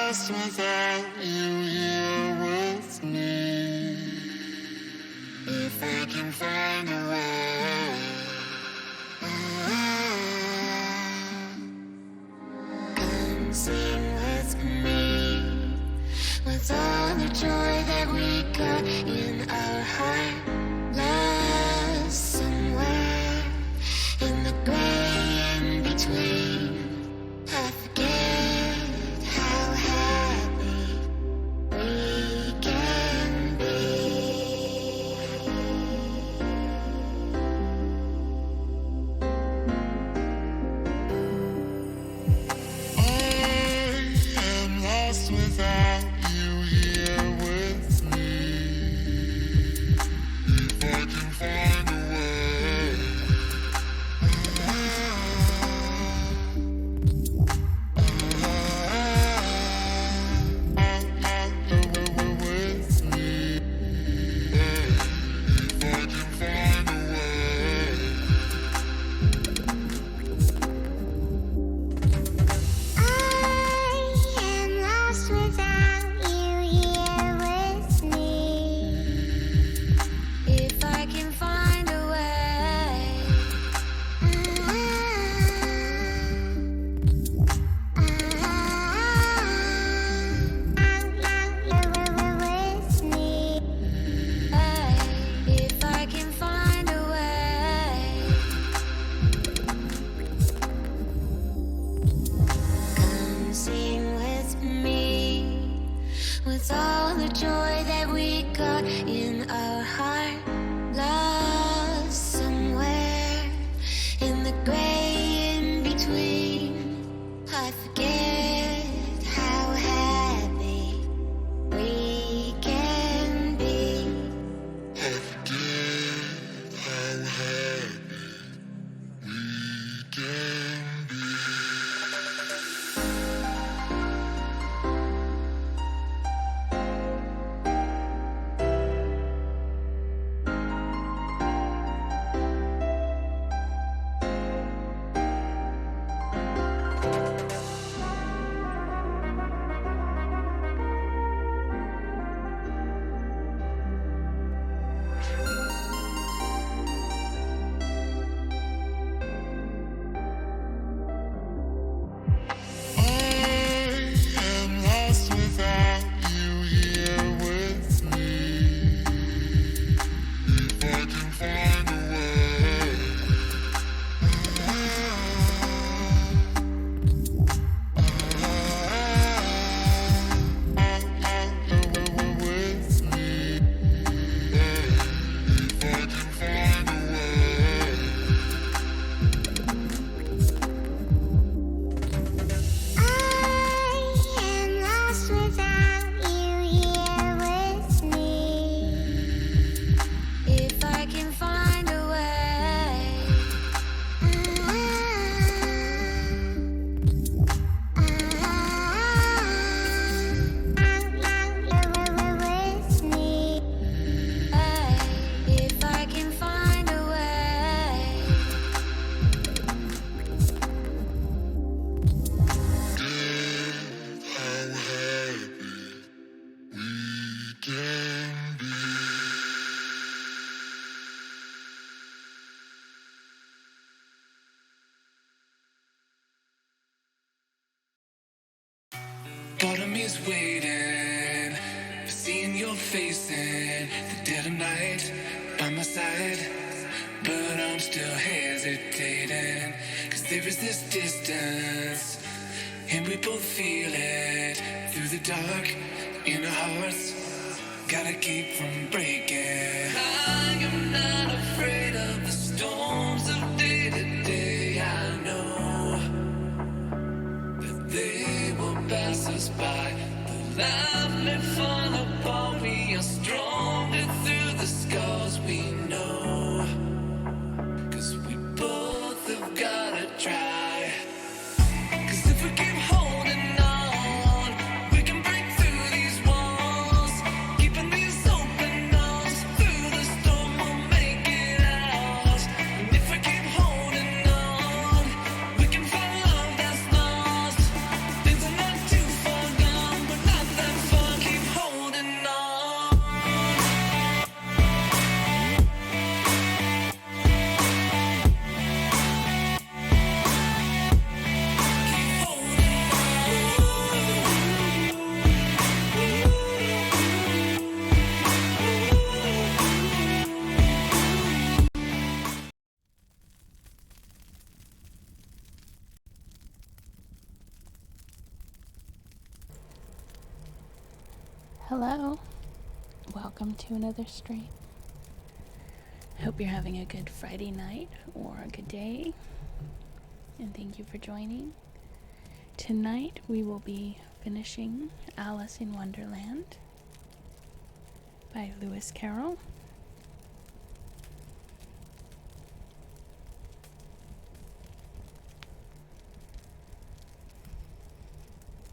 lost without you here with me. If I can find a way, come sing with me, with all the joy that we got in our heart, lost somewhere in the gray in between. I forget how happy we can be. I am lost without you here with me. If I can find a way, with me. If I can find a way, I am lost without you here with me. If I can find a way, with me. If I can find a way, come sing with me, with all the joy that we got in our heart, lost somewhere in the gray in between. I forget how happy we can be. I forget how happy we can be. I am lost without you here with me. If I can find a way, with me. If I can find a way, I am lost without you here with me. If I can find a way, with me. If I can find a way, how happy we can be. Bottom is waiting for seeing your face in the dead of night by my side, but I'm still hesitating, 'cause there is this distance and we both feel it through the dark in our hearts. Gotta keep from breaking. I am not afraid of the storms of day to day. I know that they will pass us by. The life may fall apart. We are stronger through the scars we know. 'Cause we both have gotta try. 'Cause if we keep holding on, we can break through these walls. Keeping these open doors through the storm, we'll make it out. And if we keep holding on, we can find love that's lost. Things are not too far gone. Hello, welcome to another stream. Hope you're having a good Friday night or a good day, and thank you for joining. Tonight we will be finishing Alice in Wonderland by Lewis Carroll.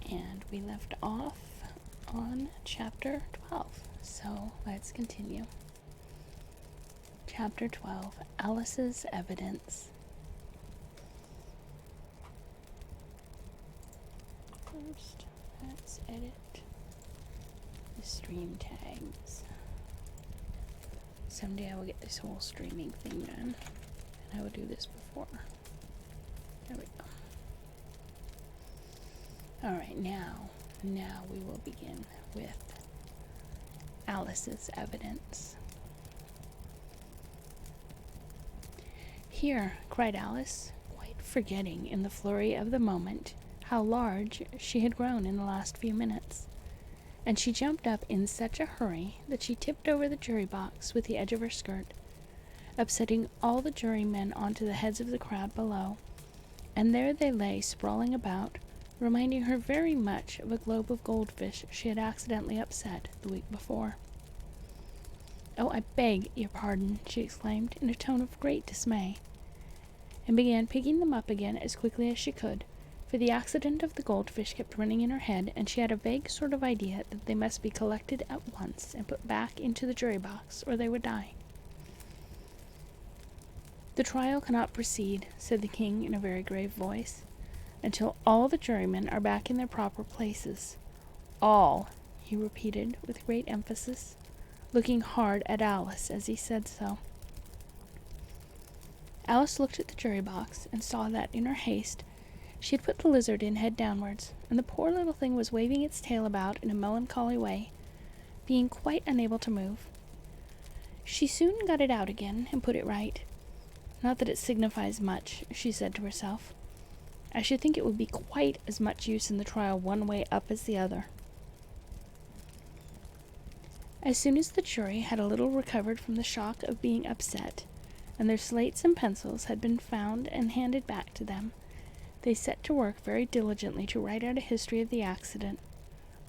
And we left off on chapter 12, so let's continue. Chapter 12, Alice's Evidence. First, let's edit the stream tags. Someday I will get this whole streaming thing done, and I will do this before. There we go. Alright, now we will begin with Alice's evidence. "Here," cried Alice, quite forgetting in the flurry of the moment how large she had grown in the last few minutes, and she jumped up in such a hurry that she tipped over the jury box with the edge of her skirt, upsetting all the jurymen onto the heads of the crowd below, and there they lay sprawling about, reminding her very much of a globe of goldfish she had accidentally upset the week before. "Oh, I beg your pardon," she exclaimed in a tone of great dismay, and began picking them up again as quickly as she could, for the accident of the goldfish kept running in her head, and she had a vague sort of idea that they must be collected at once and put back into the jury box, or they would die. "The trial cannot proceed," said the king in a very grave voice, "until all the jurymen are back in their proper places. All," he repeated with great emphasis, looking hard at Alice as he said so. Alice looked at the jury box and saw that, in her haste, she had put the lizard in head downwards, and the poor little thing was waving its tail about in a melancholy way, being quite unable to move. She soon got it out again and put it right. "Not that it signifies much," she said to herself. "I should think it would be quite as much use in the trial one way up as the other." As soon as the jury had a little recovered from the shock of being upset, and their slates and pencils had been found and handed back to them, they set to work very diligently to write out a history of the accident,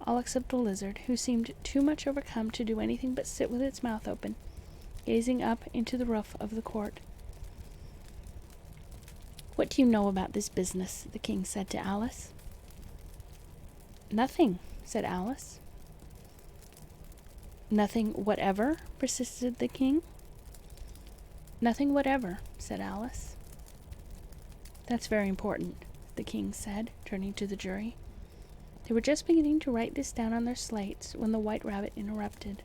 all except the lizard, who seemed too much overcome to do anything but sit with its mouth open, gazing up into the roof of the court. "What do you know about this business?" the king said to Alice. "Nothing," said Alice. "Nothing whatever?" persisted the king. "Nothing whatever," said Alice. "That's very important," the king said, turning to the jury. They were just beginning to write this down on their slates when the White Rabbit interrupted.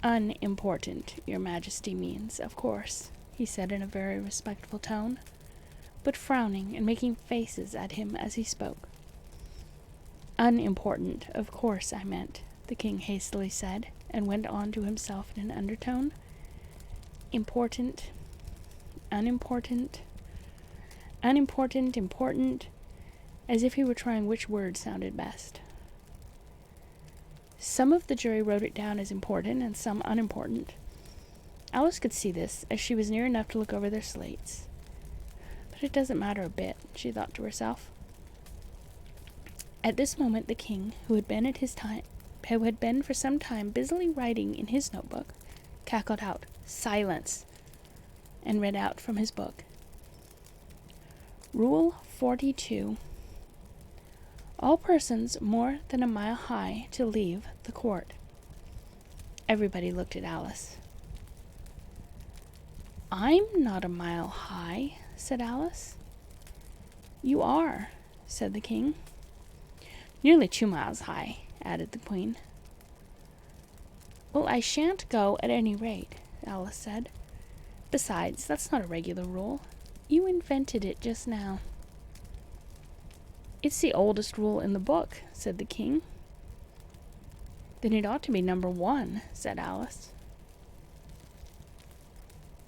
"Unimportant, your majesty means, of course," he said in a very respectful tone, but frowning and making faces at him as he spoke. "Unimportant, of course I meant," the king hastily said, and went on to himself in an undertone. "Important, unimportant, unimportant, important," as if he were trying which word sounded best. Some of the jury wrote it down as important and some unimportant. Alice could see this, as she was near enough to look over their slates. "But it doesn't matter a bit," she thought to herself. At this moment the king, who had been for some time busily writing in his notebook, cackled out, "Silence!" and read out from his book. "Rule 42. All persons more than a mile high to leave the court." Everybody looked at Alice. "I'm not a mile high," said Alice. "You are," said the king. "Nearly 2 miles high," added the queen. "Well, I shan't go at any rate," Alice said. "Besides, that's not a regular rule. You invented it just now." "It's the oldest rule in the book," said the king. "Then it ought to be number 1, said Alice.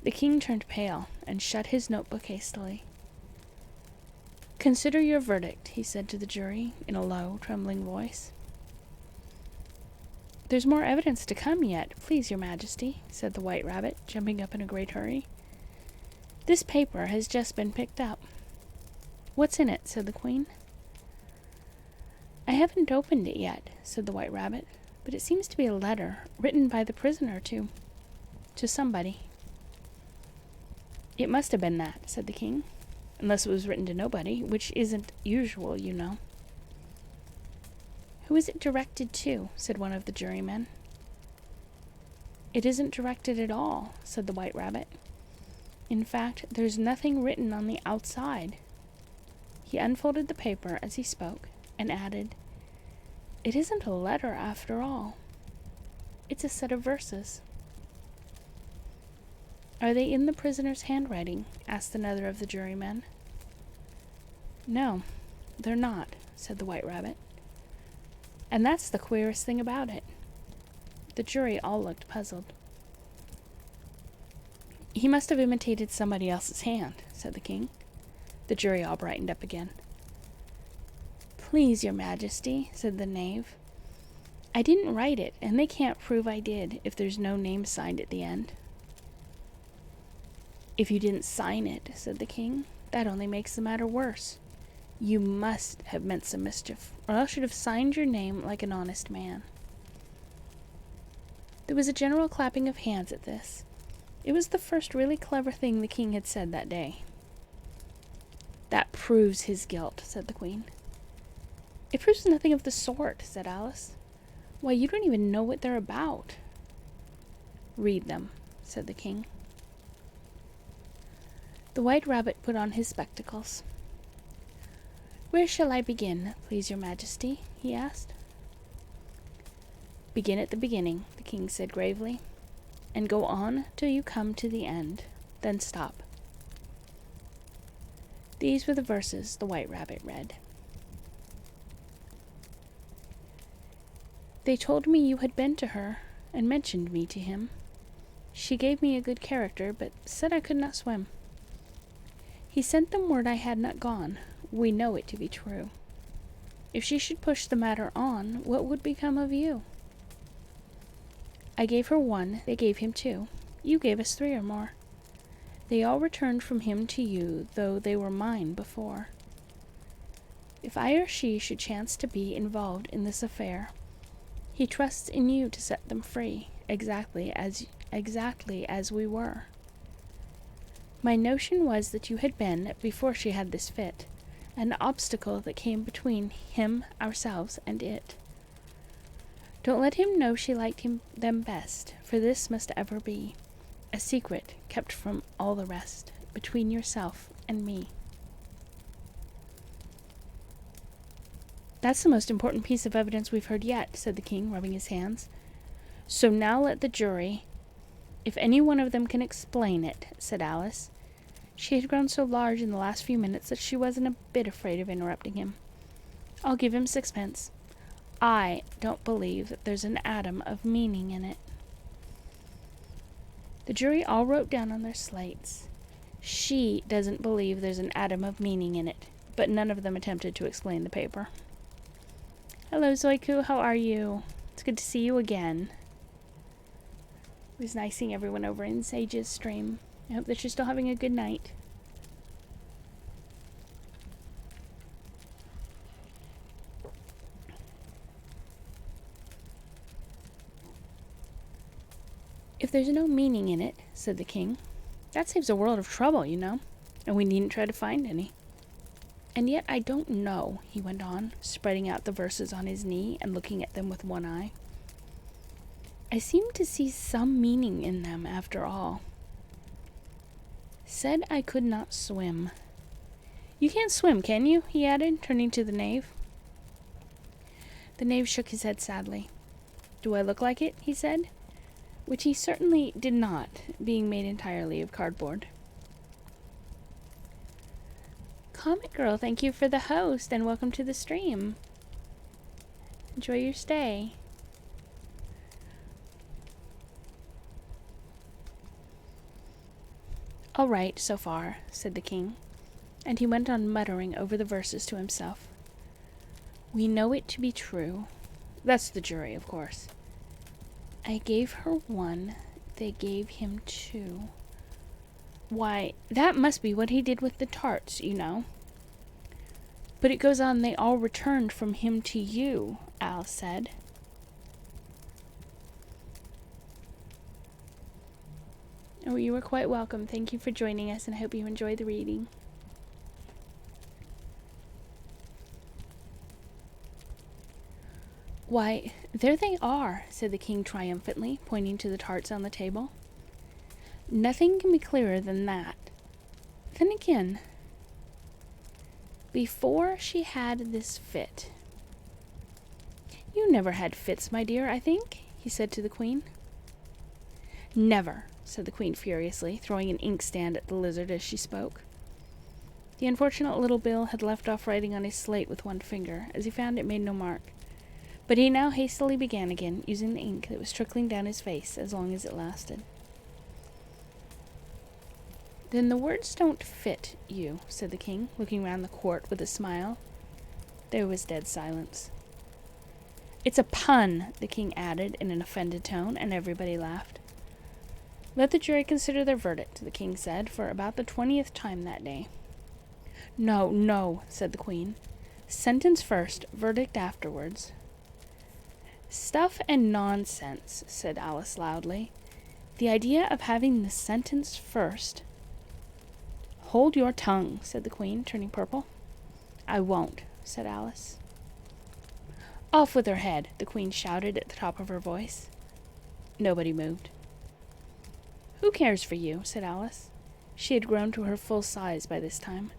The king turned pale and shut his notebook hastily. "Consider your verdict," he said to the jury in a low, trembling voice. There's more evidence to come yet, please your majesty, said the White Rabbit, jumping up in a great hurry. This paper has just been picked up. What's in it? Said the Queen. I haven't opened it yet, said the White Rabbit, but it seems to be a letter written by the prisoner to somebody. It must have been that, said the King, unless it was written to nobody, which isn't usual, you know. Who is it directed to? Said one of the jurymen. It isn't directed at all, said the White Rabbit. In fact, there's nothing written on the outside. He unfolded the paper as he spoke, and added, It isn't a letter after all. It's a set of verses. Are they in the prisoner's handwriting? Asked another of the jurymen. No, they're not, said the White Rabbit. And that's the queerest thing about it. The jury all looked puzzled. He must have imitated somebody else's hand, said the King. The jury all brightened up again. Please, your majesty, said the knave. I didn't write it, and they can't prove I did if there's no name signed at the end. If you didn't sign it, said the King, that only makes the matter worse. You must have meant some mischief, or else you'd have signed your name like an honest man. There was a general clapping of hands at this. It was the first really clever thing the King had said that day. That proves his guilt, said the Queen. It proves nothing of the sort, said Alice. Why, you don't even know what they're about. Read them, said the King. The White Rabbit put on his spectacles. Where shall I begin, please your majesty? He asked. Begin at the beginning, the King said gravely, and go on till you come to the end, then stop. These were the verses the White Rabbit read. They told me you had been to her, and mentioned me to him. She gave me a good character, but said I could not swim. He sent them word I had not gone. We know it to be true. If she should push the matter on, what would become of you? I gave her 1, they gave him 2. You gave us 3 or more. They all returned from him to you, though they were mine before. If I or she should chance to be involved in this affair, he trusts in you to set them free, exactly as we were. My notion was that you had been, before she had this fit, an obstacle that came between him, ourselves, and it. Don't let him know she liked them best, for this must ever be a secret kept from all the rest, between yourself and me. That's the most important piece of evidence we've heard yet, said the King, rubbing his hands. So now let the jury, if any one of them can explain it, said Alice. She had grown so large in the last few minutes that she wasn't a bit afraid of interrupting him. I'll give him 6 pence. I don't believe that there's an atom of meaning in it. The jury all wrote down on their slates. She doesn't believe there's an atom of meaning in it, but none of them attempted to explain the paper. Hello, Zoiku, how are you? It's good to see you again. It was nice seeing everyone over in Sage's stream. I hope that you're still having a good night. If there's no meaning in it, said the King, that saves a world of trouble, you know, and we needn't try to find any. And yet I don't know, he went on, spreading out the verses on his knee and looking at them with one eye. I seem to see some meaning in them after all. Said I could not swim. You can't swim, can you? He added, turning to the knave. The knave shook his head sadly. Do I look like it? He said, which he certainly did not, being made entirely of cardboard. Comic Girl, thank you for the host, and welcome to the stream. Enjoy your stay. All right, so far, said the King, and he went on muttering over the verses to himself. We know it to be true. That's the jury, of course. I gave her one. They gave him two. Why, that must be what he did with the tarts, you know. But it goes on, they all returned from him to you, Alice said. Oh, you are quite welcome. Thank you for joining us, and I hope you enjoyed the reading. Why, there they are, said the king triumphantly, pointing to the tarts on the table. Nothing can be clearer than that. Then again, before she had this fit. You never had fits, my dear, I think, he said to the queen. Never, said the queen furiously, throwing an inkstand at the lizard as she spoke. The unfortunate little Bill had left off writing on his slate with one finger, as he found it made no mark. But he now hastily began again, using the ink that was trickling down his face as long as it lasted. Then the words don't fit you, said the king, looking round the court with a smile. There was dead silence. It's a pun, the king added in an offended tone, and everybody laughed. Let the jury consider their verdict, the king said, for about the 20th time that day. No, no, said the queen. Sentence first, verdict afterwards. Stuff and nonsense, said Alice loudly. The idea of having the sentence first. Hold your tongue, said the queen, turning purple. I won't, said Alice. Off with her head, the queen shouted at the top of her voice. Nobody moved. Who cares for you, said Alice. She had grown to her full size by this time.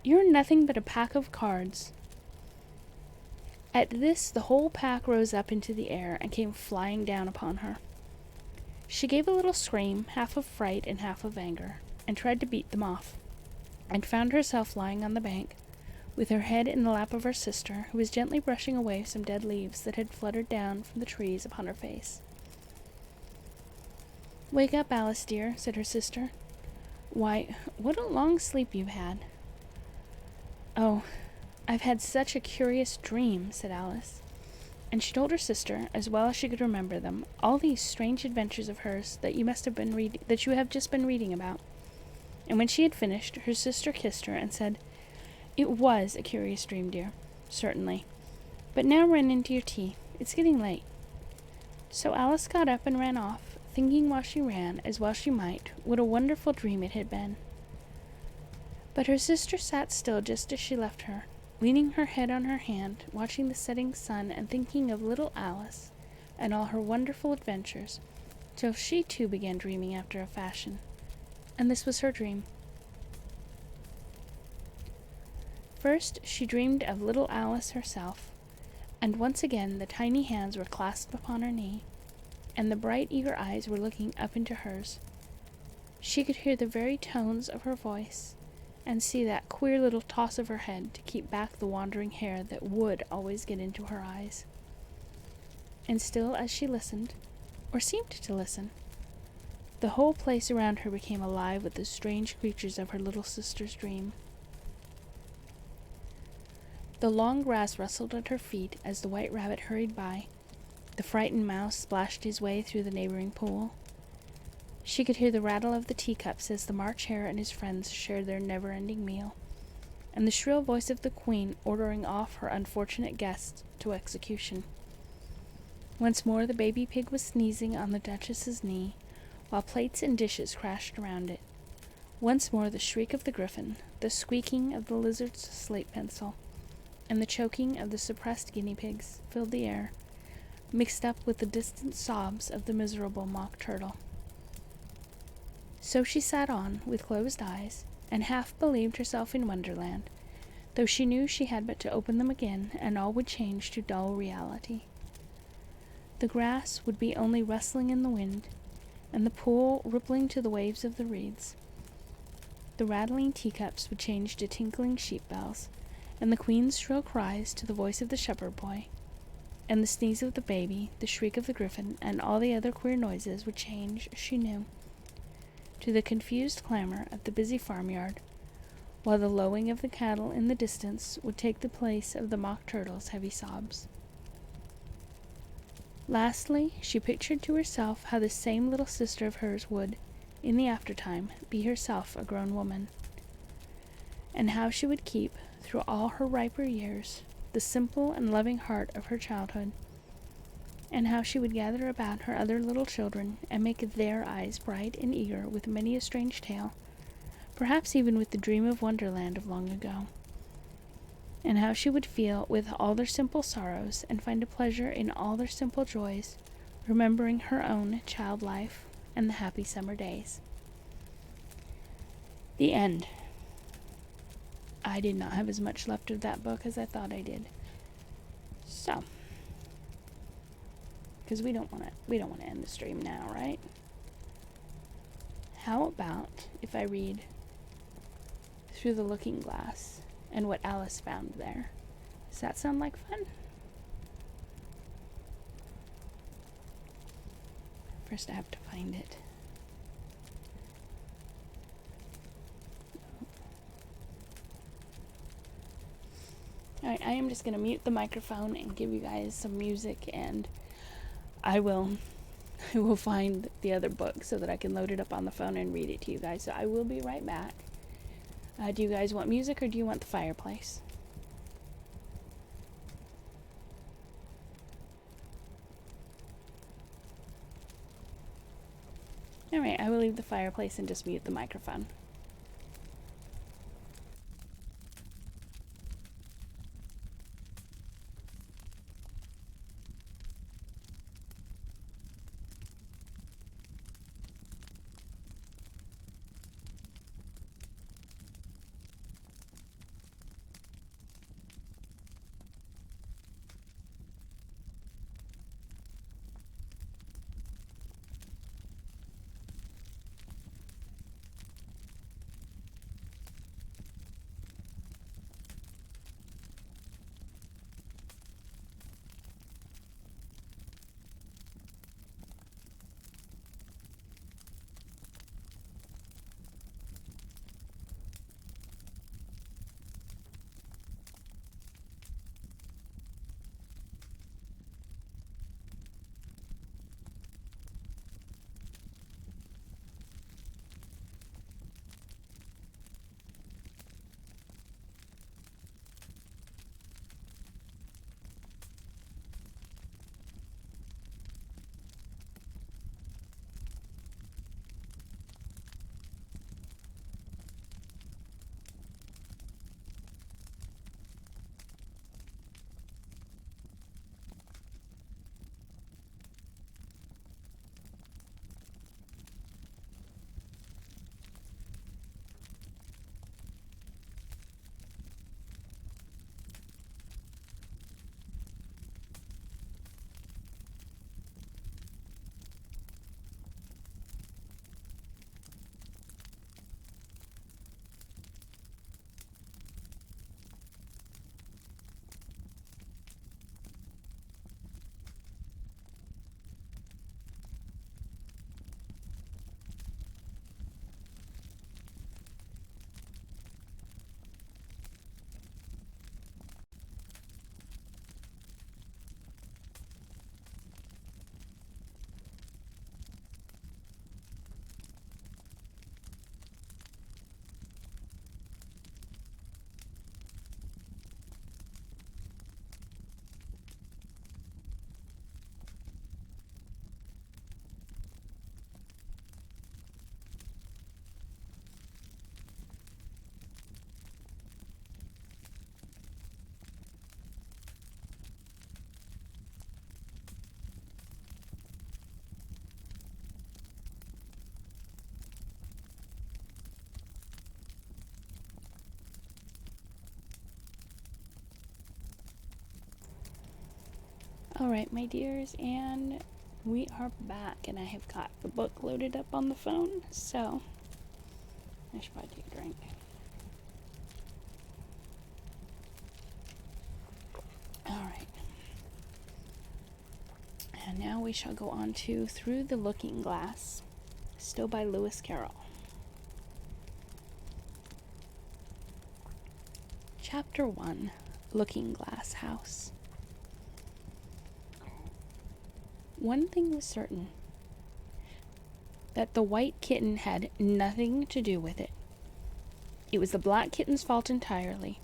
You're nothing but a pack of cards. At this, the whole pack rose up into the air and came flying down upon her. She gave a little scream, half of fright and half of anger, and tried to beat them off, and found herself lying on the bank, with her head in the lap of her sister, who was gently brushing away some dead leaves that had fluttered down from the trees upon her face. Wake up, Alice, dear, said her sister. Why, what a long sleep you've had. Oh, I've had such a curious dream, said Alice, and she told her sister, as well as she could remember them, all these strange adventures of hers that you have just been reading about. And when she had finished, her sister kissed her and said, It was a curious dream, dear, certainly. But now run into your tea. It's getting late. So Alice got up and ran off, thinking while she ran, as well she might, what a wonderful dream it had been. But her sister sat still just as she left her, leaning her head on her hand, watching the setting sun and thinking of little Alice and all her wonderful adventures, till she too began dreaming after a fashion. And this was her dream. First, she dreamed of little Alice herself, and once again the tiny hands were clasped upon her knee, and the bright, eager eyes were looking up into hers. She could hear the very tones of her voice, and see that queer little toss of her head to keep back the wandering hair that would always get into her eyes. And still as she listened, or seemed to listen, the whole place around her became alive with the strange creatures of her little sister's dream. The long grass rustled at her feet as the white rabbit hurried by. The frightened mouse splashed his way through the neighboring pool. She could hear the rattle of the teacups as the March Hare and his friends shared their never-ending meal, and the shrill voice of the queen ordering off her unfortunate guests to execution. Once more the baby pig was sneezing on the Duchess's knee, while plates and dishes crashed around it. Once more the shriek of the griffin, the squeaking of the lizard's slate pencil, and the choking of the suppressed guinea pigs filled the air, mixed up with the distant sobs of the miserable mock turtle. So she sat on, with closed eyes, and half believed herself in Wonderland, though she knew she had but to open them again, and all would change to dull reality. The grass would be only rustling in the wind, and the pool rippling to the waves of the reeds. The rattling teacups would change to tinkling sheep bells, and the queen's shrill cries to the voice of the shepherd boy, and the sneeze of the baby, the shriek of the griffin, and all the other queer noises would change, she knew, to the confused clamor of the busy farmyard, while the lowing of the cattle in the distance would take the place of the mock turtle's heavy sobs. Lastly, she pictured to herself how this same little sister of hers would, in the aftertime, be herself a grown woman, and how she would keep, through all her riper years, the simple and loving heart of her childhood, and how she would gather about her other little children and make their eyes bright and eager with many a strange tale, perhaps even with the dream of Wonderland of long ago, and how she would feel with all their simple sorrows and find a pleasure in all their simple joys, remembering her own child life and the happy summer days. The end. I did not have as much left of that book as I thought I did. So, because we don't want to end the stream now, right? How about if I read Through the Looking Glass and what Alice found there? Does that sound like fun? First, I have to find it. Alright, I am just going to mute the microphone and give you guys some music, and I will find the other book so that I can load it up on the phone and read it to you guys. So I will be right back. Do you guys want music or do you want the fireplace? Alright, I will leave the fireplace and just mute the microphone. Alright, my dears, and we are back, and I have got the book loaded up on the phone, so I should probably take a drink. Alright. And now we shall go on to Through the Looking Glass, still by Lewis Carroll. Chapter 1, Looking Glass House. one thing was certain, that the white kitten had nothing to do with it. It was the black kitten's fault entirely.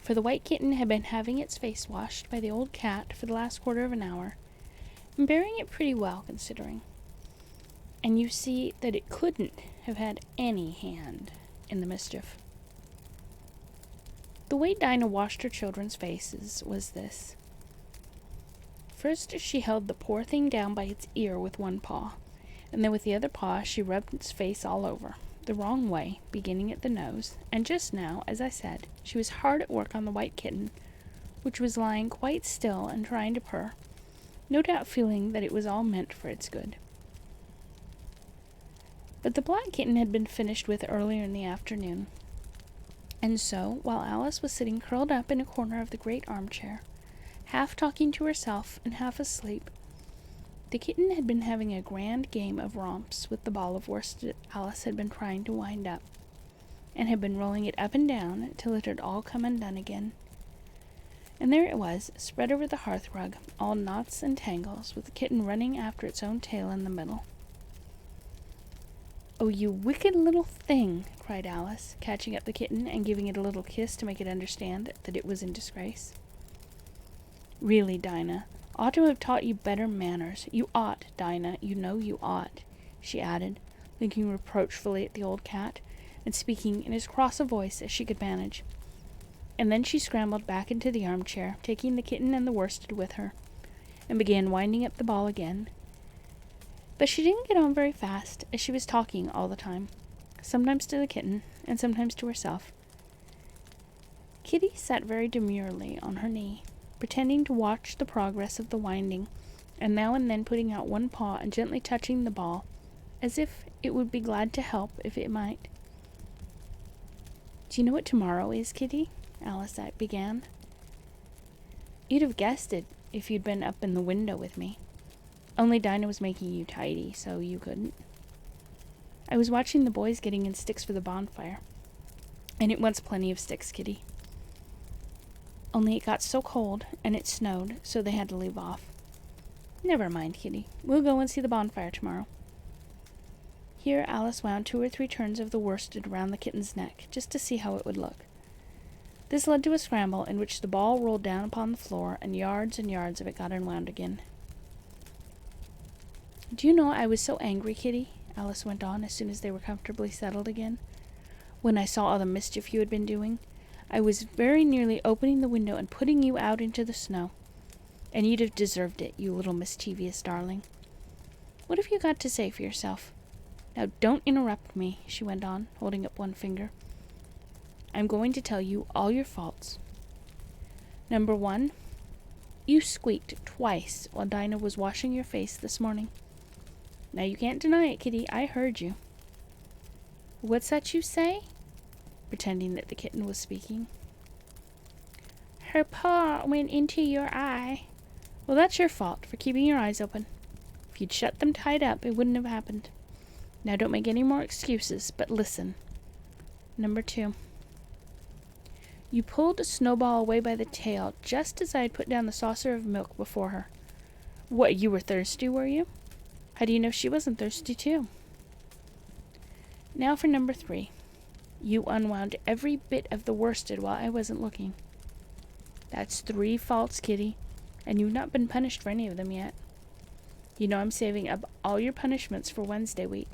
For the white kitten had been having its face washed by the old cat for the last quarter of an hour, and bearing it pretty well, considering. And you see that it couldn't have had any hand in the mischief. The way Dinah washed her children's faces was this. First, she held the poor thing down by its ear with one paw, and then with the other paw she rubbed its face all over, the wrong way, beginning at the nose, and just now, as I said, she was hard at work on the white kitten, which was lying quite still and trying to purr, no doubt feeling that it was all meant for its good. But the black kitten had been finished with earlier in the afternoon, and so, while Alice was sitting curled up in a corner of the great armchair, half talking to herself and half asleep, the kitten had been having a grand game of romps with the ball of worsted Alice had been trying to wind up, and had been rolling it up and down till it had all come undone again. And there it was, spread over the hearth-rug, all knots and tangles, with the kitten running after its own tail in the middle. "Oh, you wicked little thing!" cried Alice, catching up the kitten and giving it a little kiss to make it understand that it was in disgrace. "Really, Dinah, ought to have taught you better manners. You ought, Dinah, you know you ought," she added, looking reproachfully at the old cat, and speaking in as cross a voice as she could manage. And then she scrambled back into the armchair, taking the kitten and the worsted with her, and began winding up the ball again. But she didn't get on very fast, as she was talking all the time, sometimes to the kitten, and sometimes to herself. Kitty sat very demurely on her knee, pretending to watch the progress of the winding, and now and then putting out one paw and gently touching the ball, as if it would be glad to help if it might. "Do you know what tomorrow is, Kitty?" Alice began. "You'd have guessed it if you'd been up in the window with me. Only Dinah was making you tidy, so you couldn't. I was watching the boys getting in sticks for the bonfire, and it wants plenty of sticks, Kitty. Only it got so cold, and it snowed, so they had to leave off. Never mind, Kitty. We'll go and see the bonfire tomorrow." Here Alice wound 2 or 3 turns of the worsted around the kitten's neck, just to see how it would look. This led to a scramble in which the ball rolled down upon the floor, and yards of it got unwound again. "Do you know I was so angry, Kitty," Alice went on as soon as they were comfortably settled again, "when I saw all the mischief you had been doing. I was very nearly opening the window and putting you out into the snow. And you'd have deserved it, you little mischievous darling. What have you got to say for yourself? Now don't interrupt me," she went on, holding up one finger. "I'm going to tell you all your faults. Number 1, you squeaked twice while Dinah was washing your face this morning. Now you can't deny it, Kitty, I heard you." "What's that you say?" pretending that the kitten was speaking. "Her paw went into your eye." "Well, that's your fault for keeping your eyes open. If you'd shut them tight up, it wouldn't have happened. Now don't make any more excuses, but listen. Number 2, you pulled Snowball away by the tail just as I had put down the saucer of milk before her. What, you were thirsty, were you? How do you know she wasn't thirsty, too? Now for number 3. You unwound every bit of the worsted while I wasn't looking. That's 3 faults, Kitty, and you've not been punished for any of them yet. You know I'm saving up all your punishments for Wednesday week.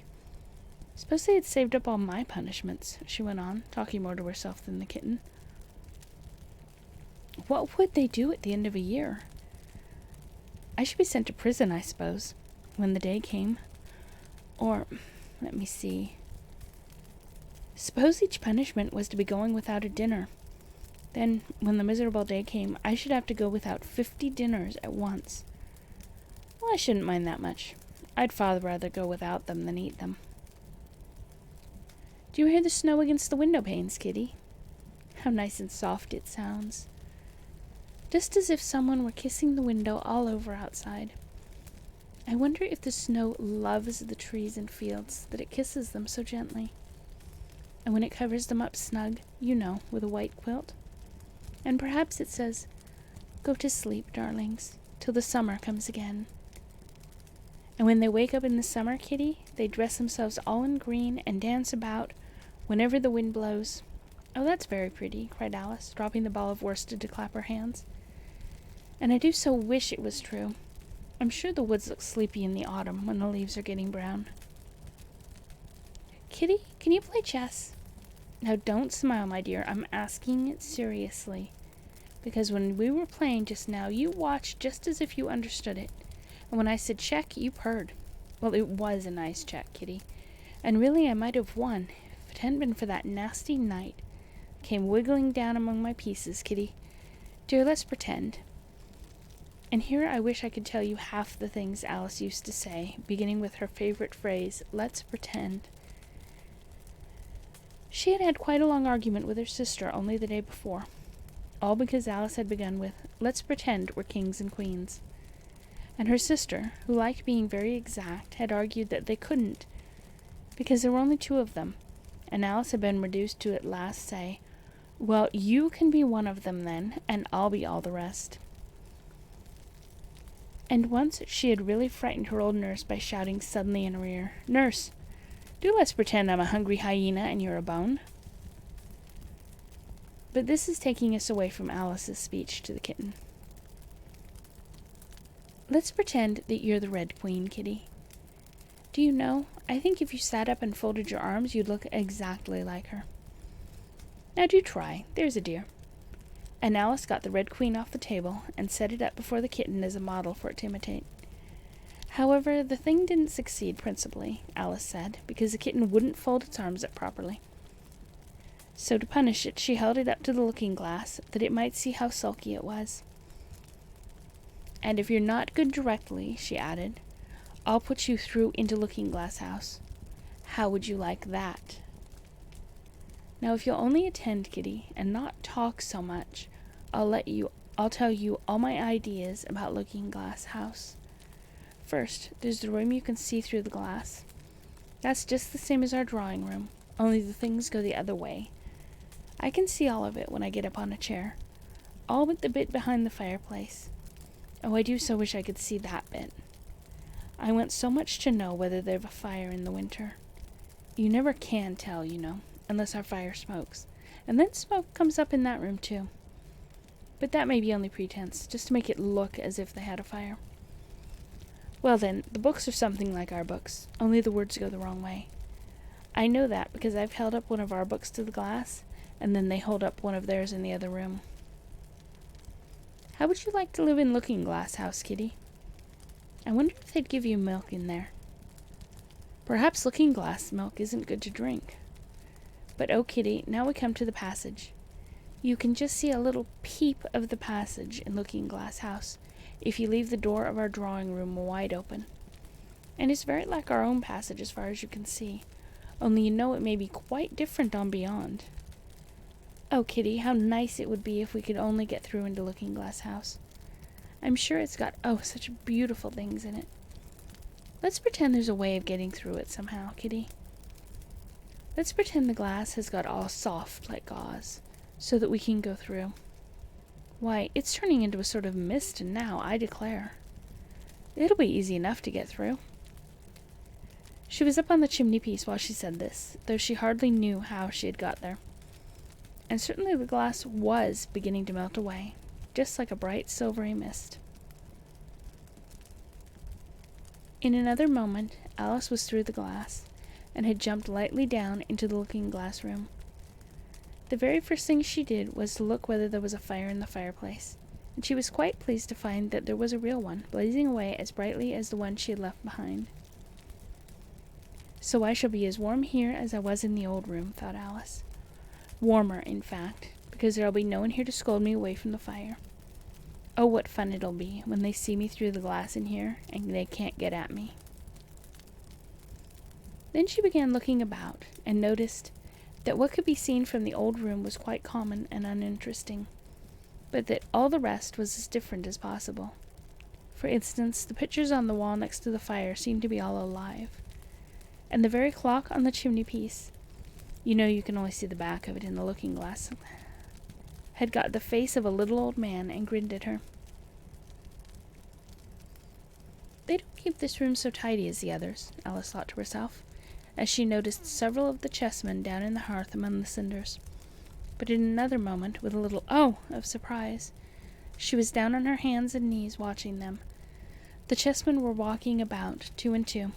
Suppose they had saved up all my punishments," she went on, talking more to herself than the kitten. "What would they do at the end of a year? I should be sent to prison, I suppose, when the day came. Or, let me see. Suppose each punishment was to be going without a dinner. Then, when the miserable day came, I should have to go without 50 dinners at once. Well, I shouldn't mind that much. I'd far rather go without them than eat them. Do you hear the snow against the window panes, Kitty? How nice and soft it sounds. Just as if someone were kissing the window all over outside. I wonder if the snow loves the trees and fields, that it kisses them so gently. And when it covers them up snug, you know, with a white quilt. And perhaps it says, 'Go to sleep, darlings, till the summer comes again.' And when they wake up in the summer, Kitty, they dress themselves all in green and dance about whenever the wind blows. Oh, that's very pretty, cried Alice, dropping the ball of worsted to clap her hands. And I do so wish it was true. I'm sure the woods look sleepy in the autumn when the leaves are getting brown. Kitty, can you play chess? Now don't smile, my dear. I'm asking it seriously. Because when we were playing just now, you watched just as if you understood it. And when I said check, you purred. Well, it was a nice check, Kitty. And really I might have won if it hadn't been for that nasty knight. Came wiggling down among my pieces, Kitty. Dear, let's pretend. And here I wish I could tell you half the things Alice used to say, beginning with her favorite phrase, let's pretend. She had had quite a long argument with her sister only the day before, all because Alice had begun with, let's pretend we're kings and queens. And her sister, who liked being very exact, had argued that they couldn't, because there were only two of them, and Alice had been reduced to at last say, well, you can be one of them then, and I'll be all the rest. And once she had really frightened her old nurse by shouting suddenly in her ear, Nurse, do let's pretend I'm a hungry hyena and you're a bone. But this is taking us away from Alice's speech to the kitten. Let's pretend that you're the Red Queen, Kitty. Do you know, I think if you sat up and folded your arms, you'd look exactly like her. Now do try, there's a dear. And Alice got the Red Queen off the table and set it up before the kitten as a model for it to imitate. However, the thing didn't succeed principally, Alice said, because the kitten wouldn't fold its arms up properly. So to punish it, she held it up to the looking-glass, that it might see how sulky it was. And if you're not good directly, she added, I'll put you through into Looking-Glass House. How would you like that? Now, if you'll only attend, Kitty, and not talk so much, I'll tell you all my ideas about Looking-Glass House. First, there's the room you can see through the glass. That's just the same as our drawing room, only the things go the other way. I can see all of it when I get up on a chair, all but the bit behind the fireplace. Oh, I do so wish I could see that bit. I want so much to know whether there's a fire in the winter. You never can tell, you know, unless our fire smokes, and then smoke comes up in that room too. But that may be only pretense, just to make it look as if they had a fire. Well then, the books are something like our books, only the words go the wrong way. I know that because I've held up one of our books to the glass, and then they hold up one of theirs in the other room. How would you like to live in Looking-Glass House, Kitty? I wonder if they'd give you milk in there. Perhaps looking-glass milk isn't good to drink. But oh, Kitty, now we come to the passage. You can just see a little peep of the passage in Looking-Glass House, if you leave the door of our drawing room wide open. And it's very like our own passage as far as you can see, only you know it may be quite different on beyond. Oh, Kitty, how nice it would be if we could only get through into Looking-Glass House. I'm sure it's got, such beautiful things in it. Let's pretend there's a way of getting through it somehow, Kitty. Let's pretend the glass has got all soft like gauze, so that we can go through. Why, it's turning into a sort of mist now, I declare. It'll be easy enough to get through. She was up on the chimney-piece while she said this, though she hardly knew how she had got there. And certainly the glass was beginning to melt away, just like a bright silvery mist. In another moment, Alice was through the glass, and had jumped lightly down into the looking-glass room. The very first thing she did was to look whether there was a fire in the fireplace, and she was quite pleased to find that there was a real one, blazing away as brightly as the one she had left behind. So I shall be as warm here as I was in the old room, thought Alice. Warmer, in fact, because there'll be no one here to scold me away from the fire. Oh, what fun it'll be when they see me through the glass in here, and they can't get at me. Then she began looking about, and noticed that what could be seen from the old room was quite common and uninteresting, but that all the rest was as different as possible. For instance, the pictures on the wall next to the fire seemed to be all alive, and the very clock on the chimney-piece, you know you can only see the back of it in the looking-glass, had got the face of a little old man and grinned at her. They don't keep this room so tidy as the others, Alice thought to herself, as she noticed several of the chessmen down in the hearth among the cinders. But in another moment, with a little "oh" of surprise, she was down on her hands and knees watching them. The chessmen were walking about, 2 and 2.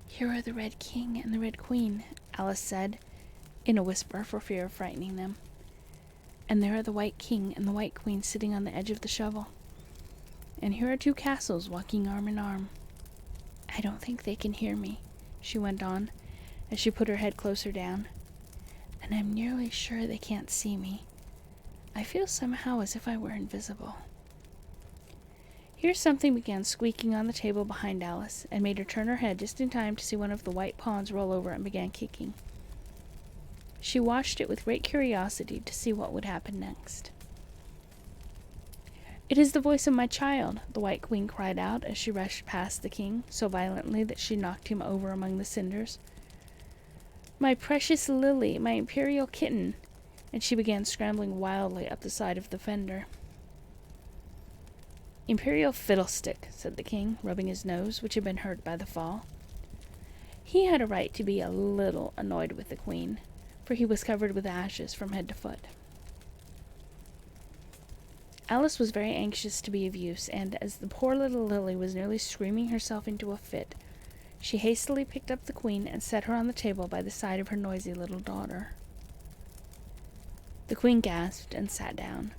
"Here are the Red King and the Red Queen," Alice said, in a whisper for fear of frightening them. "And there are the White King and the White Queen sitting on the edge of the shovel. And here are 2 castles walking arm in arm. I don't think they can hear me," she went on, as she put her head closer down. "And I'm nearly sure they can't see me. I feel somehow as if I were invisible." Here something began squeaking on the table behind Alice, and made her turn her head just in time to see one of the white pawns roll over and begin kicking. She watched it with great curiosity to see what would happen next. "It is the voice of my child," the White Queen cried out as she rushed past the king, so violently that she knocked him over among the cinders. "My precious Lily, my imperial kitten," and she began scrambling wildly up the side of the fender. "Imperial fiddlestick," said the king, rubbing his nose, which had been hurt by the fall. He had a right to be a little annoyed with the queen, for he was covered with ashes from head to foot. Alice was very anxious to be of use, and as the poor little Lily was nearly screaming herself into a fit, she hastily picked up the queen and set her on the table by the side of her noisy little daughter. The queen gasped and sat down.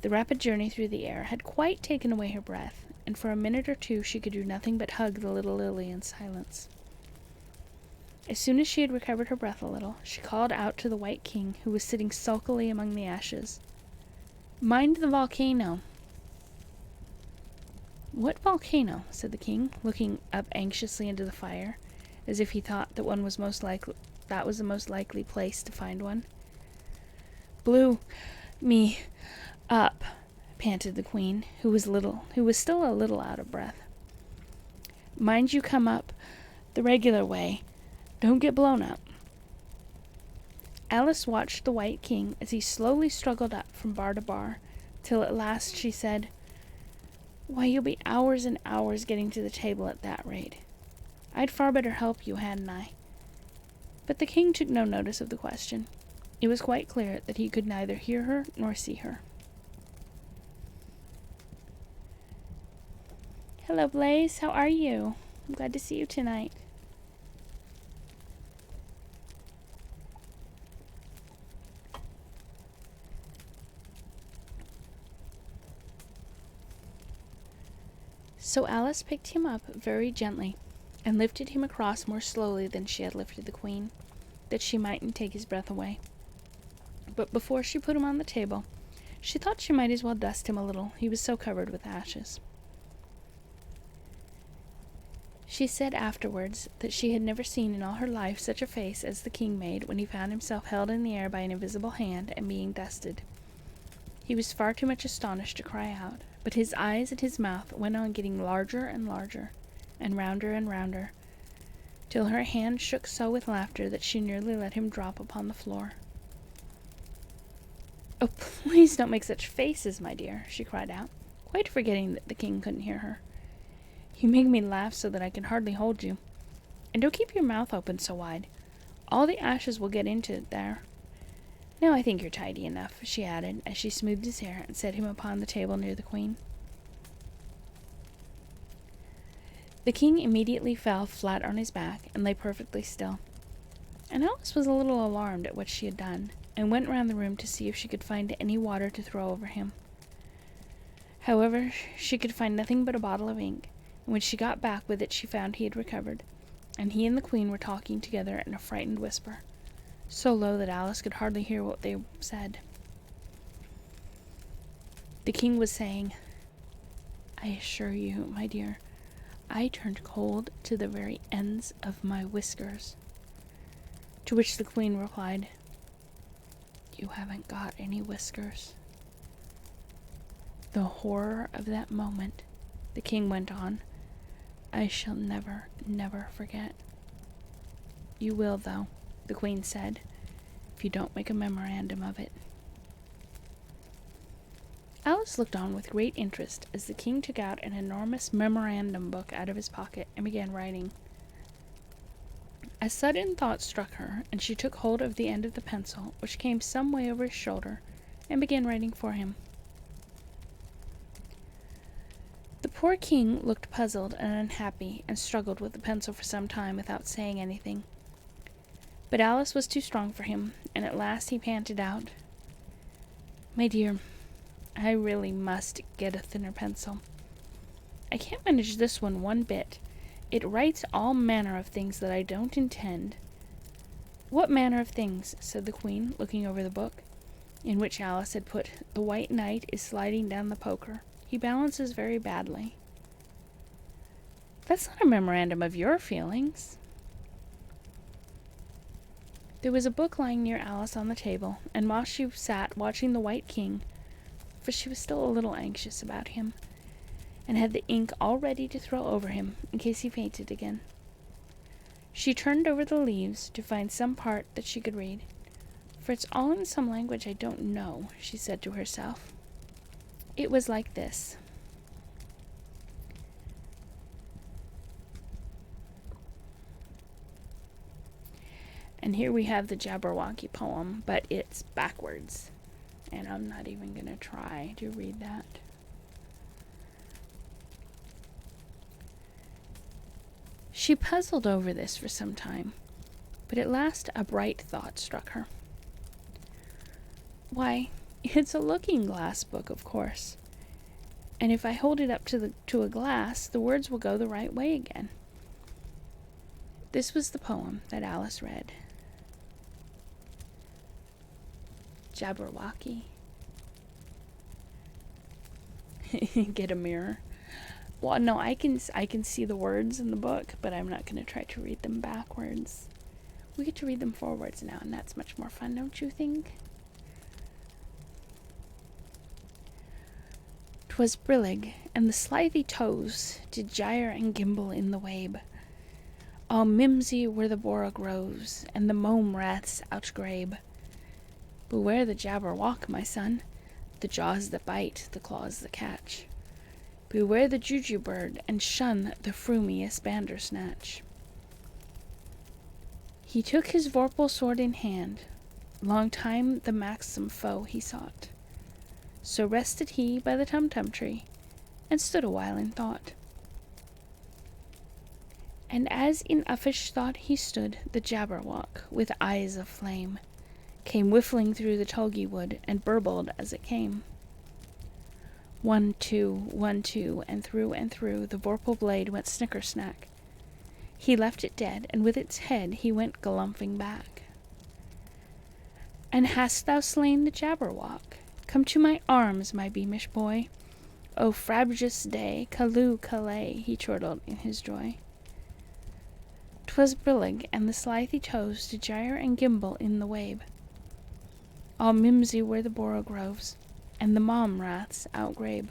The rapid journey through the air had quite taken away her breath, and for a minute or 2 she could do nothing but hug the little Lily in silence. As soon as she had recovered her breath a little, she called out to the White King, who was sitting sulkily among the ashes, "Mind the volcano." "What volcano?" said the king, looking up anxiously into the fire, as if he thought that was the most likely place to find one. "Blew me up," panted the queen, who was still a little out of breath. "Mind you come up the regular way. Don't get blown up." Alice watched the White King as he slowly struggled up from bar to bar, till at last she said, "Why, you'll be hours and hours getting to the table at that rate. I'd far better help you, hadn't I?" But the king took no notice of the question. It was quite clear that he could neither hear her nor see her. "Hello, Blaze. How are you? I'm glad to see you tonight." So Alice picked him up very gently and lifted him across more slowly than she had lifted the queen, that she mightn't take his breath away. But before she put him on the table, she thought she might as well dust him a little, he was so covered with ashes. She said afterwards that she had never seen in all her life such a face as the king made when he found himself held in the air by an invisible hand and being dusted. He was far too much astonished to cry out, but his eyes and his mouth went on getting larger and larger, and rounder, till her hand shook so with laughter that she nearly let him drop upon the floor. "Oh, please don't make such faces, my dear," she cried out, quite forgetting that the king couldn't hear her. "You make me laugh so that I can hardly hold you. And don't keep your mouth open so wide. All the ashes will get into it there. Now I think you're tidy enough," she added, as she smoothed his hair and set him upon the table near the queen. The king immediately fell flat on his back and lay perfectly still, and Alice was a little alarmed at what she had done, and went round the room to see if she could find any water to throw over him. However, she could find nothing but a bottle of ink, and when she got back with it she found he had recovered, and he and the queen were talking together in a frightened whisper, so low that Alice could hardly hear what they said. The king was saying, "I assure you, my dear, I turned cold to the very ends of my whiskers." To which the queen replied, "You haven't got any whiskers." The horror of that moment, the king went on, I shall never, never forget. You will, though, the queen said, if you don't make a memorandum of it. Alice Alice looked on with great interest as the king took out an enormous memorandum book out of his pocket and began writing. A sudden thought struck her, and she took hold of the end of the pencil, which came some way over his shoulder, and began writing for him. The poor king looked puzzled and unhappy, and struggled with the pencil for some time without saying anything. But Alice was too strong for him, and at last he panted out, "My dear, I really must get a thinner pencil. I can't manage this one bit. It writes all manner of things that I don't intend." "What manner of things?" said the queen, looking over the book, in which Alice had put, "The White Knight is sliding down the poker. He balances very badly." "That's not a memorandum of your feelings." There was a book lying near Alice on the table, and while she sat watching the White King, for she was still a little anxious about him, and had the ink all ready to throw over him in case he fainted again, she turned over the leaves to find some part that she could read. "For it's all in some language I don't know," she said to herself. It was like this: and here we have the Jabberwocky poem, but it's backwards, and I'm not even going to try to read that. She puzzled over this for some time, but at last a bright thought struck her. "Why, it's a looking-glass book, of course, and if I hold it up to a glass, the words will go the right way again." This was the poem that Alice read. Jabberwocky. Get a mirror. Well, no, I can see the words in the book, but I'm not going to try to read them backwards. We get to read them forwards now, and that's much more fun, don't you think? "'Twas brillig, and the slithy toes did gyre and gimble in the wabe. All mimsy were the borogoves, and the mome raths outgrabe. Beware the Jabberwock, my son, the jaws that bite, the claws that catch. Beware the jujubird, and shun the frumious bandersnatch." He took his vorpal sword in hand, long time the maxim foe he sought. So rested he by the tumtum tree, and stood a while in thought. And as in uffish thought he stood, the Jabberwock, with eyes of flame, came whiffling through the tulgey wood, and burbled as it came. 1, 2, 1, 2, and through the vorpal blade went snicker-snack. He left it dead, and with its head he went galumphing back. "And hast thou slain the Jabberwock? Come to my arms, my beamish boy. O frabjous day, callooh, callay," he chortled in his joy. "'Twas brillig, and the slithy toes did gyre and gimble in the wabe. All mimsy were the borogoves, and the mome raths outgrabe."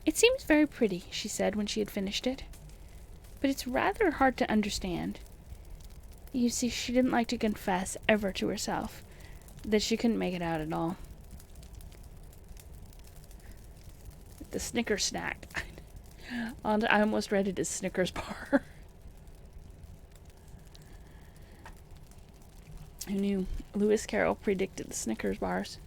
"It seems very pretty," she said when she had finished it, "but it's rather hard to understand." You see, she didn't like to confess ever to herself that she couldn't make it out at all. The snicker-snack. I almost read it as Snickers bar. Who knew? Lewis Carroll predicted the Snickers bars.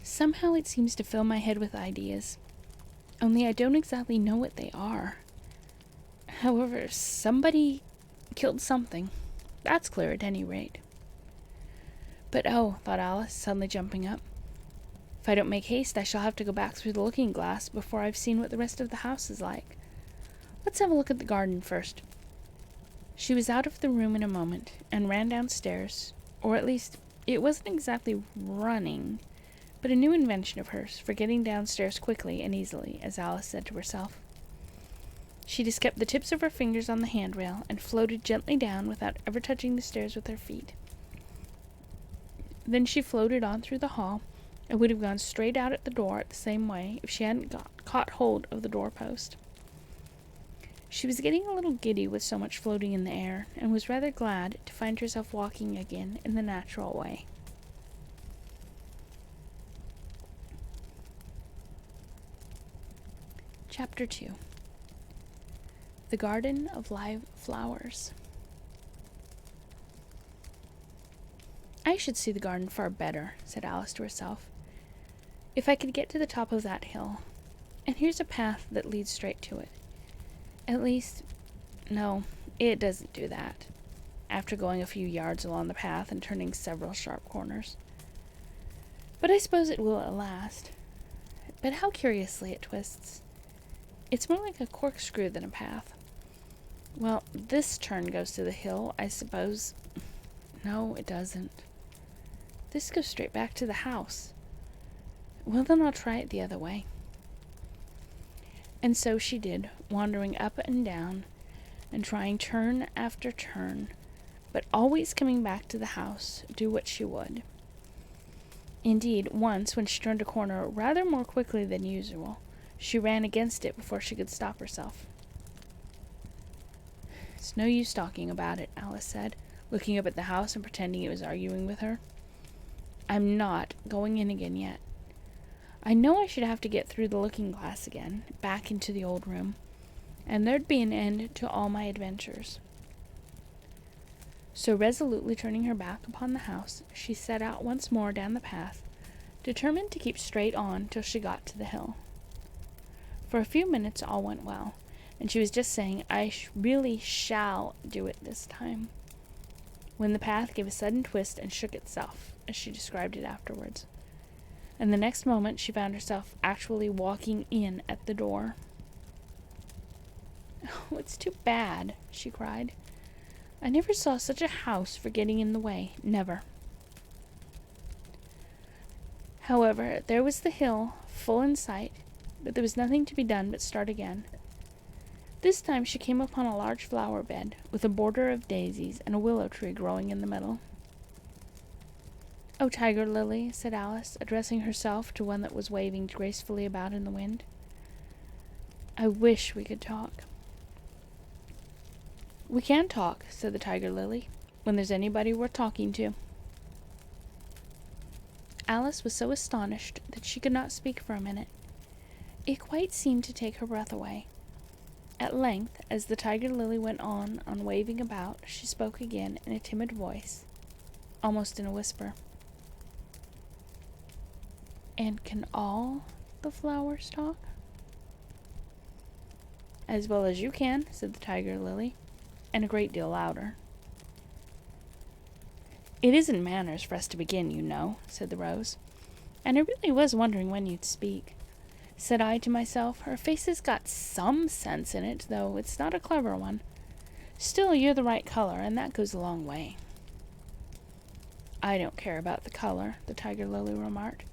Somehow it seems to fill my head with ideas, only I don't exactly know what they are. However, somebody killed something. That's clear at any rate. But oh, thought Alice, suddenly jumping up, if I don't make haste, I shall have to go back through the looking-glass before I've seen what the rest of the house is like. Let's have a look at the garden first. She was out of the room in a moment, and ran downstairs, or at least, it wasn't exactly running, but a new invention of hers for getting downstairs quickly and easily, as Alice said to herself. She just kept the tips of her fingers on the handrail, and floated gently down without ever touching the stairs with her feet. Then she floated on through the hall, It would have gone straight out at the door the same way if she hadn't caught hold of the doorpost. She was getting a little giddy with so much floating in the air, and was rather glad to find herself walking again in the natural way. Chapter 2. The Garden of Live Flowers. I should see the garden far better, said Alice to herself, if I could get to the top of that hill. And here's a path that leads straight to it. At least, no, it doesn't do that, after going a few yards along the path and turning several sharp corners. But I suppose it will at last. But how curiously it twists. It's more like a corkscrew than a path. Well, this turn goes to the hill, I suppose. No, it doesn't. This goes straight back to the house. Well, then I'll try it the other way. And so she did, wandering up and down, and trying turn after turn, but always coming back to the house, do what she would. Indeed, once, when she turned a corner rather more quickly than usual, she ran against it before she could stop herself. It's no use talking about it, Alice said, looking up at the house and pretending it was arguing with her. I'm not going in again yet. I know I should have to get through the looking-glass again, back into the old room, and there'd be an end to all my adventures. So resolutely turning her back upon the house, she set out once more down the path, determined to keep straight on till she got to the hill. For a few minutes all went well, and she was just saying, I really shall do it this time, when the path gave a sudden twist and shook itself, as she described it afterwards. And the next moment she found herself actually walking in at the door. Oh, it's too bad, she cried. I never saw such a house for getting in the way, never. However, there was the hill, full in sight, but there was nothing to be done but start again. This time she came upon a large flower bed, with a border of daisies and a willow tree growing in the middle. "Oh, Tiger Lily," said Alice, addressing herself to one that was waving gracefully about in the wind, "I wish we could talk." "We can talk," said the Tiger Lily, "when there's anybody worth talking to." Alice was so astonished that she could not speak for a minute. It quite seemed to take her breath away. At length, as the Tiger Lily went on waving about, she spoke again in a timid voice, almost in a whisper. "And can all the flowers talk?" "As well as you can," said the Tiger Lily, and a great deal louder. "It isn't manners for us to begin, you know," said the Rose, "and I really was wondering when you'd speak. Said I to myself, her face has got some sense in it, though it's not a clever one. Still, you're the right color, and that goes a long way." "I don't care about the color," the Tiger Lily remarked.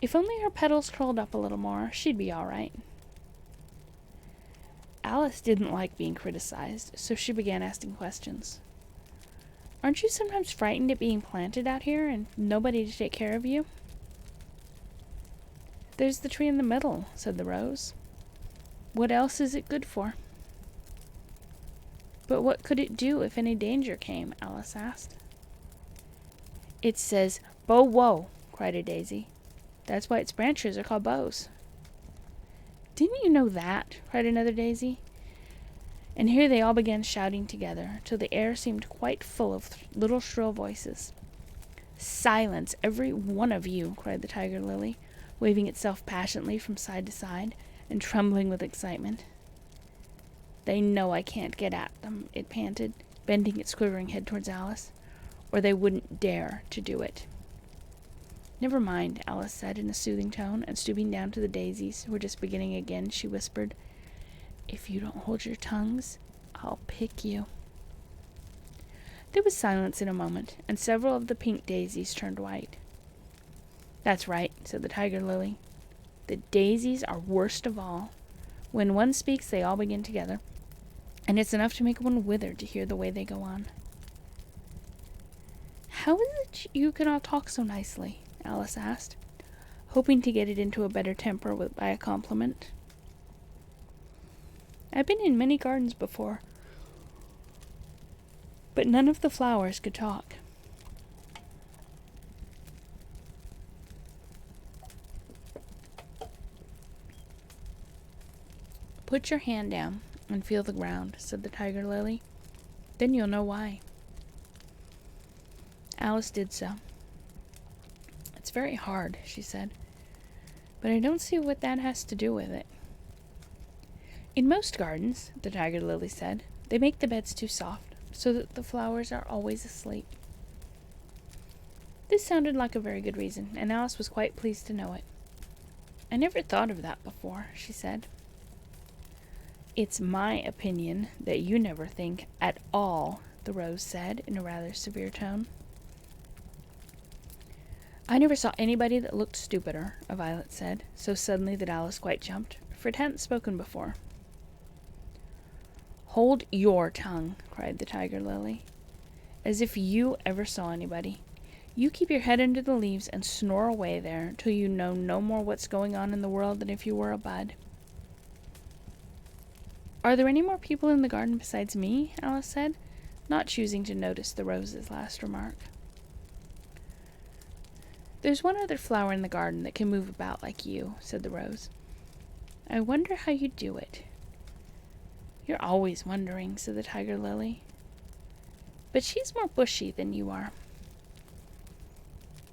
"If only her petals curled up a little more, she'd be all right." Alice didn't like being criticized, so she began asking questions. "Aren't you sometimes frightened at being planted out here and nobody to take care of you?" "There's the tree in the middle," said the Rose. "What else is it good for?" "But what could it do if any danger came?" Alice asked. "It says, 'Bow wow,'" cried a daisy. "That's why its branches are called bows." "Didn't you know that?" cried another daisy. And here they all began shouting together, till the air seemed quite full of little shrill voices. "Silence, every one of you," cried the Tiger Lily, waving itself passionately from side to side, and trembling with excitement. "They know I can't get at them," it panted, bending its quivering head towards Alice, "or they wouldn't dare to do it." "Never mind," Alice said in a soothing tone, and stooping down to the daisies, who were just beginning again, she whispered, "If you don't hold your tongues, I'll pick you." There was silence in a moment, and several of the pink daisies turned white. "That's right," said the Tiger Lily. "The daisies are worst of all. When one speaks, they all begin together, and it's enough to make one wither to hear the way they go on." "How is it you can all talk so nicely?" Alice asked. hoping to get it into a better temper by a compliment. "I've been in many gardens before, but none of the flowers could talk." "Put your hand down and feel the ground," said the tiger lily. "Then you'll know why." Alice did so. "It's very hard," she said, "but I don't see what that has to do with it." "In most gardens," the tiger lily said, "they make the beds too soft, so that the flowers are always asleep." This sounded like a very good reason, and Alice was quite pleased to know it. "I never thought of that before," she said. "It's my opinion that you never think at all," the rose said in a rather severe tone. "I never saw anybody that looked stupider," a violet said, so suddenly that Alice quite jumped, for it hadn't spoken before. "Hold your tongue," cried the tiger lily. "As if you ever saw anybody. You keep your head under the leaves and snore away there till you know no more what's going on in the world than if you were a bud." "Are there any more people in the garden besides me?" Alice said, not choosing to notice the rose's last remark. "There's one other flower in the garden that can move about like you," said the rose. "I wonder how you do it." "You're always wondering," said the tiger lily. "But she's more bushy than you are."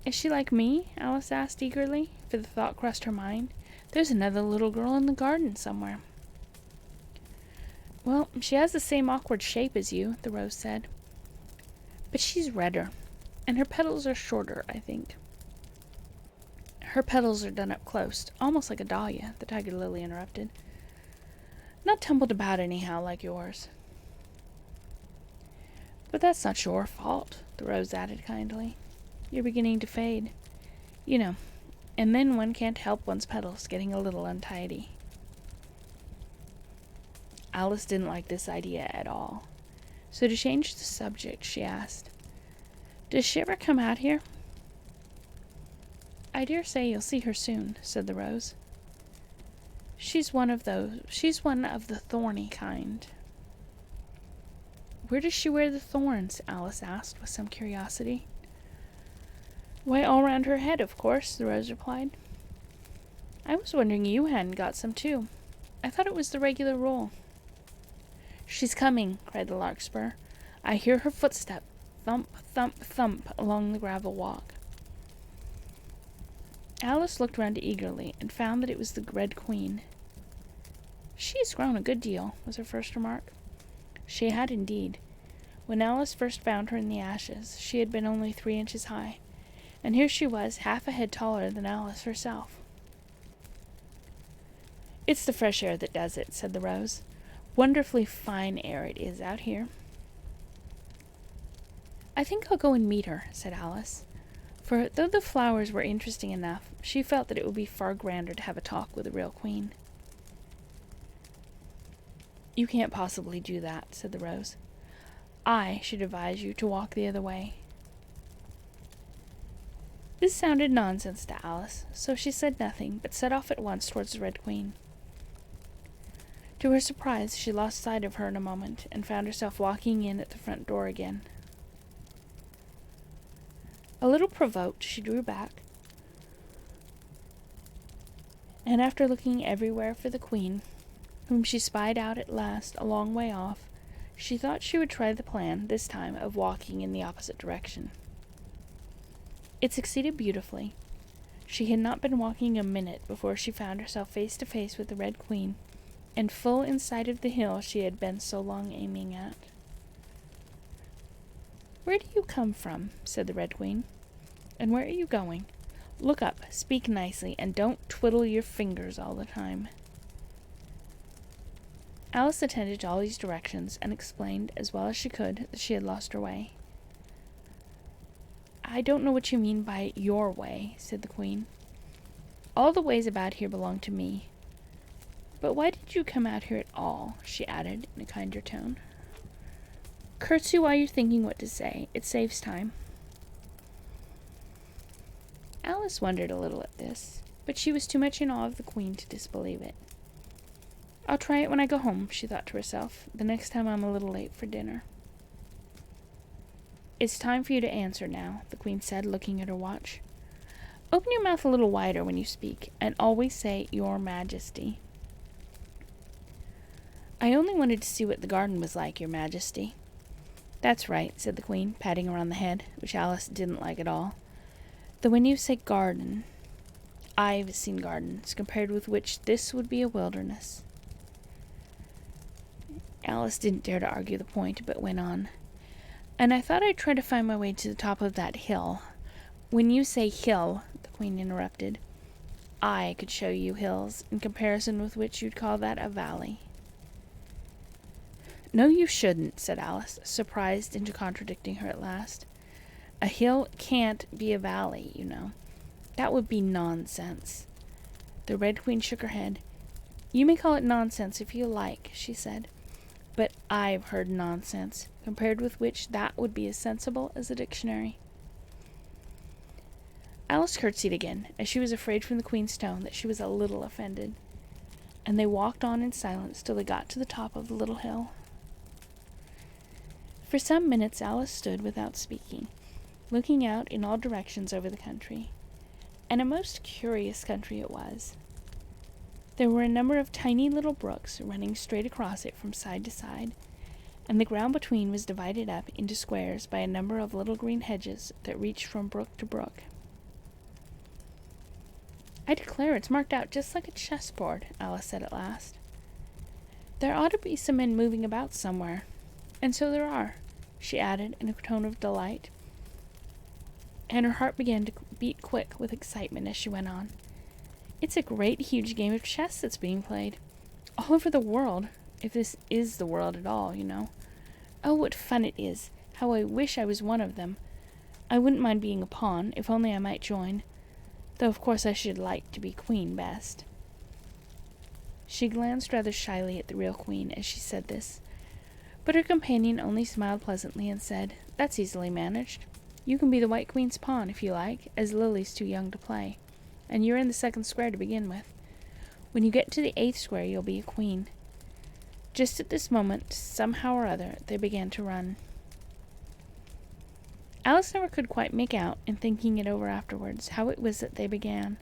"Is she like me?" Alice asked eagerly, for the thought crossed her mind. "There's another little girl in the garden somewhere." "Well, she has the same awkward shape as you," the rose said. "But she's redder, and her petals are shorter, I think." "Her petals are done up close, almost like a dahlia," the tiger lily interrupted. "Not tumbled about anyhow like yours." "But that's not your fault," the rose added kindly. "You're beginning to fade, you know, and then one can't help one's petals getting a little untidy." Alice didn't like this idea at all, so to change the subject, she asked, "Does she ever come out here?" "I dare say you'll see her soon," said the rose. She's one of the thorny kind." "Where does she wear the thorns?" Alice asked with some curiosity. "Why, all round her head, of course," the rose replied. "I was wondering you hadn't got some too. I thought it was the regular rule." "She's coming," cried the larkspur. "I hear her footstep, thump, thump, thump, along the gravel walk." Alice looked round eagerly and found that it was the Red Queen. "She's grown a good deal," was her first remark. She had indeed. When Alice first found her in the ashes, she had been only 3 inches high, and here she was half a head taller than Alice herself. "It's the fresh air that does it," said the rose. "Wonderfully fine air it is out here." "I think I'll go and meet her," said Alice, for though the flowers were interesting enough, she felt that it would be far grander to have a talk with a real queen. "You can't possibly do that," said the rose. "I should advise you to walk the other way." This sounded nonsense to Alice, so she said nothing, but set off at once towards the Red Queen. To her surprise, she lost sight of her in a moment, and found herself walking in at the front door again. A little provoked, she drew back, and after looking everywhere for the Queen, whom she spied out at last a long way off, she thought she would try the plan, this time, of walking in the opposite direction. It succeeded beautifully. She had not been walking a minute before she found herself face to face with the Red Queen, and full in sight of the hill she had been so long aiming at. "Where do you come from?" said the Red Queen. "And where are you going? Look up, speak nicely, and don't twiddle your fingers all the time." Alice attended to all these directions, and explained, as well as she could, that she had lost her way. "I don't know what you mean by your way," said the Queen. "All the ways about here belong to me. But why did you come out here at all?" she added, in a kinder tone. "Curtsy while you're thinking what to say. It saves time." Alice wondered a little at this. but she was too much in awe of the Queen to disbelieve it. "I'll try it when I go home," she thought to herself, "the next time I'm a little late for dinner." "It's time for you to answer now," the Queen said, looking at her watch. "Open your mouth a little wider when you speak, and always say 'Your Majesty.'" "I only wanted to see what the garden was like, Your Majesty." "That's right," said the Queen, patting her on the head, which Alice didn't like at all. "Though when you say garden, I've seen gardens, compared with which this would be a wilderness." Alice didn't dare to argue the point, but went on. "And I thought I'd try to find my way to the top of that hill." "When you say hill," the Queen interrupted, "I could show you hills, in comparison with which you'd call that a valley." "No, you shouldn't," said Alice, surprised into contradicting her at last. "A hill can't be a valley, you know. That would be nonsense." The Red Queen shook her head. "You may call it nonsense if you like," she said, "but I've heard nonsense, compared with which that would be as sensible as a dictionary." Alice curtsied again, as she was afraid from the Queen's tone that she was a little offended, and they walked on in silence till they got to the top of the little hill. For some minutes Alice stood without speaking, looking out in all directions over the country, and a most curious country it was. There were a number of tiny little brooks running straight across it from side to side, and the ground between was divided up into squares by a number of little green hedges that reached from brook to brook. "I declare it's marked out just like a chessboard," Alice said at last. "There ought to be some men moving about somewhere. And so there are," she added in a tone of delight, and her heart began to beat quick with excitement as she went on. "It's a great huge game of chess that's being played, all over the world, if this is the world at all, you know. Oh, what fun it is! How I wish I was one of them. I wouldn't mind being a pawn, if only I might join, though of course I should like to be queen best." She glanced rather shyly at the real Queen as she said this, but her companion only smiled pleasantly and said, "That's easily managed. You can be the White Queen's pawn if you like, as Lily's too young to play, and you're in the second square to begin with. When you get to the 8th square you'll be a queen." Just at this moment, somehow or other, they began to run. Alice never could quite make out, in thinking it over afterwards, how it was that they began.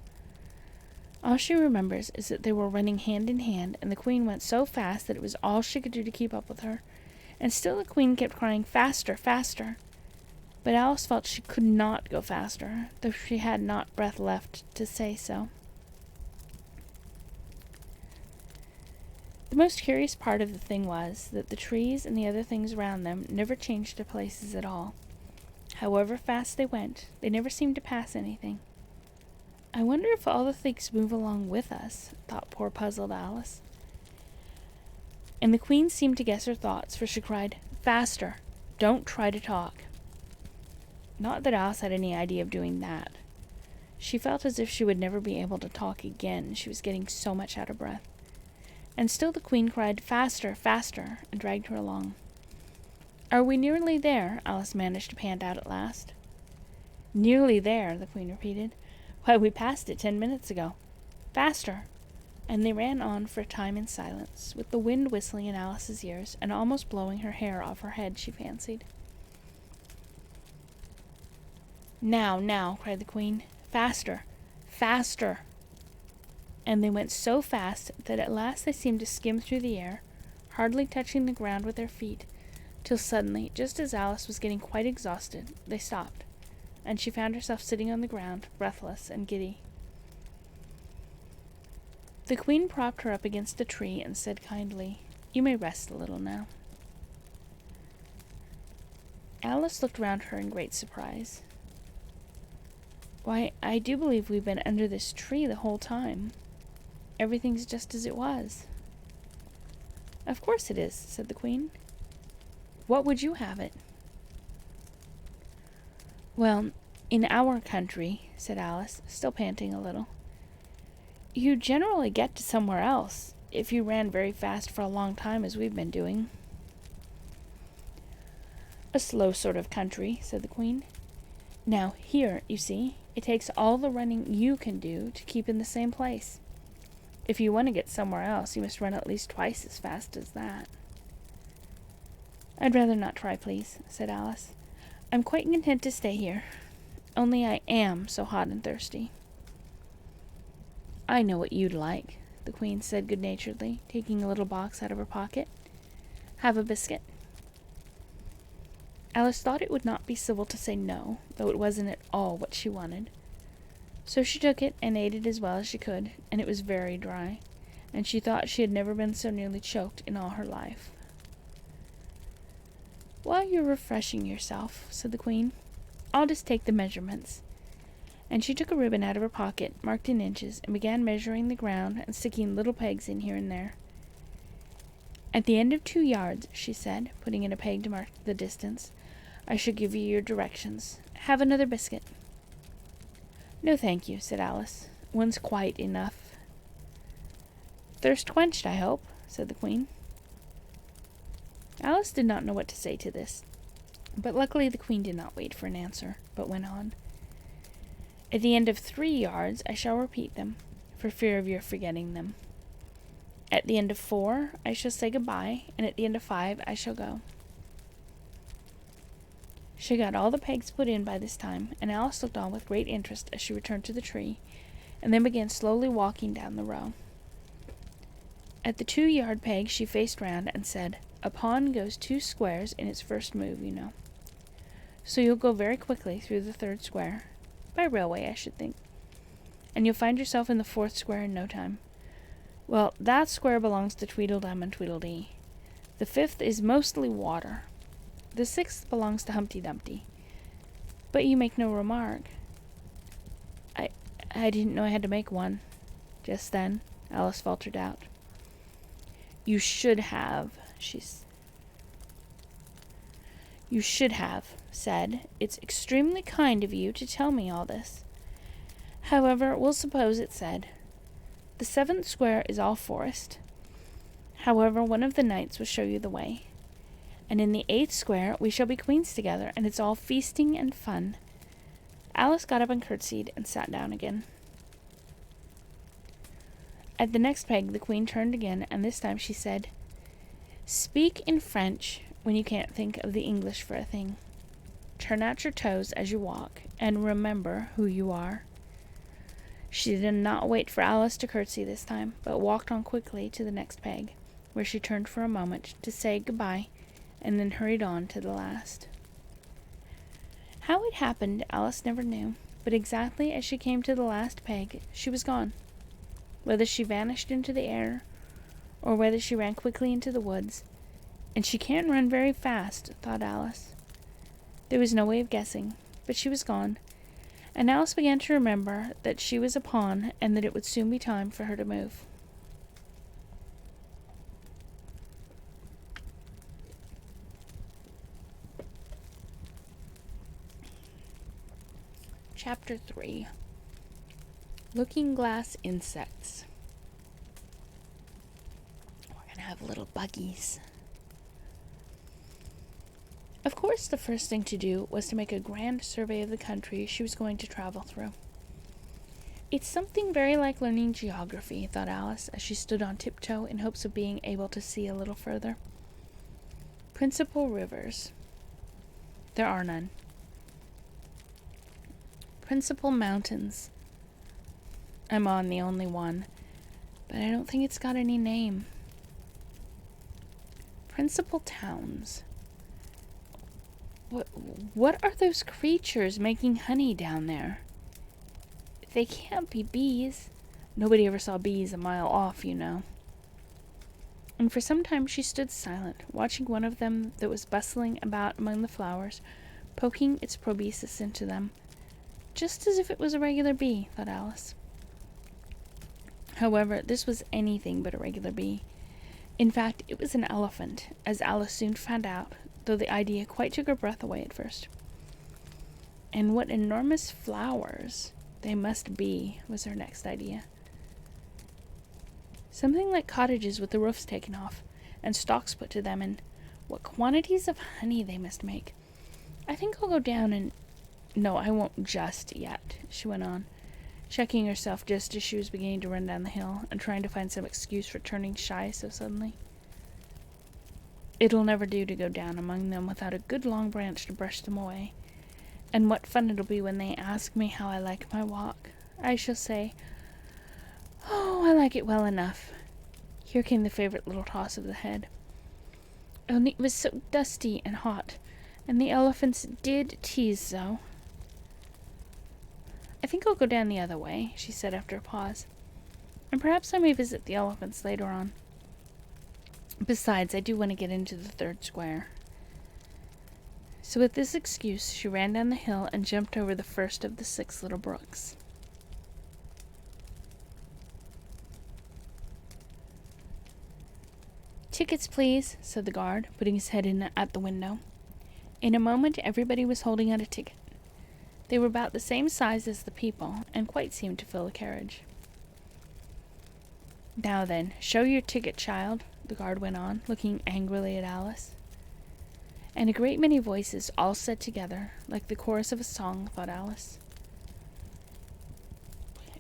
All she remembers is that they were running hand in hand, and the Queen went so fast that it was all she could do to keep up with her, and still the Queen kept crying, "Faster, faster!" But Alice felt she could not go faster, though she had not breath left to say so. The most curious part of the thing was that the trees and the other things around them never changed their places at all. However fast they went, they never seemed to pass anything. "I wonder if all the things move along with us," thought poor puzzled Alice. And the Queen seemed to guess her thoughts, for she cried, "Faster! Don't try to talk." Not that Alice had any idea of doing that. She felt as if she would never be able to talk again, she was getting so much out of breath. And still the Queen cried, "Faster, faster," and dragged her along. "Are we nearly there?" Alice managed to pant out at last. "Nearly there," the Queen repeated. "Why, we passed it 10 minutes ago. Faster!" And they ran on for a time in silence, with the wind whistling in Alice's ears and almost blowing her hair off her head, she fancied. "Now, now," cried the Queen. "Faster! Faster!" And they went so fast that at last they seemed to skim through the air, hardly touching the ground with their feet, till suddenly, just as Alice was getting quite exhausted, they stopped, and she found herself sitting on the ground, breathless and giddy. The Queen propped her up against a tree and said kindly, "You may rest a little now." Alice looked round her in great surprise. "Why, I do believe we've been under this tree the whole time. Everything's just as it was." "Of course it is," said the Queen. "What would you have it?" "Well, in our country," said Alice, still panting a little, "you generally get to somewhere else, if you ran very fast for a long time as we've been doing." "A slow sort of country," said the Queen. "Now, here, you see, It takes all the running you can do to keep in the same place. If you want to get somewhere else, you must run at least twice as fast as that. I'd rather not try, please, said Alice. I'm quite content to stay here. Only I am so hot and thirsty. I know what you'd like, the Queen said good-naturedly, taking a little box out of her pocket. Have a biscuit. Alice thought it would not be civil to say no, though it wasn't at all what she wanted. So she took it and ate it as well as she could, and it was very dry, and she thought she had never been so nearly choked in all her life. While you're refreshing yourself, said the Queen, I'll just take the measurements. And she took a ribbon out of her pocket, marked in inches, and began measuring the ground and sticking little pegs in here and there. At the end of 2 yards, she said, putting in a peg to mark the distance, I shall give you your directions. Have another biscuit. No, thank you, said Alice. One's quite enough. Thirst quenched, I hope, said the Queen. Alice did not know what to say to this, but luckily the Queen did not wait for an answer, but went on. At the end of 3 yards, I shall repeat them, for fear of your forgetting them. At the end of 4, I shall say goodbye, and at the end of 5, I shall go. She got all the pegs put in by this time, and Alice looked on with great interest as she returned to the tree, and then began slowly walking down the row. At the 2-yard peg, she faced round and said, A pawn goes 2 squares in its first move, you know. So you'll go very quickly through the 3rd square, by railway, I should think, and you'll find yourself in the 4th square in no time. Well, that square belongs to Tweedledum and Tweedledee. The 5th is mostly water. The 6th belongs to Humpty Dumpty. But you make no remark. I didn't know I had to make one. Just then, Alice faltered out. You should have, You should have said, It's extremely kind of you to tell me all this. However, we'll suppose it said, The 7th square is all forest. However, one of the knights will show you the way. And in the 8th square we shall be queens together, and it's all feasting and fun. Alice got up and curtsied and sat down again. At the next peg the Queen turned again, and this time she said, Speak in French when you can't think of the English for a thing. Turn out your toes as you walk, and remember who you are. She did not wait for Alice to curtsy this time, but walked on quickly to the next peg, where she turned for a moment to say goodbye, and then hurried on to the last. How it happened, Alice never knew, but exactly as she came to the last peg, she was gone. Whether she vanished into the air, or whether she ran quickly into the woods, and she can't run very fast, thought Alice. There was no way of guessing, but she was gone, and Alice began to remember that she was a pawn, and that it would soon be time for her to move. Chapter 3. Looking-glass insects. We're going to have little buggies. Of course, the first thing to do was to make a grand survey of the country she was going to travel through. It's something very like learning geography, thought Alice, as she stood on tiptoe in hopes of being able to see a little further. Principal rivers. There are none. Principal mountains. I'm on the only one, but I don't think it's got any name. Principal towns. What are those creatures making honey down there? They can't be bees. Nobody ever saw bees a mile off, you know. And for some time she stood silent, watching one of them that was bustling about among the flowers, poking its proboscis into them. Just as if it was a regular bee, thought Alice. However, this was anything but a regular bee. In fact, it was an elephant, as Alice soon found out, though the idea quite took her breath away at first. And what enormous flowers they must be, was her next idea. Something like cottages with the roofs taken off, and stalks put to them, and what quantities of honey they must make. I think I'll go down and No, I won't just yet, she went on, checking herself just as she was beginning to run down the hill and trying to find some excuse for turning shy so suddenly. It'll never do to go down among them without a good long branch to brush them away. And what fun it'll be when they ask me how I like my walk. I shall say, "Oh, I like it well enough." Here came the favorite little toss of the head. Only it was so dusty and hot, and the elephants did tease so. "I think I'll go down the other way," she said after a pause. "And perhaps I may visit the elephants later on. Besides, I do want to get into the third square." So with this excuse, she ran down the hill and jumped over the first of the 6 little brooks. "Tickets, please," said the guard, putting his head in at the window. In a moment, everybody was holding out a ticket. They were about the same size as the people, and quite seemed to fill the carriage. "Now then, show your ticket, child," the guard went on, looking angrily at Alice. And a great many voices all said together, like the chorus of a song, thought Alice.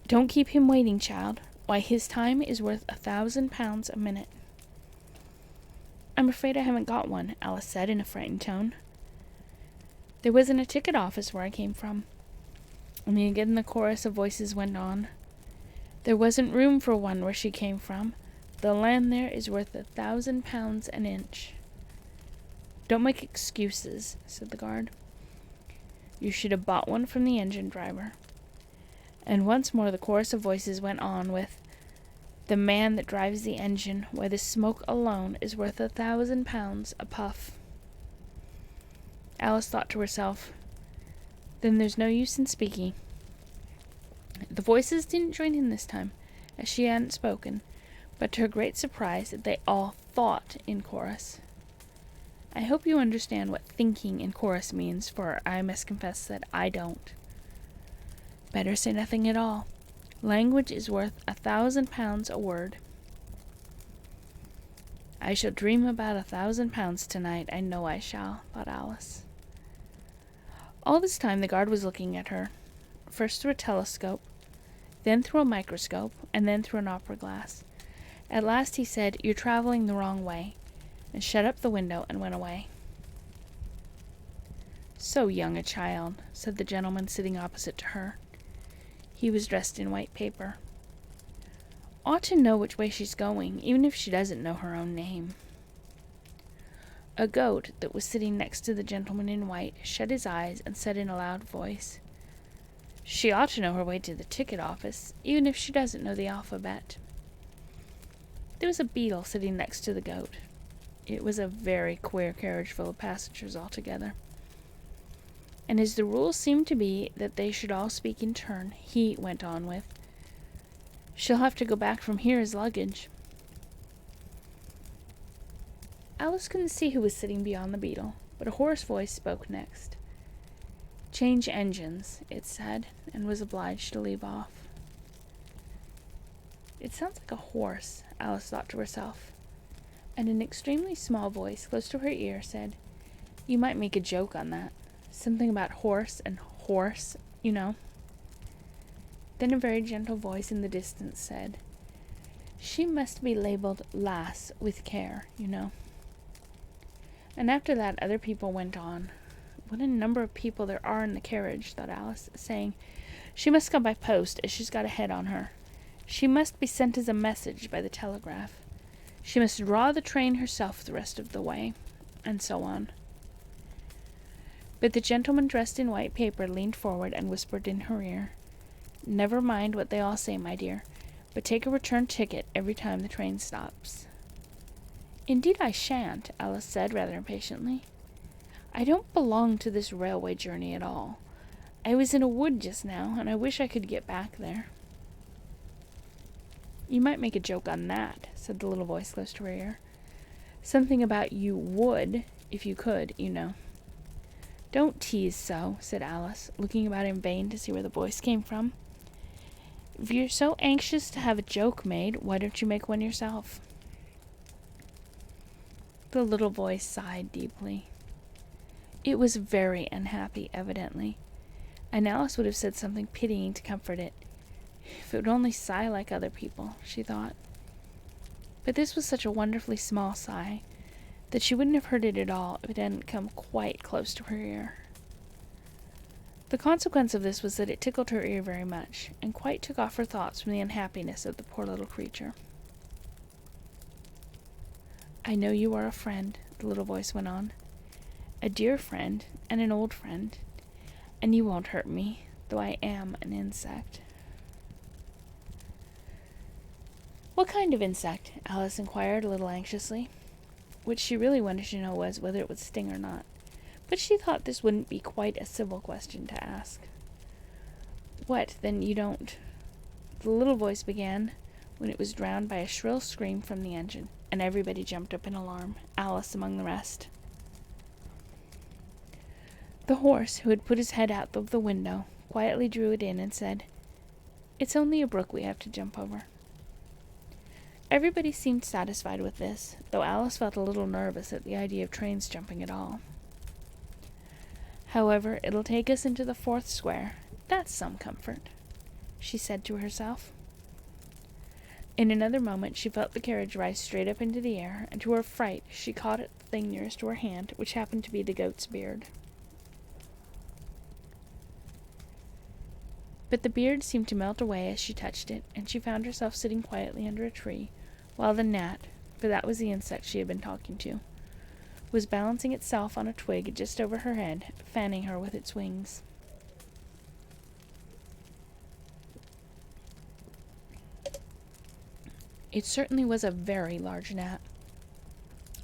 "Don't keep him waiting, child. Why, his time is worth £1,000 a minute." "I'm afraid I haven't got one," Alice said in a frightened tone. "There wasn't a ticket office where I came from." And again the chorus of voices went on. "There wasn't room for one where she came from. The land there is worth £1,000 an inch." "Don't make excuses," said the guard. "You should have bought one from the engine driver." And once more the chorus of voices went on with, "The man that drives the engine, why the smoke alone is worth £1,000 a puff." Alice thought to herself, "Then there's no use in speaking." The voices didn't join in this time, as she hadn't spoken, but to her great surprise they all thought in chorus. I hope you understand what thinking in chorus means, for I must confess that I don't. Better say nothing at all. Language is worth £1,000 a word. "I shall dream about £1,000 tonight, I know I shall," thought Alice. All this time the guard was looking at her, first through a telescope, then through a microscope, and then through an opera glass. At last he said, "You're traveling the wrong way," and shut up the window and went away. "So young a child," said the gentleman sitting opposite to her. He was dressed in white paper. "Ought to know which way she's going, even if she doesn't know her own name." A goat that was sitting next to the gentleman in white shut his eyes and said in a loud voice, "She ought to know her way to the ticket office, even if she doesn't know the alphabet." There was a beetle sitting next to the goat. It was a very queer carriage full of passengers altogether. And as the rule seemed to be that they should all speak in turn, he went on with, "She'll have to go back from here as luggage." Alice couldn't see who was sitting beyond the beetle, but a hoarse voice spoke next. "Change engines," it said, and was obliged to leave off. "It sounds like a horse," Alice thought to herself, and an extremely small voice close to her ear said, "You might make a joke on that. Something about horse and horse, you know." Then a very gentle voice in the distance said, "She must be labeled Lass with care, you know." And after that other people went on. What a number of people there are in the carriage, thought Alice, saying, "She must come by post, as she's got a head on her. She must be sent as a message by the telegraph. She must draw the train herself the rest of the way," and so on. But the gentleman dressed in white paper leaned forward and whispered in her ear, "Never mind what they all say, my dear, but take a return ticket every time the train stops." "Indeed I shan't," Alice said rather impatiently. "I don't belong to this railway journey at all. I was in a wood just now, and I wish I could get back there." "You might make a joke on that," said the little voice close to her ear. "Something about you would, if you could, you know." "Don't tease so," said Alice, looking about in vain to see where the voice came from. "If you're so anxious to have a joke made, why don't you make one yourself?" The little voice sighed deeply. It was very unhappy, evidently, And Alice would have said something pitying to comfort it. If it would only sigh like other people, she thought. But this was such a wonderfully small sigh that she wouldn't have heard it at all if it hadn't come quite close to her ear. The consequence of this was that it tickled her ear very much, and quite took off her thoughts from the unhappiness of the poor little creature. "I know you are a friend," the little voice went on. "A dear friend, and an old friend. And you won't hurt me, though I am an insect." "What kind of insect?" Alice inquired a little anxiously. What she really wanted to know was whether it would sting or not. But she thought this wouldn't be quite a civil question to ask. "What, then you don't—" the little voice began, when it was drowned by a shrill scream from the engine, and everybody jumped up in alarm, Alice among the rest. The horse, who had put his head out of the window, quietly drew it in and said, "It's only a brook we have to jump over." Everybody seemed satisfied with this, though Alice felt a little nervous at the idea of trains jumping at all. "However, it'll take us into the 4th square. That's some comfort," she said to herself. In another moment she felt the carriage rise straight up into the air, and to her fright she caught at the thing nearest to her hand, which happened to be the goat's beard. But the beard seemed to melt away as she touched it, and she found herself sitting quietly under a tree, while the gnat, for that was the insect she had been talking to, was balancing itself on a twig just over her head, fanning her with its wings. It certainly was a very large gnat.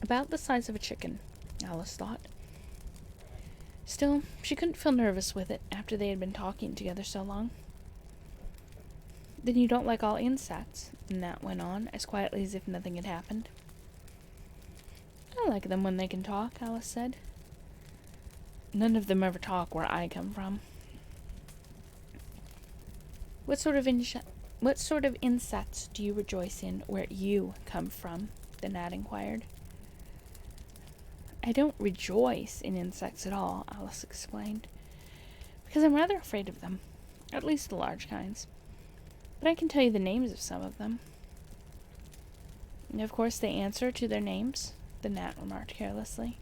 About the size of a chicken, Alice thought. Still, she couldn't feel nervous with it after they had been talking together so long. "Then you don't like all insects?" the gnat went on, as quietly as if nothing had happened. "I like them when they can talk," Alice said. "None of them ever talk where I come from." What sort of insects do you rejoice in where you come from?" the gnat inquired. "I don't rejoice in insects at all," Alice explained, "because I'm rather afraid of them, at least the large kinds. But I can tell you the names of some of them." "And of course they answer to their names," the gnat remarked carelessly.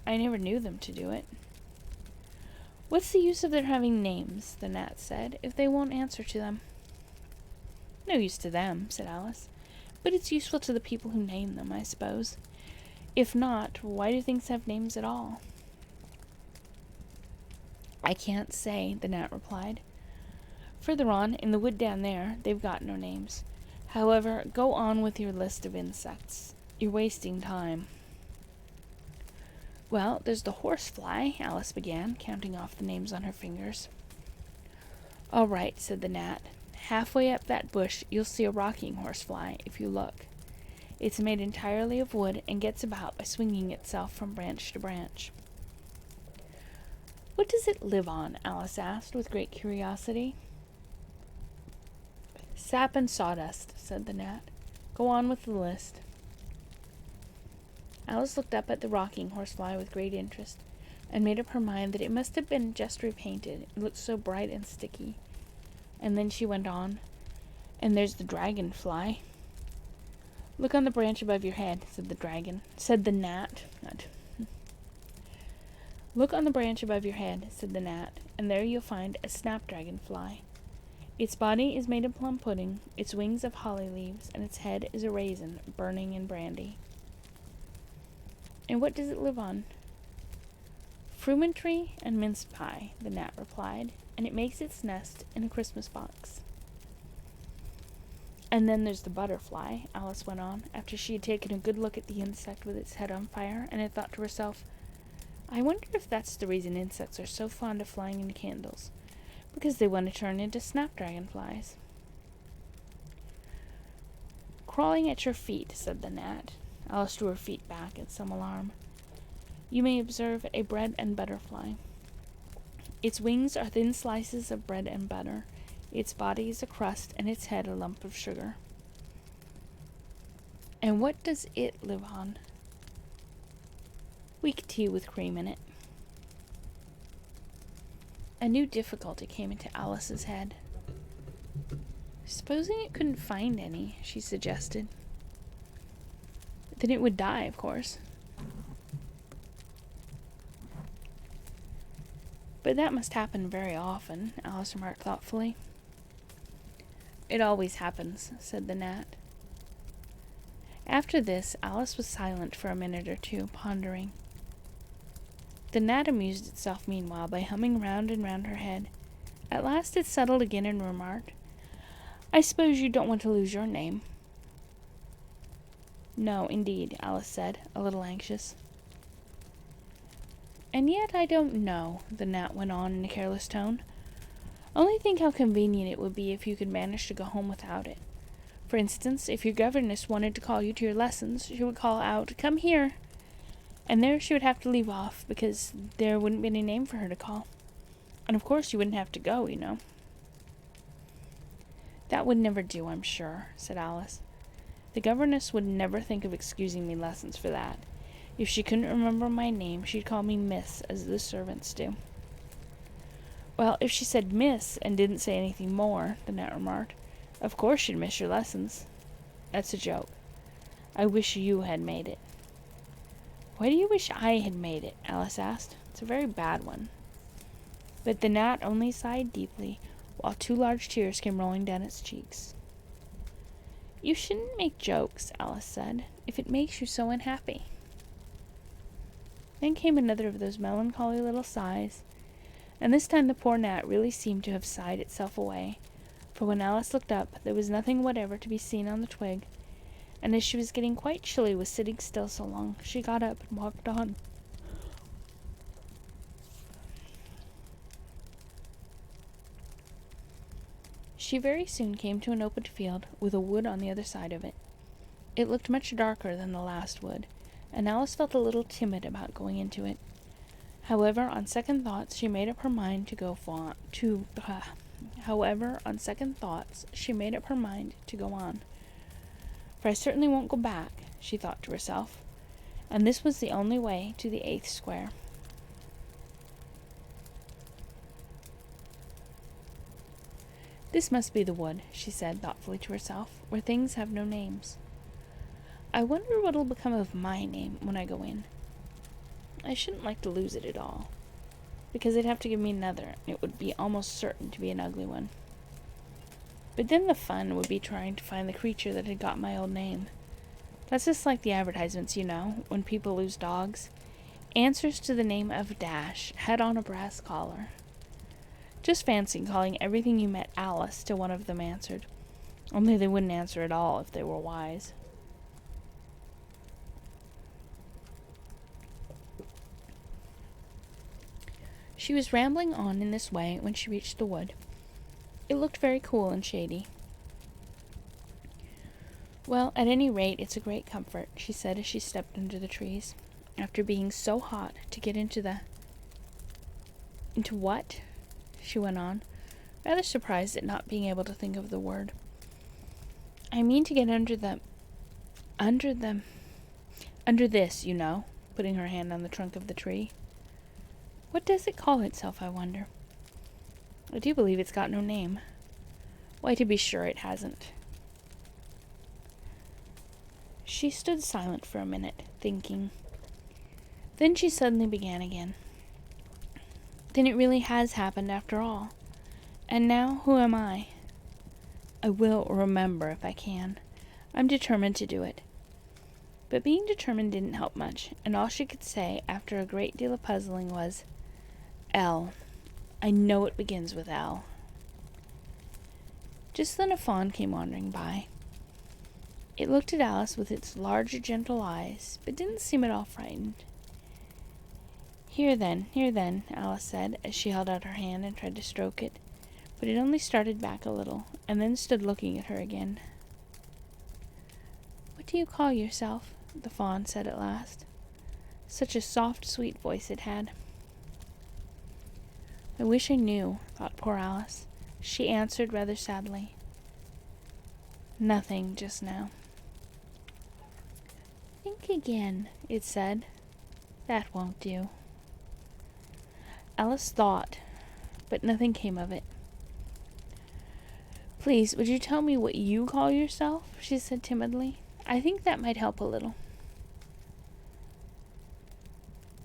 "I never knew them to do it." "What's the use of their having names," the gnat said, "if they won't answer to them?" "No use to them," said Alice, "but it's useful to the people who name them, I suppose. If not, why do things have names at all?" "I can't say," the gnat replied. "Further on, in the wood down there, they've got no names. However, go on with your list of insects. You're wasting time." "Well, there's the horsefly," Alice began, counting off the names on her fingers. "All right," said the gnat. "Halfway up that bush you'll see a rocking horsefly, if you look. It's made entirely of wood and gets about by swinging itself from branch to branch." "What does it live on?" Alice asked, with great curiosity. "Sap and sawdust," said the gnat. "Go on with the list." Alice looked up at the rocking horsefly with great interest, and made up her mind that it must have been just repainted, it looked so bright and sticky. And then she went on, "And there's the dragonfly." "Look on the branch above your head," said the gnat. "Look on the branch above your head," said the gnat, "and there you'll find a snapdragonfly. Its body is made of plum pudding, its wings of holly leaves, and its head is a raisin burning in brandy." "And what does it live on?" "Frumentary and mince pie," the gnat replied, "and it makes its nest in a Christmas box." "And then there's the butterfly," Alice went on, after she had taken a good look at the insect with its head on fire, and had thought to herself, "I wonder if that's the reason insects are so fond of flying into candles, because they want to turn into snapdragonflies." "Crawling at your feet," said the gnat. Alice drew her feet back in some alarm. "You may observe a bread and butter fly. Its wings are thin slices of bread and butter. Its body is a crust, and its head a lump of sugar." "And what does it live on?" "Weak tea with cream in it." A new difficulty came into Alice's head. Supposing it couldn't find any, she suggested. Then it would die, of course. But that must happen very often, Alice remarked thoughtfully. It always happens, said the gnat. After this, Alice was silent for a minute or two, pondering. The gnat amused itself meanwhile by humming round and round her head. At last it settled again and remarked, "I suppose you don't want to lose your name." "No, indeed," Alice said, a little anxious. "And yet I don't know," the gnat went on in a careless tone. "Only think how convenient it would be if you could manage to go home without it. For instance, if your governess wanted to call you to your lessons, she would call out, 'Come here!' And there she would have to leave off, because there wouldn't be any name for her to call. And of course you wouldn't have to go, you know." "That would never do, I'm sure," said Alice. "The governess would never think of excusing me lessons for that. If she couldn't remember my name, she'd call me Miss, as the servants do." "Well, if she said Miss, and didn't say anything more," the gnat remarked, "of course she'd miss your lessons." "That's a joke. I wish you had made it." "Why do you wish I had made it?" Alice asked. "It's a very bad one." But the gnat only sighed deeply, while 2 large tears came rolling down its cheeks. "You shouldn't make jokes," Alice said, "if it makes you so unhappy." Then came another of those melancholy little sighs, and this time the poor gnat really seemed to have sighed itself away, for when Alice looked up, there was nothing whatever to be seen on the twig, and as she was getting quite chilly with sitting still so long, she got up and walked on. She very soon came to an open field, with a wood on the other side of it. It looked much darker than the last wood, and Alice felt a little timid about going into it. However, on second thoughts, she made up her mind to go on. "For I certainly won't go back," she thought to herself, and this was the only way to the 8th square. "This must be the wood," she said thoughtfully to herself, "where things have no names. I wonder what'll become of my name when I go in. I shouldn't like to lose it at all, because they'd have to give me another, and it would be almost certain to be an ugly one. But then the fun would be trying to find the creature that had got my old name. That's just like the advertisements, you know, when people lose dogs. Answers to the name of Dash, head on a brass collar. Just fancy calling everything you met Alice till one of them answered. Only they wouldn't answer at all if they were wise." She was rambling on in this way when she reached the wood. It looked very cool and shady. "Well, at any rate, it's a great comfort," she said as she stepped under the trees, "after being so hot to get into the—" "Into what?" she went on, rather surprised at not being able to think of the word. "I mean to get under this, you know," putting her hand on the trunk of the tree. "What does it call itself, I wonder? I do believe it's got no name. Why, to be sure it hasn't." She stood silent for a minute, thinking. Then she suddenly began again. "Then it really has happened after all. And now, who am I? I will remember if I can. I'm determined to do it." But being determined didn't help much, and all she could say, after a great deal of puzzling, was, "L. I know it begins with L." Just then a fawn came wandering by. It looked at Alice with its large, gentle eyes, but didn't seem at all frightened. Here then, Alice said, as she held out her hand and tried to stroke it, but it only started back a little, and then stood looking at her again. "What do you call yourself?" the fawn said at last. Such a soft, sweet voice it had. "I wish I knew," thought poor Alice. She answered rather sadly, "Nothing just now." "Think again," it said. "That won't do." Alice thought, but nothing came of it. "Please, would you tell me what you call yourself?" she said timidly. "I think that might help a little."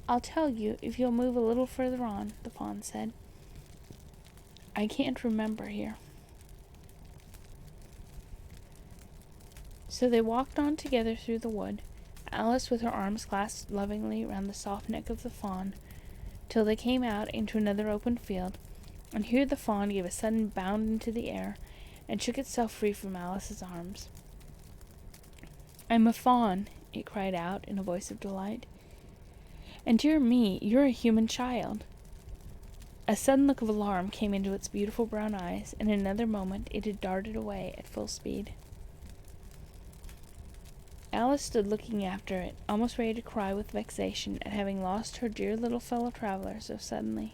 "I'll tell you if you'll move a little further on," the fawn said. "I can't remember here." So they walked on together through the wood, Alice with her arms clasped lovingly round the soft neck of the fawn, till they came out into another open field, and here the fawn gave a sudden bound into the air, and shook itself free from Alice's arms. "I'm a fawn," it cried out in a voice of delight. "And dear me, you're a human child." A sudden look of alarm came into its beautiful brown eyes, and in another moment it had darted away at full speed. Alice stood looking after it, almost ready to cry with vexation at having lost her dear little fellow traveler so suddenly.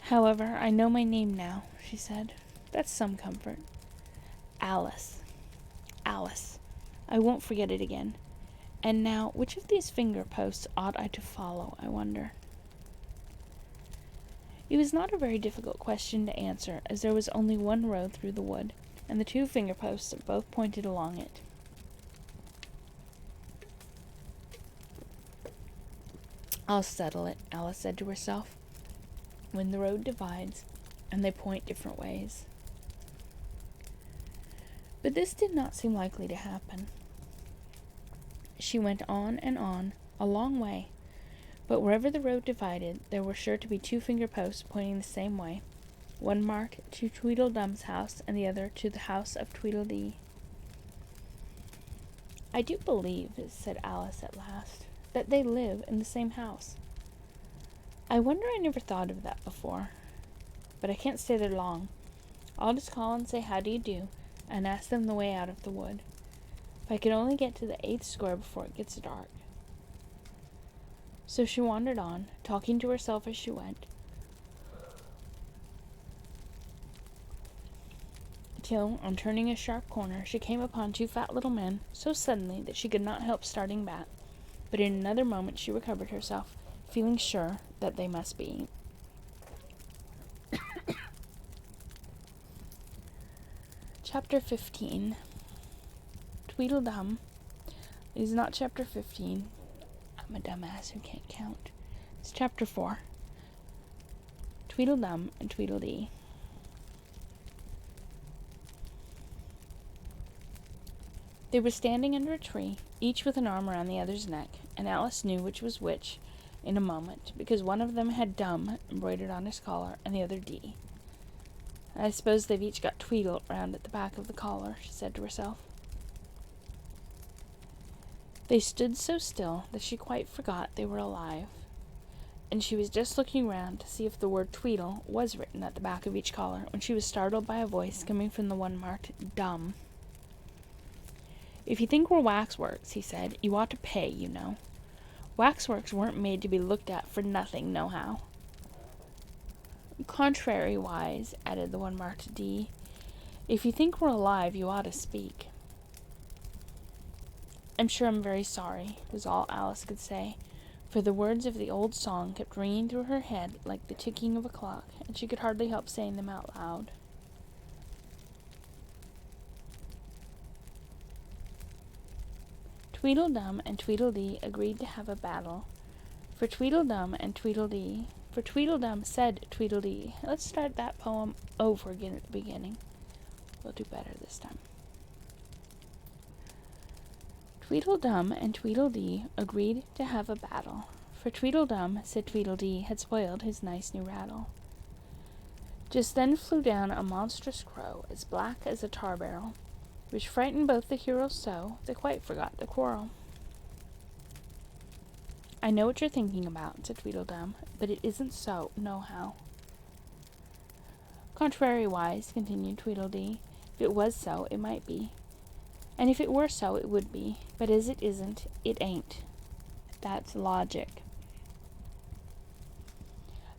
"However, I know my name now," she said. "That's some comfort. Alice. Alice. I won't forget it again. And now, which of these finger posts ought I to follow, I wonder?" It was not a very difficult question to answer, as there was only one road through the wood, and the 2 finger posts both pointed along it. "I'll settle it," Alice said to herself, "when the road divides, and they point different ways." But this did not seem likely to happen. She went on and on, a long way, but wherever the road divided, there were sure to be 2 finger posts pointing the same way, one marked to Tweedledum's house, and the other to the house of Tweedledee. "I do believe," said Alice at last, "that they live in the same house. I wonder I never thought of that before. But I can't stay there long. I'll just call and say how do you do, and ask them the way out of the wood. If I could only get to the 8th square before it gets dark." So she wandered on, talking to herself as she went, till, on turning a sharp corner, she came upon 2 fat little men, so suddenly that she could not help starting back, but in another moment she recovered herself, feeling sure that they must be. Chapter 15. Tweedledum. It is not chapter 15. I'm a dumbass who can't count. It's chapter 4. Tweedledum and Tweedledee. They were standing under a tree, each with an arm around the other's neck, and Alice knew which was which in a moment, because one of them had Dum embroidered on his collar, and the other Dee. "I suppose they've each got Tweedle round at the back of the collar," she said to herself. They stood so still that she quite forgot they were alive, and she was just looking round to see if the word Tweedle was written at the back of each collar, when she was startled by a voice coming from the one marked Dum. "If you think we're waxworks," he said, "you ought to pay, you know. Waxworks weren't made to be looked at for nothing, nohow." "Contrariwise," added the one marked D, "if you think we're alive, you ought to speak." "I'm sure I'm very sorry," was all Alice could say, for the words of the old song kept ringing through her head like the ticking of a clock, and she could hardly help saying them out loud. Tweedledum and Tweedledee agreed to have a battle. For Tweedledum and Tweedledee, for Tweedledum said Tweedledee. Let's start that poem over again at the beginning. We'll do better this time. Tweedledum and Tweedledee agreed to have a battle, for Tweedledum said Tweedledee had spoiled his nice new rattle. Just then flew down a monstrous crow, as black as a tar barrel, which frightened both the heroes so they quite forgot the quarrel. "I know what you're thinking about," said Tweedledum, "but it isn't so, nohow." "Contrariwise," continued Tweedledee, "if it was so, it might be. And if it were so, it would be. But as it isn't, it ain't. That's logic."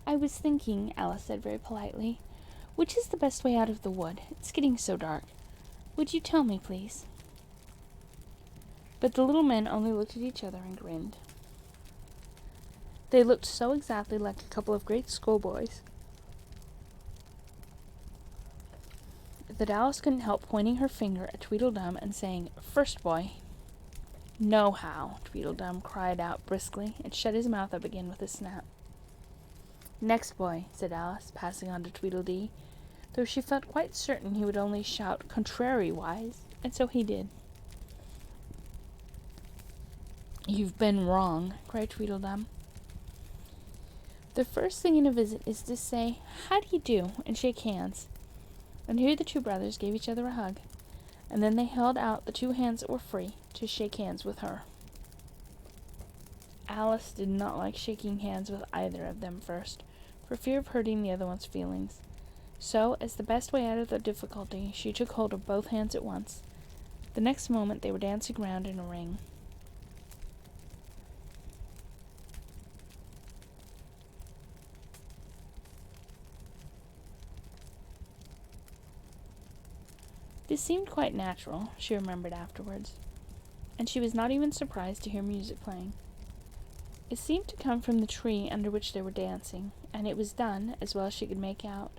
"I was thinking," Alice said very politely, "which is the best way out of the wood? It's getting so dark. Would you tell me, please?" But the little men only looked at each other and grinned. They looked so exactly like a couple of great schoolboys that Alice couldn't help pointing her finger at Tweedledum and saying, "First boy." "No, how," Tweedledum cried out briskly, and shut his mouth up again with a snap. "Next boy," said Alice, passing on to Tweedledee, though she felt quite certain he would only shout contrariwise, and so he did. "You've been wrong," cried Tweedledum. "The first thing in a visit is to say, 'How do you do?' and shake hands." And here the two brothers gave each other a hug, and then they held out the two hands that were free to shake hands with her. Alice did not like shaking hands with either of them first, for fear of hurting the other one's feelings. So, as the best way out of the difficulty, she took hold of both hands at once. The next moment they were dancing round in a ring. This seemed quite natural, she remembered afterwards, and she was not even surprised to hear music playing. It seemed to come from the tree under which they were dancing, and it was done, as well as she could make out,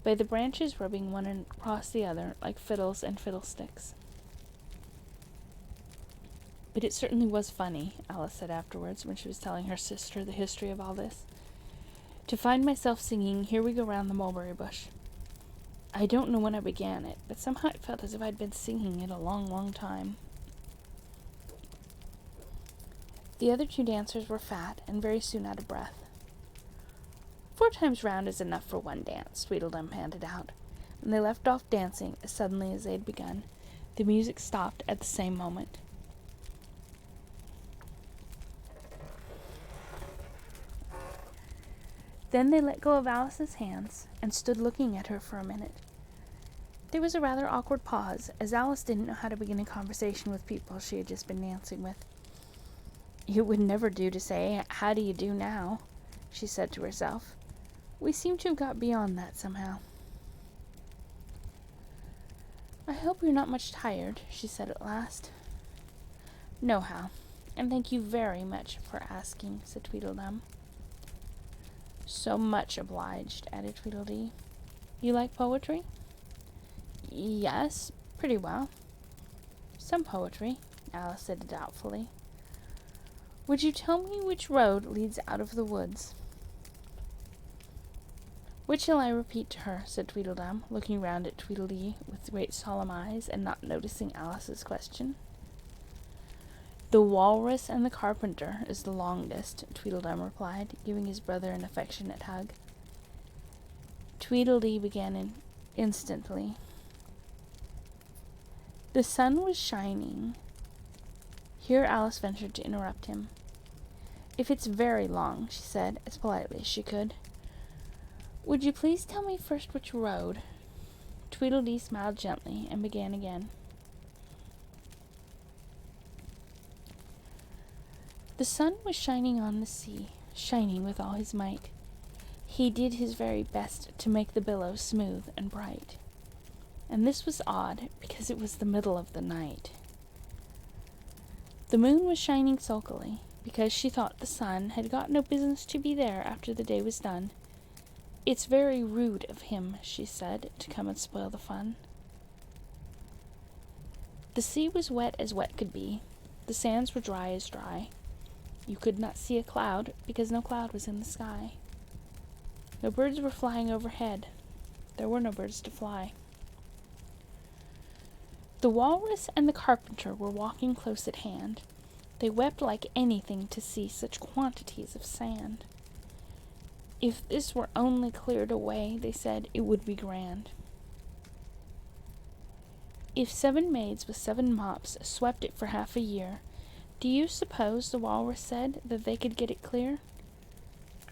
by the branches rubbing one across the other like fiddles and fiddlesticks. "But it certainly was funny," Alice said afterwards, when she was telling her sister the history of all this, "to find myself singing 'Here We Go Round the Mulberry Bush.' I don't know when I began it, but somehow it felt as if I'd been singing it a long, long time." The other two dancers were fat and very soon out of breath. "4 times round is enough for one dance," Tweedledum panted out, and they left off dancing as suddenly as they had begun. The music stopped at the same moment. Then they let go of Alice's hands and stood looking at her for a minute. There was a rather awkward pause, as Alice didn't know how to begin a conversation with people she had just been dancing with. "It would never do to say, 'How do you do now?'" she said to herself. "We seem to have got beyond that somehow." "I hope you're not much tired," she said at last. "No, Hal, and thank you very much for asking," said Tweedledum. "So much obliged," added Tweedledee. "You like poetry?" "Yes, pretty well." "Some poetry," Alice said doubtfully. "Would you tell me which road leads out of the woods?" "Which shall I repeat to her?" said Tweedledum, looking round at Tweedledee with great solemn eyes, and not noticing Alice's question. "The Walrus and the Carpenter is the longest," Tweedledum replied, giving his brother an affectionate hug. Tweedledee began instantly. "The sun was shining." Here Alice ventured to interrupt him. "If it's very long," she said, as politely as she could, "would you please tell me first which road?" Tweedledee smiled gently and began again. "The sun was shining on the sea, shining with all his might. He did his very best to make the billows smooth and bright. And this was odd, because it was the middle of the night. The moon was shining sulkily, because she thought the sun had got no business to be there after the day was done. 'It's very rude of him,' she said, 'to come and spoil the fun.' The sea was wet as wet could be. The sands were dry as dry. You could not see a cloud, because no cloud was in the sky. No birds were flying overhead. There were no birds to fly. The Walrus and the Carpenter were walking close at hand. They wept like anything to see such quantities of sand. 'If this were only cleared away,' they said, 'it would be grand.' If 7 maids with 7 mops swept it for half a year, do you suppose," the Walrus said, "that they could get it clear?"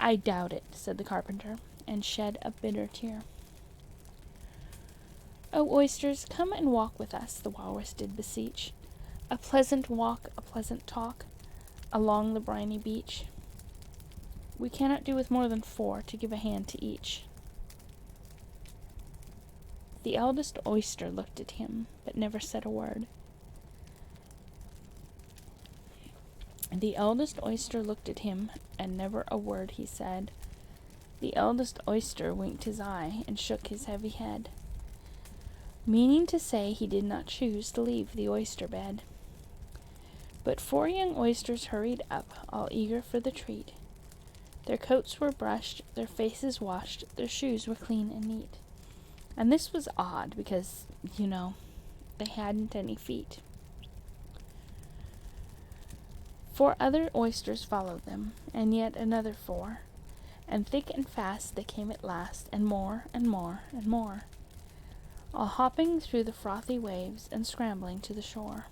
"I doubt it," said the Carpenter, and shed a bitter tear. "Oh, oysters, come and walk with us," the Walrus did beseech. "A pleasant walk, a pleasant talk, along the briny beach. We cannot do with more than 4 to give a hand to each." The eldest oyster looked at him, but never said a word. The eldest oyster looked at him, and never a word he said. The eldest oyster winked his eye and shook his heavy head, meaning to say he did not choose to leave the oyster bed. But 4 young oysters hurried up, all eager for the treat. Their coats were brushed, their faces washed, their shoes were clean and neat. And this was odd because, they hadn't any feet. 4 other oysters followed them, and yet another 4. And thick and fast they came at last, and more, and more, and more, all hopping through the frothy waves and scrambling to the shore.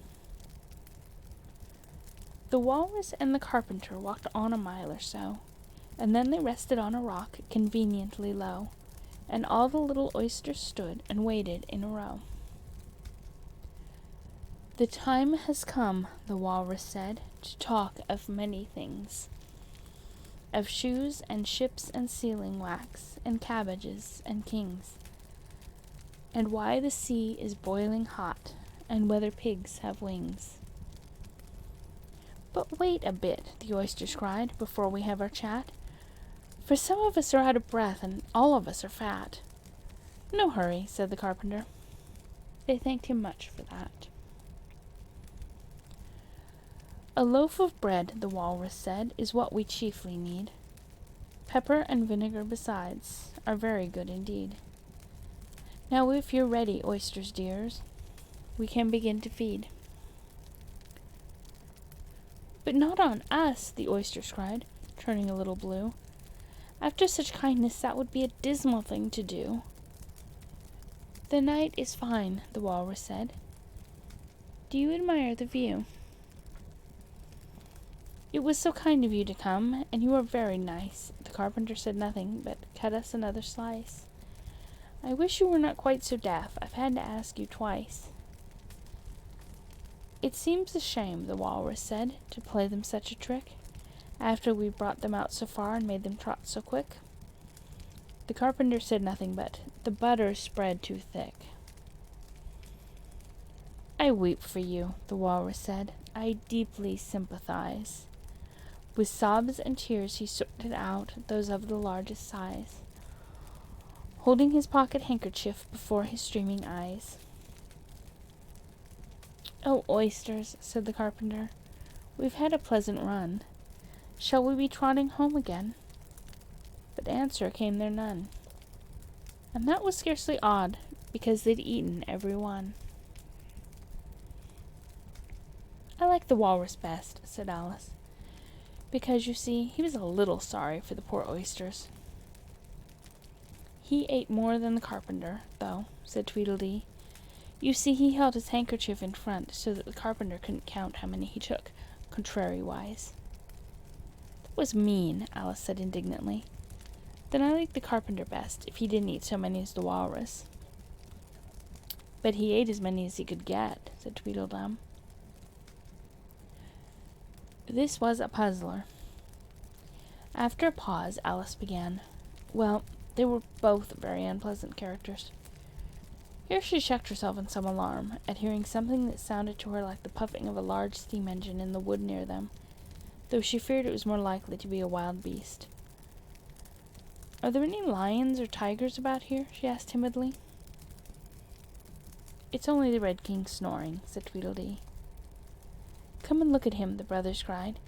The walrus and the carpenter walked on a mile or so, and then they rested on a rock conveniently low, and all the little oysters stood and waited in a row. "The time has come," the walrus said, "to talk of many things. Of shoes and ships and sealing wax and cabbages and kings, and why the sea is boiling hot and whether pigs have wings." "But wait a bit," the oysters cried, "before we have our chat, for some of us are out of breath and all of us are fat." "No hurry," said the carpenter. They thanked him much for that. "A loaf of bread," the walrus said, "is what we chiefly need. Pepper and vinegar besides are very good indeed. Now if you're ready, oysters dears, we can begin to feed." "But not on us," the oysters cried, turning a little blue. "After such kindness that would be a dismal thing to do." "The night is fine," the walrus said. "Do you admire the view?" "It was so kind of you to come, and you are very nice." The carpenter said nothing, but cut us another slice. "I wish you were not quite so deaf. I've had to ask you twice." "It seems a shame," the walrus said, "to play them such a trick, after we brought them out so far and made them trot so quick." The carpenter said nothing, but the butter spread too thick. "I weep for you," the walrus said. "I deeply sympathize." With sobs and tears he sorted out those of the largest size, holding his pocket handkerchief before his streaming eyes. "Oh, oysters," said the carpenter, "we've had a pleasant run. Shall we be trotting home again?" But answer came there none. And that was scarcely odd, because they'd eaten every one. "I like the walrus best," said Alice, "because, you see, he was a little sorry for the poor oysters." "He ate more than the carpenter, though," said Tweedledee. "You see, he held his handkerchief in front, so that the carpenter couldn't count how many he took, contrariwise." "That was mean," Alice said indignantly. "Then I like the carpenter best, if he didn't eat so many as the walrus." "But he ate as many as he could get," said Tweedledum. This was a puzzler. After a pause, Alice began. Well, they were both very unpleasant characters. Here she checked herself in some alarm, at hearing something that sounded to her like the puffing of a large steam engine in the wood near them, though she feared it was more likely to be a wild beast. "Are there any lions or tigers about here?" she asked timidly. "It's only the Red King snoring," said Tweedledee. "Come and look at him," the brothers cried,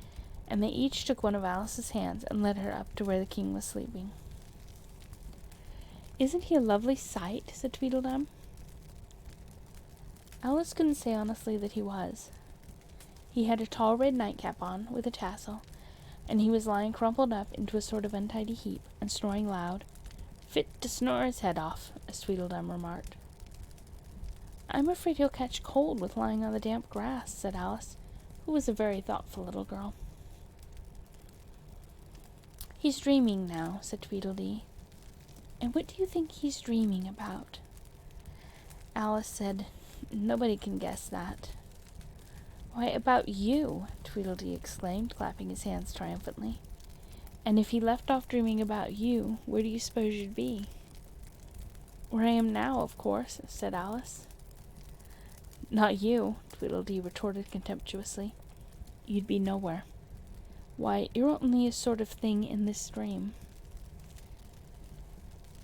and they each took one of Alice's hands and led her up to where the king was sleeping. "Isn't he a lovely sight?" said Tweedledum. Alice couldn't say honestly that he was. He had a tall red nightcap on, with a tassel, and he was lying crumpled up into a sort of untidy heap, and snoring loud, "fit to snore his head off," as Tweedledum remarked. "I'm afraid he'll catch cold with lying on the damp grass," said Alice, who was a very thoughtful little girl. "He's dreaming now," said Tweedledee. "And what do you think he's dreaming about?" Alice said, "Nobody can guess that." "Why, about you!" Tweedledee exclaimed, clapping his hands triumphantly. "And if he left off dreaming about you, where do you suppose you'd be?" "Where I am now, of course," said Alice. "Not you," Tweedledee retorted contemptuously. "You'd be nowhere. Why, you're only a sort of thing in this dream.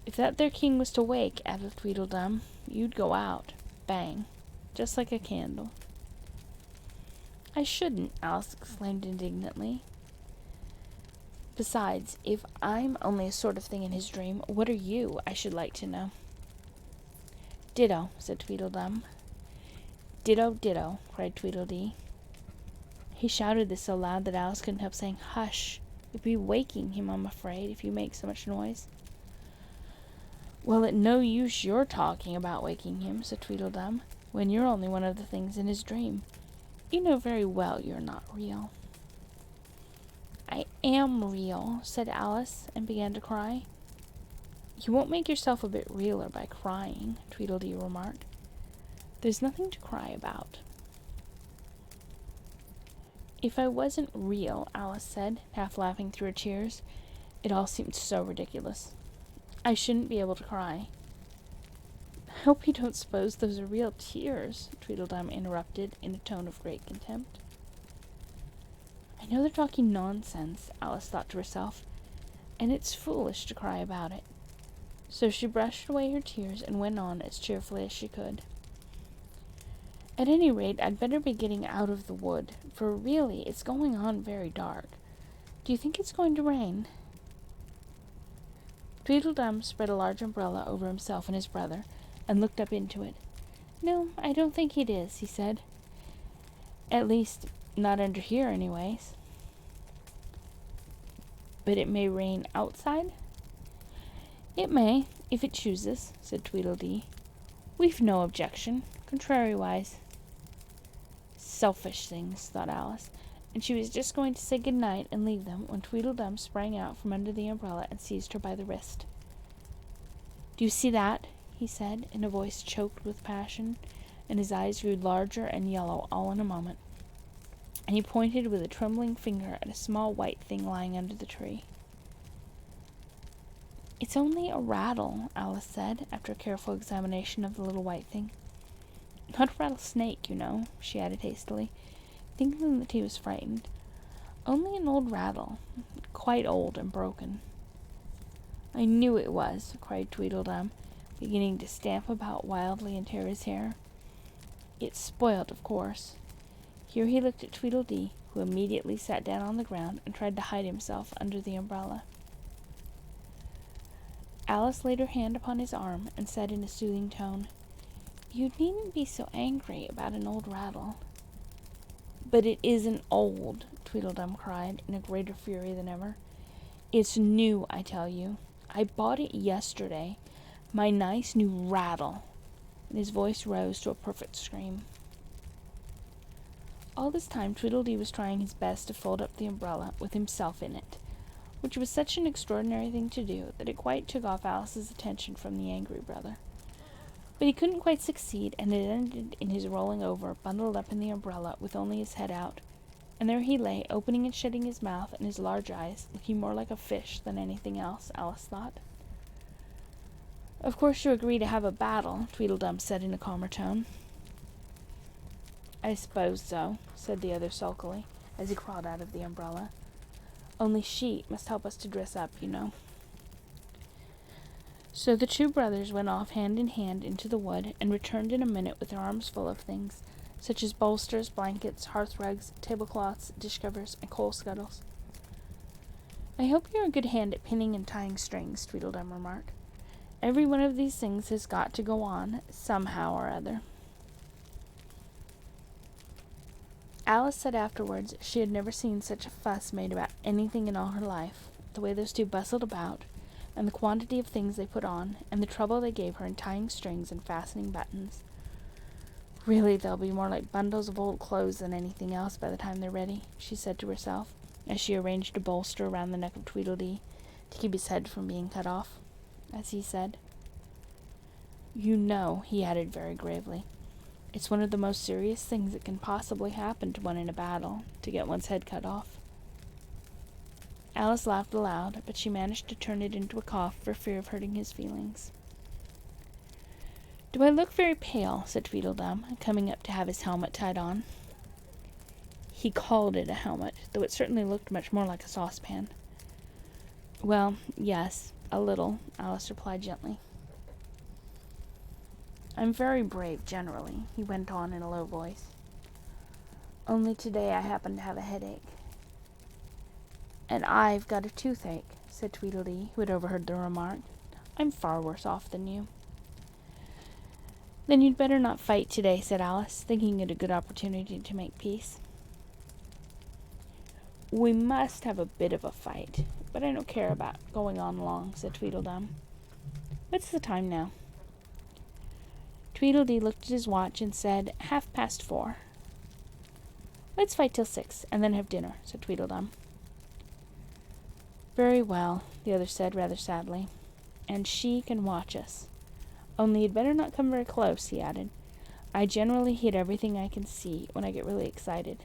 If that there king was to wake, added Tweedledum, you'd go out. Bang. Just like a candle. I shouldn't, Alice exclaimed indignantly. Besides, if I'm only a sort of thing in his dream, what are you, I should like to know? Ditto, said Tweedledum. Ditto, ditto, cried Tweedledee. He shouted this so loud that Alice couldn't help saying, Hush! You'll be waking him, I'm afraid, if you make so much noise. Well, it's no use your talking about waking him, said Tweedledum, when you're only one of the things in his dream. You know very well you're not real. I am real, said Alice, and began to cry. You won't make yourself a bit realer by crying, Tweedledee remarked. There's nothing to cry about. If I wasn't real, Alice said, half laughing through her tears, it all seemed so ridiculous. I shouldn't be able to cry. I hope you don't suppose those are real tears, Tweedledum interrupted in a tone of great contempt. I know they're talking nonsense, Alice thought to herself, and it's foolish to cry about it. So she brushed away her tears and went on as cheerfully as she could. At any rate, I'd better be getting out of the wood, for really it's going on very dark. Do you think it's going to rain? Tweedledum spread a large umbrella over himself and his brother, and looked up into it. No, I don't think it is, he said. At least, not under here, anyways. But it may rain outside? It may, if it chooses, said Tweedledee. We've no objection, contrariwise. Selfish things, thought Alice, and she was just going to say good night and leave them when Tweedledum sprang out from under the umbrella and seized her by the wrist. Do you see that? He said, in a voice choked with passion, and his eyes grew larger and yellow all in a moment. And he pointed with a trembling finger at a small white thing lying under the tree. It's only a rattle, Alice said, after a careful examination of the little white thing. Not a rattlesnake, you know, she added hastily, thinking that he was frightened. Only an old rattle, quite old and broken. I knew it was, cried Tweedledum, beginning to stamp about wildly and tear his hair. It's spoiled, of course. Here he looked at Tweedledee, who immediately sat down on the ground and tried to hide himself under the umbrella. Alice laid her hand upon his arm and said in a soothing tone, You needn't be so angry about an old rattle. But it isn't old, Tweedledum cried in a greater fury than ever. It's new, I tell you. I bought it yesterday. My nice new rattle. And his voice rose to a perfect scream. All this time Tweedledee was trying his best to fold up the umbrella with himself in it, which was such an extraordinary thing to do that it quite took off Alice's attention from the angry brother. But he couldn't quite succeed, and it ended in his rolling over, bundled up in the umbrella, with only his head out. And there he lay, opening and shutting his mouth and his large eyes, looking more like a fish than anything else, Alice thought. Of course you agree to have a battle, Tweedledum said in a calmer tone. I suppose so, said the other sulkily, as he crawled out of the umbrella. Only she must help us to dress up, you know. So the two brothers went off hand in hand into the wood, and returned in a minute with their arms full of things, such as bolsters, blankets, hearth-rugs, tablecloths, dish-covers, and coal-scuttles. I hope you're a good hand at pinning and tying strings, Tweedledum remarked. Every one of these things has got to go on, somehow or other. Alice said afterwards she had never seen such a fuss made about anything in all her life, the way those two bustled about, and the quantity of things they put on, and the trouble they gave her in tying strings and fastening buttons. Really, they'll be more like bundles of old clothes than anything else by the time they're ready, she said to herself, as she arranged a bolster around the neck of Tweedledee, to keep his head from being cut off, as he said. You know, he added very gravely, it's one of the most serious things that can possibly happen to one in a battle, to get one's head cut off. Alice laughed aloud, but she managed to turn it into a cough for fear of hurting his feelings. Do I look very pale? Said Tweedledum, coming up to have his helmet tied on. He called it a helmet, though it certainly looked much more like a saucepan. Well, yes, a little, Alice replied gently. I'm very brave generally, he went on in a low voice. Only today I happen to have a headache. And I've got a toothache, said Tweedledee, who had overheard the remark. I'm far worse off than you. Then you'd better not fight today, said Alice, thinking it a good opportunity to make peace. We must have a bit of a fight, but I don't care about going on long, said Tweedledum. What's the time now? Tweedledee looked at his watch and said, 4:30. Let's fight till 6, and then have dinner, said Tweedledum. Very well, the other said rather sadly, and she can watch us. Only you'd better not come very close, he added. I generally hit everything I can see when I get really excited.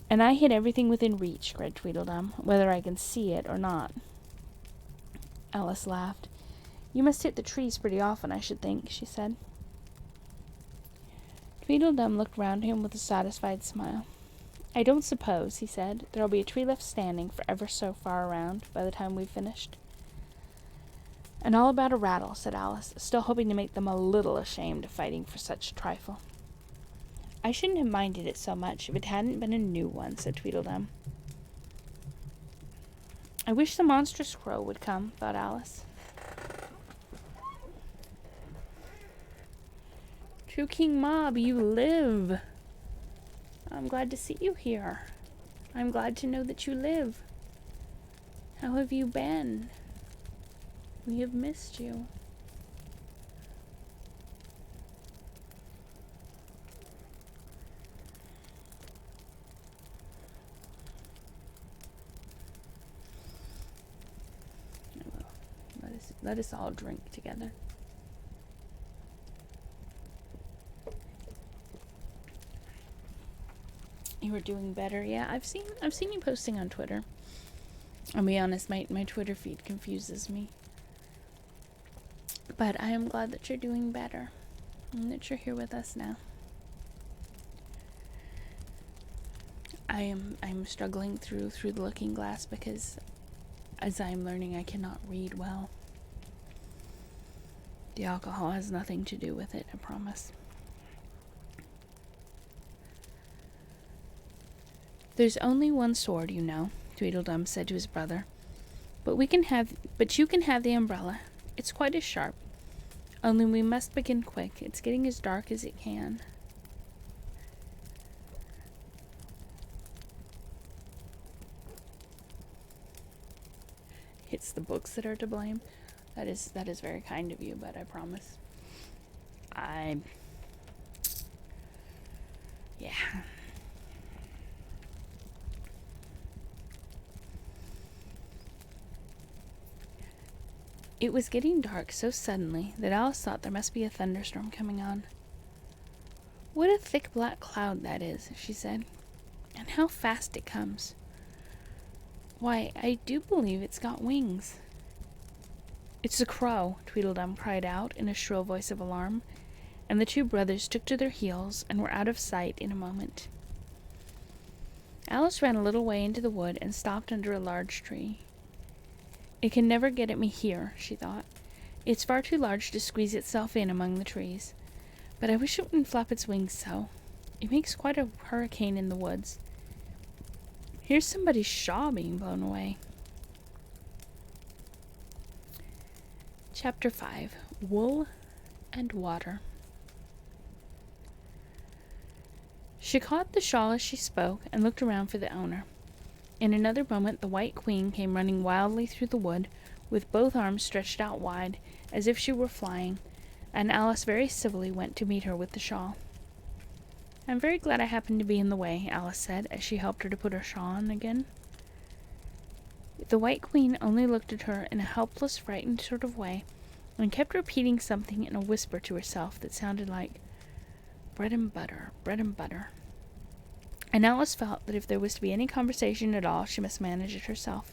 And I hit everything within reach, cried Tweedledum, whether I can see it or not. Alice laughed. You must hit the trees pretty often, I should think, she said. Tweedledum looked round him with a satisfied smile. I don't suppose, he said, there'll be a tree left standing for ever so far around by the time we've finished. And all about a rattle, said Alice, still hoping to make them a little ashamed of fighting for such a trifle. I shouldn't have minded it so much if it hadn't been a new one, said Tweedledum. I wish the monstrous crow would come, thought Alice. True King Mob, you live. I'm glad to see you here. I'm glad to know that you live. How have you been? We have missed you. Let us all drink together. You were doing better, yeah. I've seen you posting on Twitter. I'll be honest, my Twitter feed confuses me. But I am glad that you're doing better. And that you're here with us now. I'm struggling through the looking glass because as I'm learning I cannot read well. The alcohol has nothing to do with it, I promise. There's only one sword, you know, Tweedledum said to his brother. But you can have the umbrella. It's quite as sharp. Only we must begin quick. It's getting as dark as it can. It's the books that are to blame. That is very kind of you, but I promise. Yeah. It was getting dark so suddenly that Alice thought there must be a thunderstorm coming on. What a thick black cloud that is, she said. And how fast it comes. Why, I do believe it's got wings. It's a crow, Tweedledum cried out in a shrill voice of alarm, and the two brothers took to their heels and were out of sight in a moment. Alice ran a little way into the wood and stopped under a large tree. It can never get at me here, she thought. It's far too large to squeeze itself in among the trees. But I wish it wouldn't flap its wings so. It makes quite a hurricane in the woods. Here's somebody's shawl being blown away. Chapter 5. Wool and Water. She caught the shawl as she spoke and looked around for the owner. In another moment the White Queen came running wildly through the wood, with both arms stretched out wide, as if she were flying, and Alice very civilly went to meet her with the shawl. I'm very glad I happened to be in the way, Alice said, as she helped her to put her shawl on again. The White Queen only looked at her in a helpless, frightened sort of way, and kept repeating something in a whisper to herself that sounded like, bread and butter, bread and butter. And Alice felt that if there was to be any conversation at all, she must manage it herself.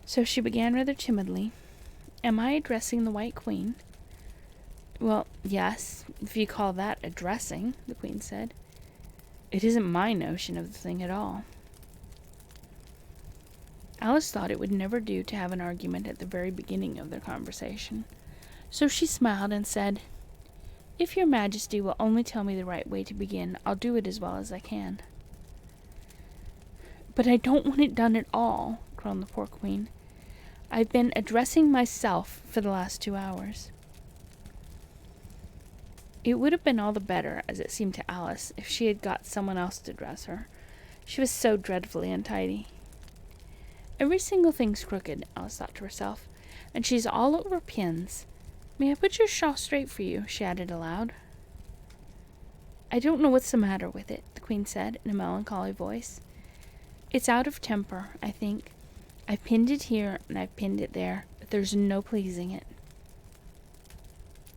So she began rather timidly, Am I addressing the White Queen? Well, yes, if you call that addressing, the Queen said. It isn't my notion of the thing at all. Alice thought it would never do to have an argument at the very beginning of their conversation, so she smiled and said, "If your Majesty will only tell me the right way to begin, I'll do it as well as I can." "But I don't want it done at all," groaned the poor Queen. "I've been addressing myself for the last 2 hours." It would have been all the better, as it seemed to Alice, if she had got someone else to dress her. She was so dreadfully untidy. "Every single thing's crooked," Alice thought to herself, "and she's all over pins. May I put your shawl straight for you?" she added aloud. "I don't know what's the matter with it," the Queen said in a melancholy voice. "It's out of temper, I think. I've pinned it here and I've pinned it there, but there's no pleasing it."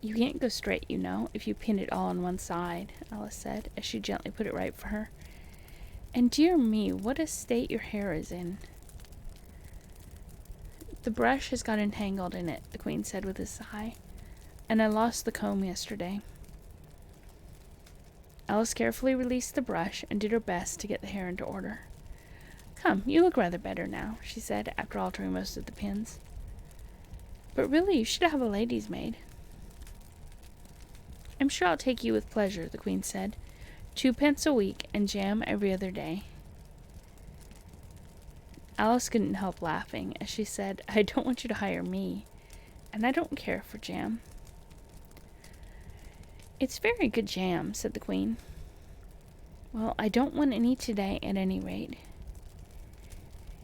"You can't go straight, you know, if you pin it all on one side," Alice said, as she gently put it right for her. "And dear me, what a state your hair is in." "The brush has got entangled in it," the Queen said with a sigh, "and I lost the comb yesterday." Alice carefully released the brush and did her best to get the hair into order. "Come, you look rather better now," she said, after altering most of the pins. "But really, you should have a lady's maid." "I'm sure I'll take you with pleasure," the Queen said. 2 pence a week and jam every other day." Alice couldn't help laughing as she said, "I don't want you to hire me, and I don't care for jam." "It's very good jam," said the Queen. "Well, I don't want any today at any rate."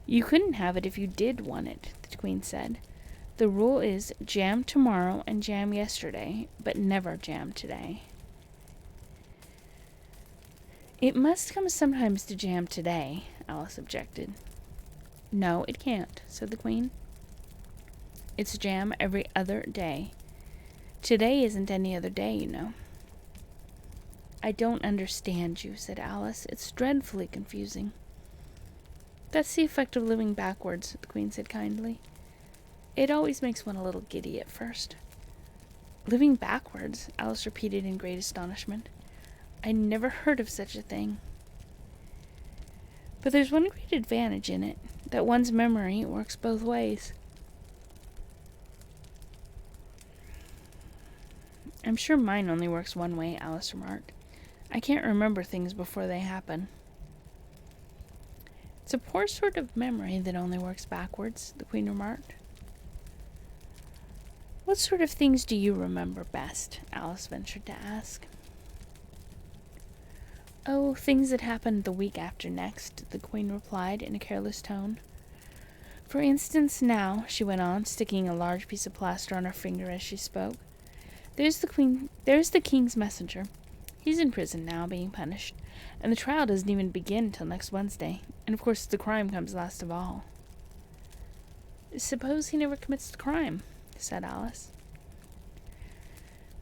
"You couldn't have it if you did want it," the Queen said. "The rule is jam tomorrow and jam yesterday, but never jam today." "It must come sometimes to jam today," Alice objected. "No, it can't," said the Queen. "It's jam every other day. Today isn't any other day, you know." "I don't understand you," said Alice. "It's dreadfully confusing." "That's the effect of living backwards," the Queen said kindly. "It always makes one a little giddy at first." "Living backwards?" Alice repeated in great astonishment. "I never heard of such a thing." "But there's one great advantage in it, that one's memory works both ways." "I'm sure mine only works one way," Alice remarked. "I can't remember things before they happen." "It's a poor sort of memory that only works backwards," the Queen remarked. "What sort of things do you remember best?" Alice ventured to ask. "Oh, things that happened the week after next," the Queen replied in a careless tone. "For instance, now," she went on, sticking a large piece of plaster on her finger as she spoke, there's the King's messenger. He's in prison now, being punished, and the trial doesn't even begin till next Wednesday, and of course the crime comes last of all." "Suppose he never commits the crime," said Alice.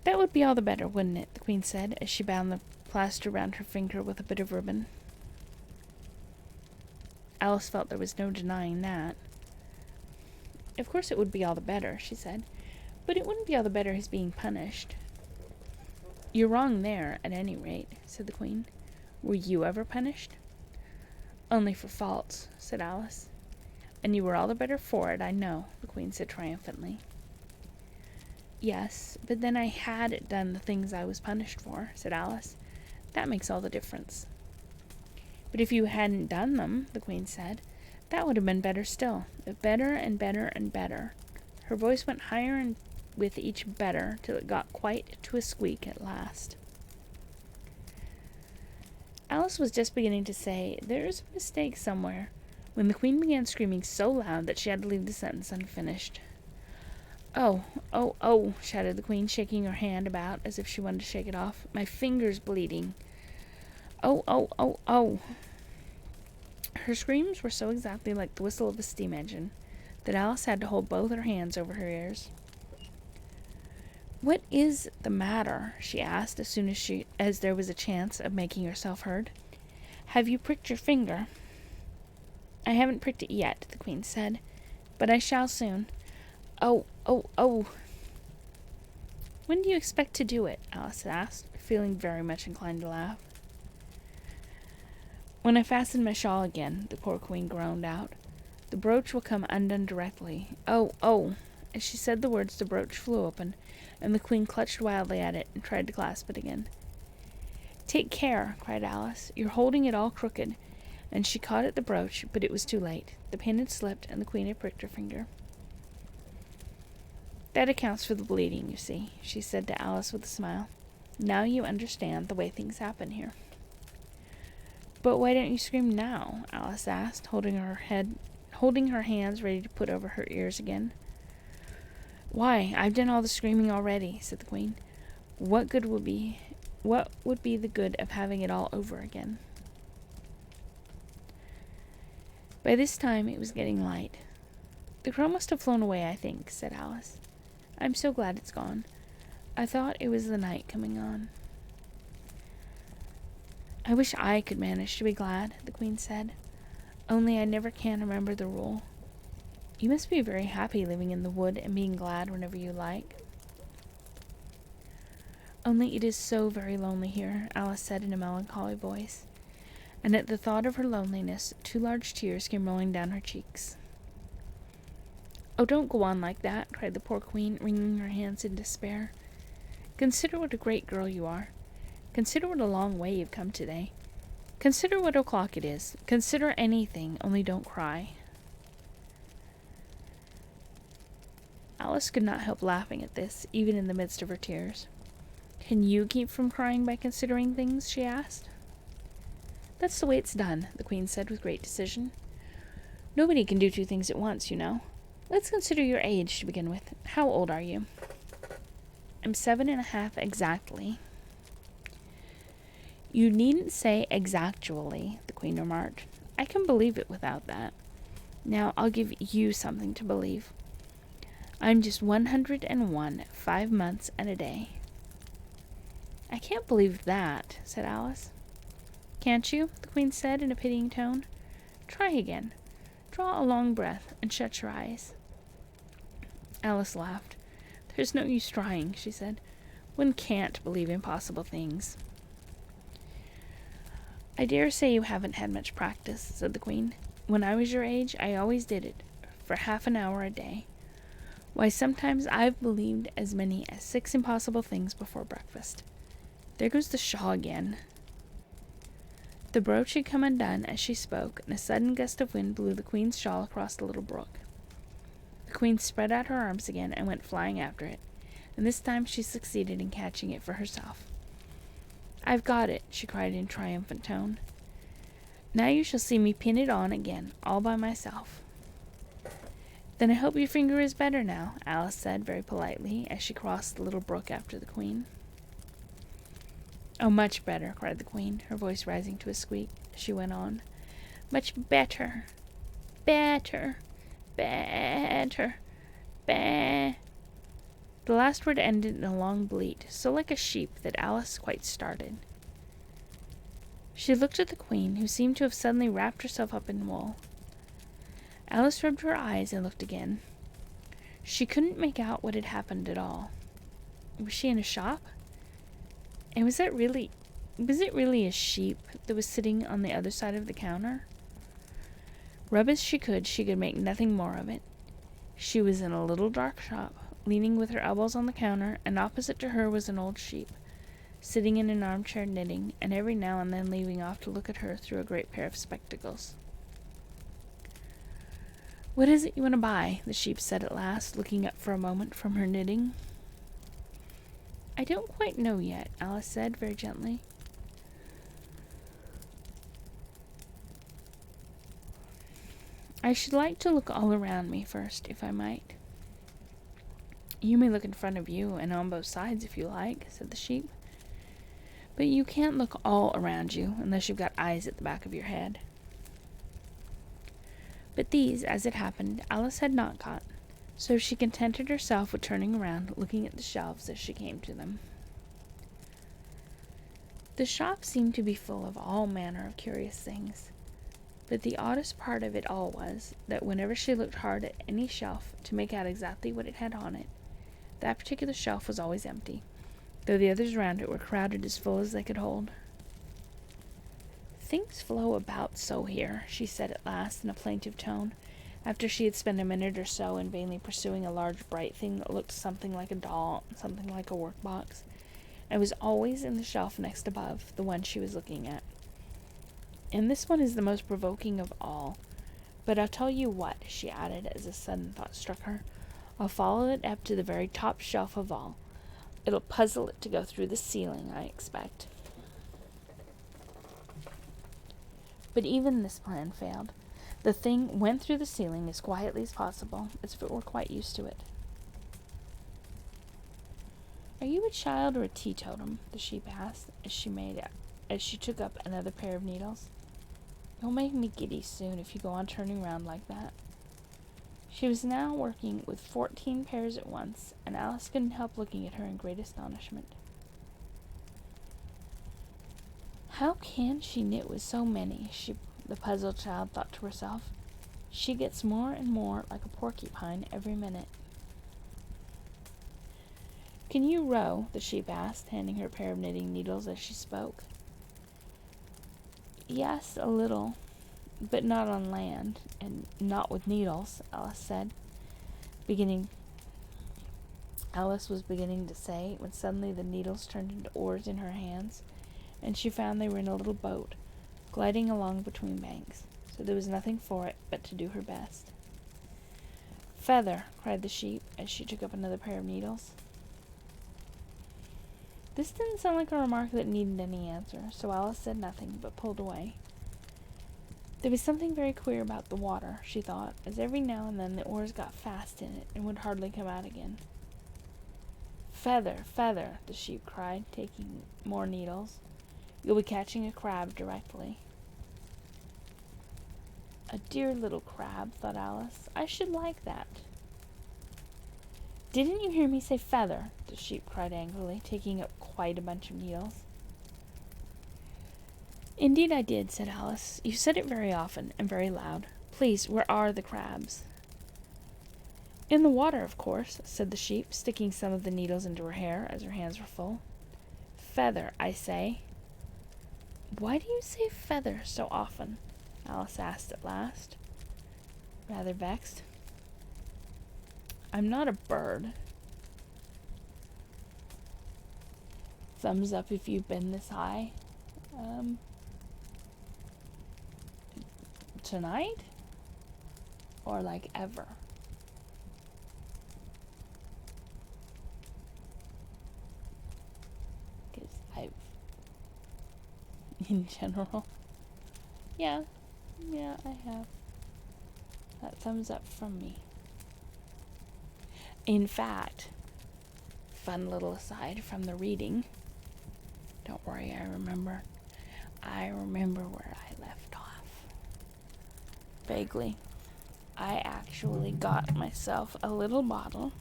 "That would be all the better, wouldn't it?" the Queen said, as she bound the plaster round her finger with a bit of ribbon. Alice felt there was no denying that. "Of course it would be all the better," she said, "but it wouldn't be all the better his being punished." "You're wrong there, at any rate," said the Queen. "Were you ever punished?" "Only for faults," said Alice. "And you were all the better for it, I know," the Queen said triumphantly. "Yes, but then I had done the things I was punished for," said Alice. "That makes all the difference." "But if you hadn't done them," the Queen said, "that would have been better still. Better and better and better." Her voice went higher and with each better till it got quite to a squeak at last. Alice was just beginning to say, "There's a mistake somewhere," when the Queen began screaming so loud that she had to leave the sentence unfinished. "Oh, oh, oh," shouted the Queen, shaking her hand about as if she wanted to shake it off. "My finger's bleeding. Oh, oh, oh, oh." Her screams were so exactly like the whistle of a steam engine that Alice had to hold both her hands over her ears. "What is the matter?" she asked as soon as there was a chance of making herself heard. "Have you pricked your finger?" "I haven't pricked it yet," the Queen said, "but I shall soon. Oh, oh, oh." "When do you expect to do it?" Alice asked, feeling very much inclined to laugh. When I fasten my shawl again, the poor queen groaned out, the brooch will come undone directly. Oh, oh! As she said the words, the brooch flew open, and the queen clutched wildly at it and tried to clasp it again. Take care, cried Alice. You're holding it all crooked. And she caught at the brooch, but it was too late. The pin had slipped, and the queen had pricked her finger. That accounts for the bleeding, you see, she said to Alice with a smile. Now you understand the way things happen here. But why don't you scream now? Alice asked, holding her hands ready to put over her ears again. Why, I've done all the screaming already, said the queen. What would be the good of having it all over again? By this time it was getting light. The crow must have flown away, I think, said Alice. I'm so glad it's gone. I thought it was the night coming on. I wish I could manage to be glad, the queen said. Only I never can remember the rule. You must be very happy living in the wood and being glad whenever you like. Only it is so very lonely here, Alice said in a melancholy voice, and at the thought of her loneliness, 2 large tears came rolling down her cheeks. Oh, don't go on like that, cried the poor queen, wringing her hands in despair. Consider what a great girl you are. Consider what a long way you've come today. Consider what o'clock it is. Consider anything, only don't cry. Alice could not help laughing at this, even in the midst of her tears. Can you keep from crying by considering things? She asked. That's the way it's done, the queen said with great decision. Nobody can do 2 things at once, you know. Let's consider your age to begin with. How old are you? I'm 7.5 exactly. You needn't say exactually, the queen remarked. I can believe it without that. Now I'll give you something to believe. I'm just 101, 5 months and a day. I can't believe that, said Alice. Can't you? The queen said in a pitying tone. Try again. Draw a long breath and shut your eyes. Alice laughed. There's no use trying, she said. One can't believe impossible things. I dare say you haven't had much practice, said the queen. When I was your age, I always did it, for half an hour a day. Why, sometimes I've believed as many as 6 impossible things before breakfast. There goes the shawl again. The brooch had come undone as she spoke, and a sudden gust of wind blew the queen's shawl across the little brook. The queen spread out her arms again and went flying after it, and this time she succeeded in catching it for herself. I've got it, she cried in triumphant tone. Now you shall see me pin it on again, all by myself. Then I hope your finger is better now, Alice said very politely as she crossed the little brook after the queen. Oh, much better, cried the queen, her voice rising to a squeak. She went on. Much better. Better. Better. Be. The last word ended in a long bleat, so like a sheep that Alice quite started. She looked at the queen, who seemed to have suddenly wrapped herself up in wool. Alice rubbed her eyes and looked again. She couldn't make out what had happened at all. Was she in a shop? And was it really a sheep that was sitting on the other side of the counter? Rub as she could make nothing more of it. She was in a little dark shop, leaning with her elbows on the counter, and opposite to her was an old sheep, sitting in an armchair knitting, and every now and then leaving off to look at her through a great pair of spectacles. What is it you want to buy? The sheep said at last, looking up for a moment from her knitting. I don't quite know yet, Alice said very gently. I should like to look all around me first, if I might. You may look in front of you and on both sides if you like, said the sheep. But you can't look all around you unless you've got eyes at the back of your head. But these, as it happened, Alice had not got, so she contented herself with turning around, looking at the shelves as she came to them. The shop seemed to be full of all manner of curious things, but the oddest part of it all was that whenever she looked hard at any shelf to make out exactly what it had on it, that particular shelf was always empty, though the others around it were crowded as full as they could hold. Things flow about so here, she said at last in a plaintive tone, after she had spent a minute or so in vainly pursuing a large bright thing that looked something like a doll, something like a workbox, and was always in the shelf next above, the one she was looking at. And this one is the most provoking of all. But I'll tell you what, she added as a sudden thought struck her. I'll follow it up to the very top shelf of all. It'll puzzle it to go through the ceiling, I expect. But even this plan failed. The thing went through the ceiling as quietly as possible, as if it were quite used to it. Are you a child or a teetotum? The sheep asked, as she took up another pair of needles. You'll make me giddy soon if you go on turning round like that. She was now working with 14 pairs at once, and Alice couldn't help looking at her in great astonishment. How can she knit with so many? The puzzled child thought to herself. She gets more and more like a porcupine every minute. Can you row? The sheep asked, handing her a pair of knitting needles as she spoke. Yes, a little, but not on land, and not with needles, Alice said. Alice was beginning to say, when suddenly the needles turned into oars in her hands, and she found they were in a little boat, gliding along between banks, so there was nothing for it but to do her best. Feather, cried the sheep, as she took up another pair of needles. This didn't sound like a remark that needed any answer, so Alice said nothing, but pulled away. There was something very queer about the water, she thought, as every now and then the oars got fast in it, and would hardly come out again. Feather, Feather, the sheep cried, taking more needles. You'll be catching a crab directly. A dear little crab, thought Alice. I should like that. Didn't you hear me say feather? The sheep cried angrily, taking up quite a bunch of needles. Indeed I did, said Alice. You said it very often, and very loud. Please, where are the crabs? In the water, of course, said the sheep, sticking some of the needles into her hair, as her hands were full. Feather, I say. Why do you say feather so often? Alice asked at last, rather vexed. I'm not a bird. Thumbs up if you've been this high. Tonight? Or like ever? Because in general. Yeah, I have. That thumbs up from me. In fact, fun little aside from the reading. Don't worry, I remember where I left off. Vaguely. I actually got myself a little bottle,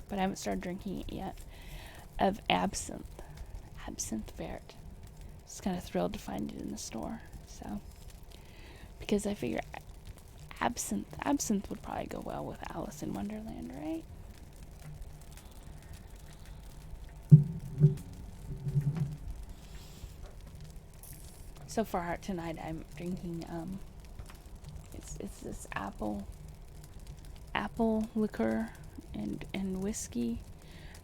but I haven't started drinking it yet, of absinthe. Absinthe vert. I was kind of thrilled to find it in the store, so. Because I figure absinthe would probably go well with Alice in Wonderland, right? So far tonight I'm drinking it's this apple liquor and whiskey,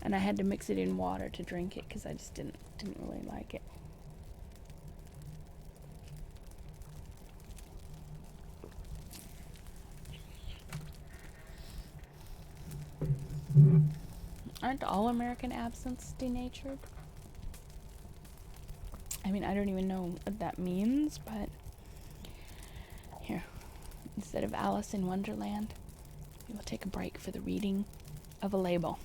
and I had to mix it in water to drink it because I just didn't really like it. Aren't all American absinthes denatured? I mean, I don't even know what that means, but here, instead of Alice in Wonderland, we will take a break for the reading of a label.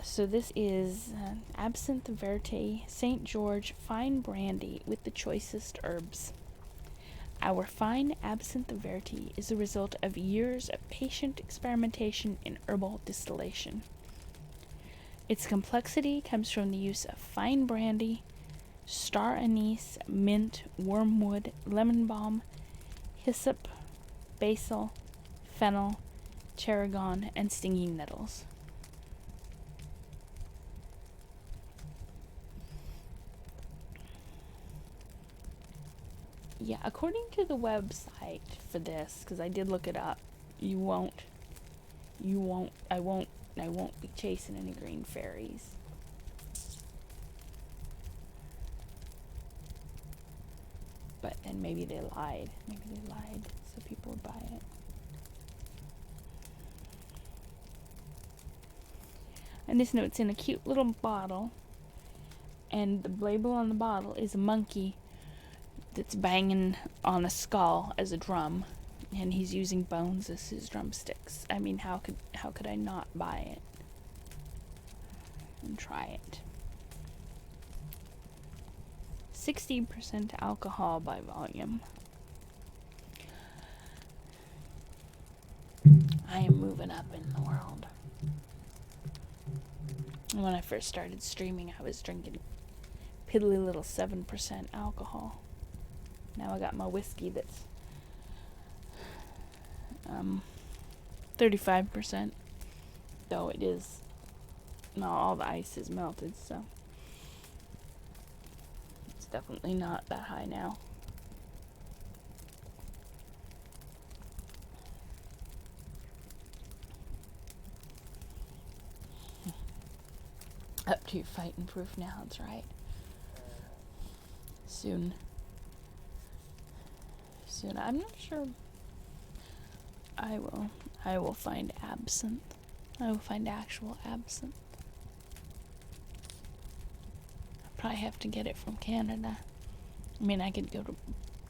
So this is Absinthe Verte St. George Fine Brandy with the choicest herbs. Our fine Absinthe Verte is the result of years of patient experimentation in herbal distillation. Its complexity comes from the use of fine brandy, star anise, mint, wormwood, lemon balm, hyssop, basil, fennel, tarragon, and stinging nettles. Yeah, according to the website for this, because I did look it up, I won't be chasing any green fairies. But then maybe they lied. So people would buy it. And this note's in a cute little bottle. And the label on the bottle is a monkey that's banging on a skull as a drum. And he's using bones as his drumsticks. I mean, how could I not buy it? And try it. 60% alcohol by volume. I am moving up in the world. When I first started streaming, I was drinking piddly little 7% alcohol. Now I got my whiskey that's 35%, though it is, no, all the ice is melted, so it's definitely not that high now. Up to your fighting proof now, that's right. Soon, I'm not sure. I will find absinthe. I will find actual absinthe. I probably have to get it from Canada. I mean, I could go to,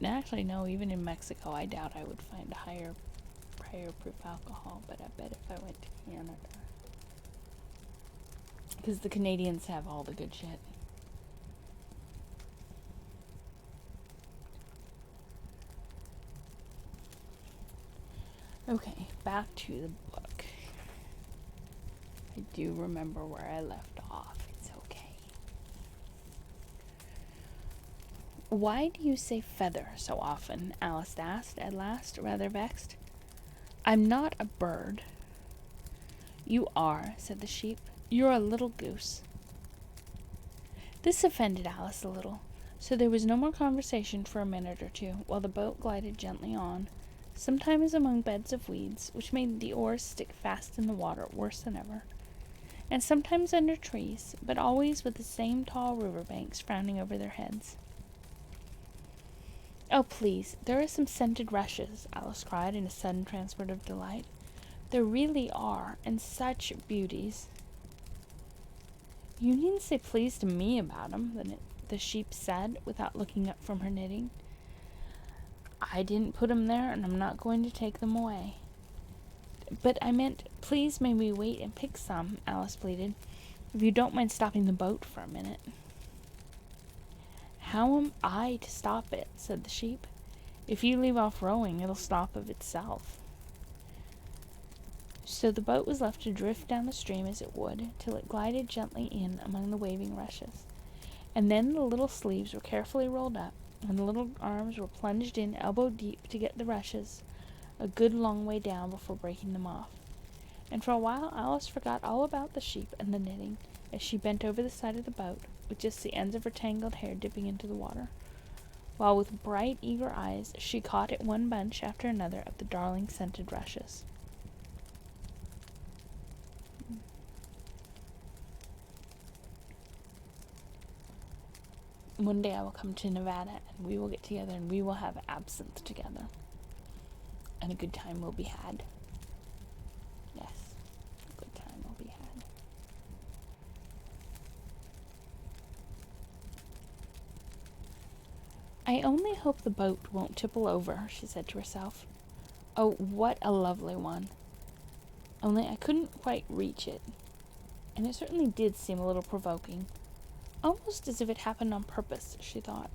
actually no, even in Mexico, I doubt I would find a higher proof alcohol, but I bet if I went to Canada. Because the Canadians have all the good shit. Okay, back to the book. I do remember where I left off. It's okay. Why do you say feather so often? Alice asked at last, rather vexed. I'm not a bird. You are, said the sheep. You're a little goose. This offended Alice a little, so there was no more conversation for a minute or two, while the boat glided gently on, sometimes among beds of weeds, which made the oars stick fast in the water worse than ever, and sometimes under trees, but always with the same tall river banks frowning over their heads. Oh, please, there are some scented rushes, Alice cried in a sudden transport of delight. There really are, and such beauties. You needn't say please to me about 'em, the sheep said, without looking up from her knitting. I didn't put 'em there, and I'm not going to take them away. But I meant, please may we wait and pick some, Alice pleaded, if you don't mind stopping the boat for a minute. How am I to stop it, said the sheep. If you leave off rowing, it'll stop of itself. So the boat was left to drift down the stream as it would, till it glided gently in among the waving rushes. And then the little sleeves were carefully rolled up, and the little arms were plunged in elbow deep to get the rushes a good long way down before breaking them off. And for a while Alice forgot all about the sheep and the knitting, as she bent over the side of the boat, with just the ends of her tangled hair dipping into the water, while with bright, eager eyes she caught at one bunch after another of the darling scented rushes. One day I will come to Nevada, and we will get together, and we will have absinthe together. And a good time will be had. Yes, a good time will be had. I only hope the boat won't tipple over, she said to herself. Oh, what a lovely one. Only I couldn't quite reach it. And it certainly did seem a little provoking. Almost as if it happened on purpose, she thought,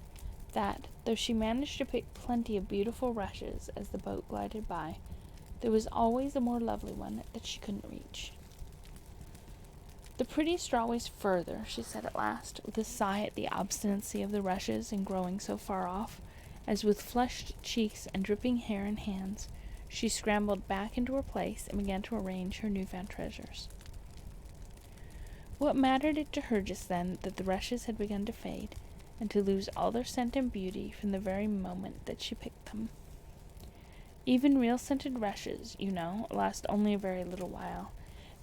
that, though she managed to pick plenty of beautiful rushes as the boat glided by, there was always a more lovely one that she couldn't reach. The prettiest are always further, she said at last, with a sigh at the obstinacy of the rushes in growing so far off, as with flushed cheeks and dripping hair and hands, she scrambled back into her place and began to arrange her new-found treasures. What mattered it to her just then that the rushes had begun to fade, and to lose all their scent and beauty from the very moment that she picked them. Even real scented rushes, you know, last only a very little while,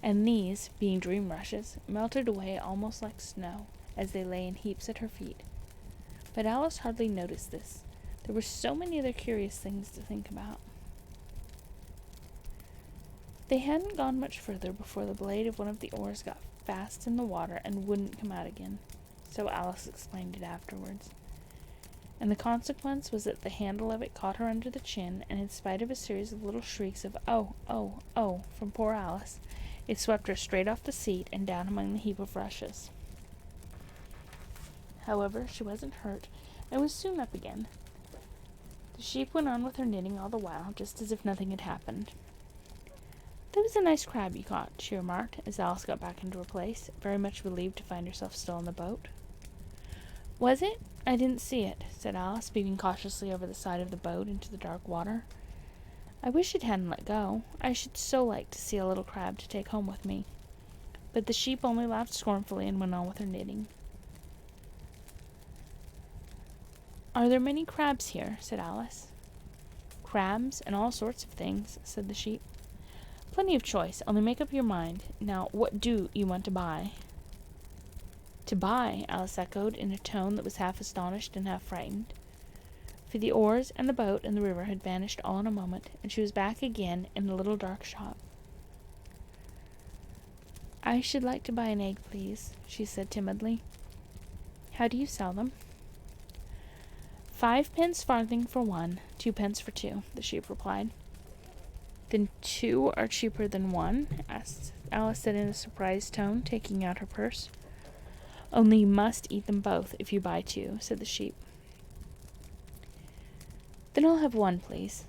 and these, being dream rushes, melted away almost like snow as they lay in heaps at her feet. But Alice hardly noticed this. There were so many other curious things to think about. They hadn't gone much further before the blade of one of the oars got fast in the water and wouldn't come out again, so Alice explained it afterwards. And the consequence was that the handle of it caught her under the chin, and in spite of a series of little shrieks of "Oh, oh, oh," from poor Alice, it swept her straight off the seat and down among the heap of rushes. However, she wasn't hurt, and was soon up again. The sheep went on with her knitting all the while, just as if nothing had happened. "That was a nice crab you caught," she remarked, as Alice got back into her place, very much relieved to find herself still in the boat. "Was it? I didn't see it," said Alice, peeping cautiously over the side of the boat into the dark water. "I wish it hadn't let go. I should so like to see a little crab to take home with me." But the sheep only laughed scornfully and went on with her knitting. "Are there many crabs here?" said Alice. "Crabs and all sorts of things," said the sheep. "Plenty of choice, only make up your mind. Now, what do you want to buy?" "To buy," Alice echoed, in a tone that was half astonished and half frightened. For the oars and the boat and the river had vanished all in a moment, and she was back again in the little dark shop. "I should like to buy an egg, please," she said timidly. "How do you sell them?" 5 pence farthing for one, 2 pence for two," the sheep replied. "Then 2 are cheaper than 1? Alice said in a surprised tone, taking out her purse. "Only you must eat them both if you buy 2, said the sheep. "Then I'll have 1, please,"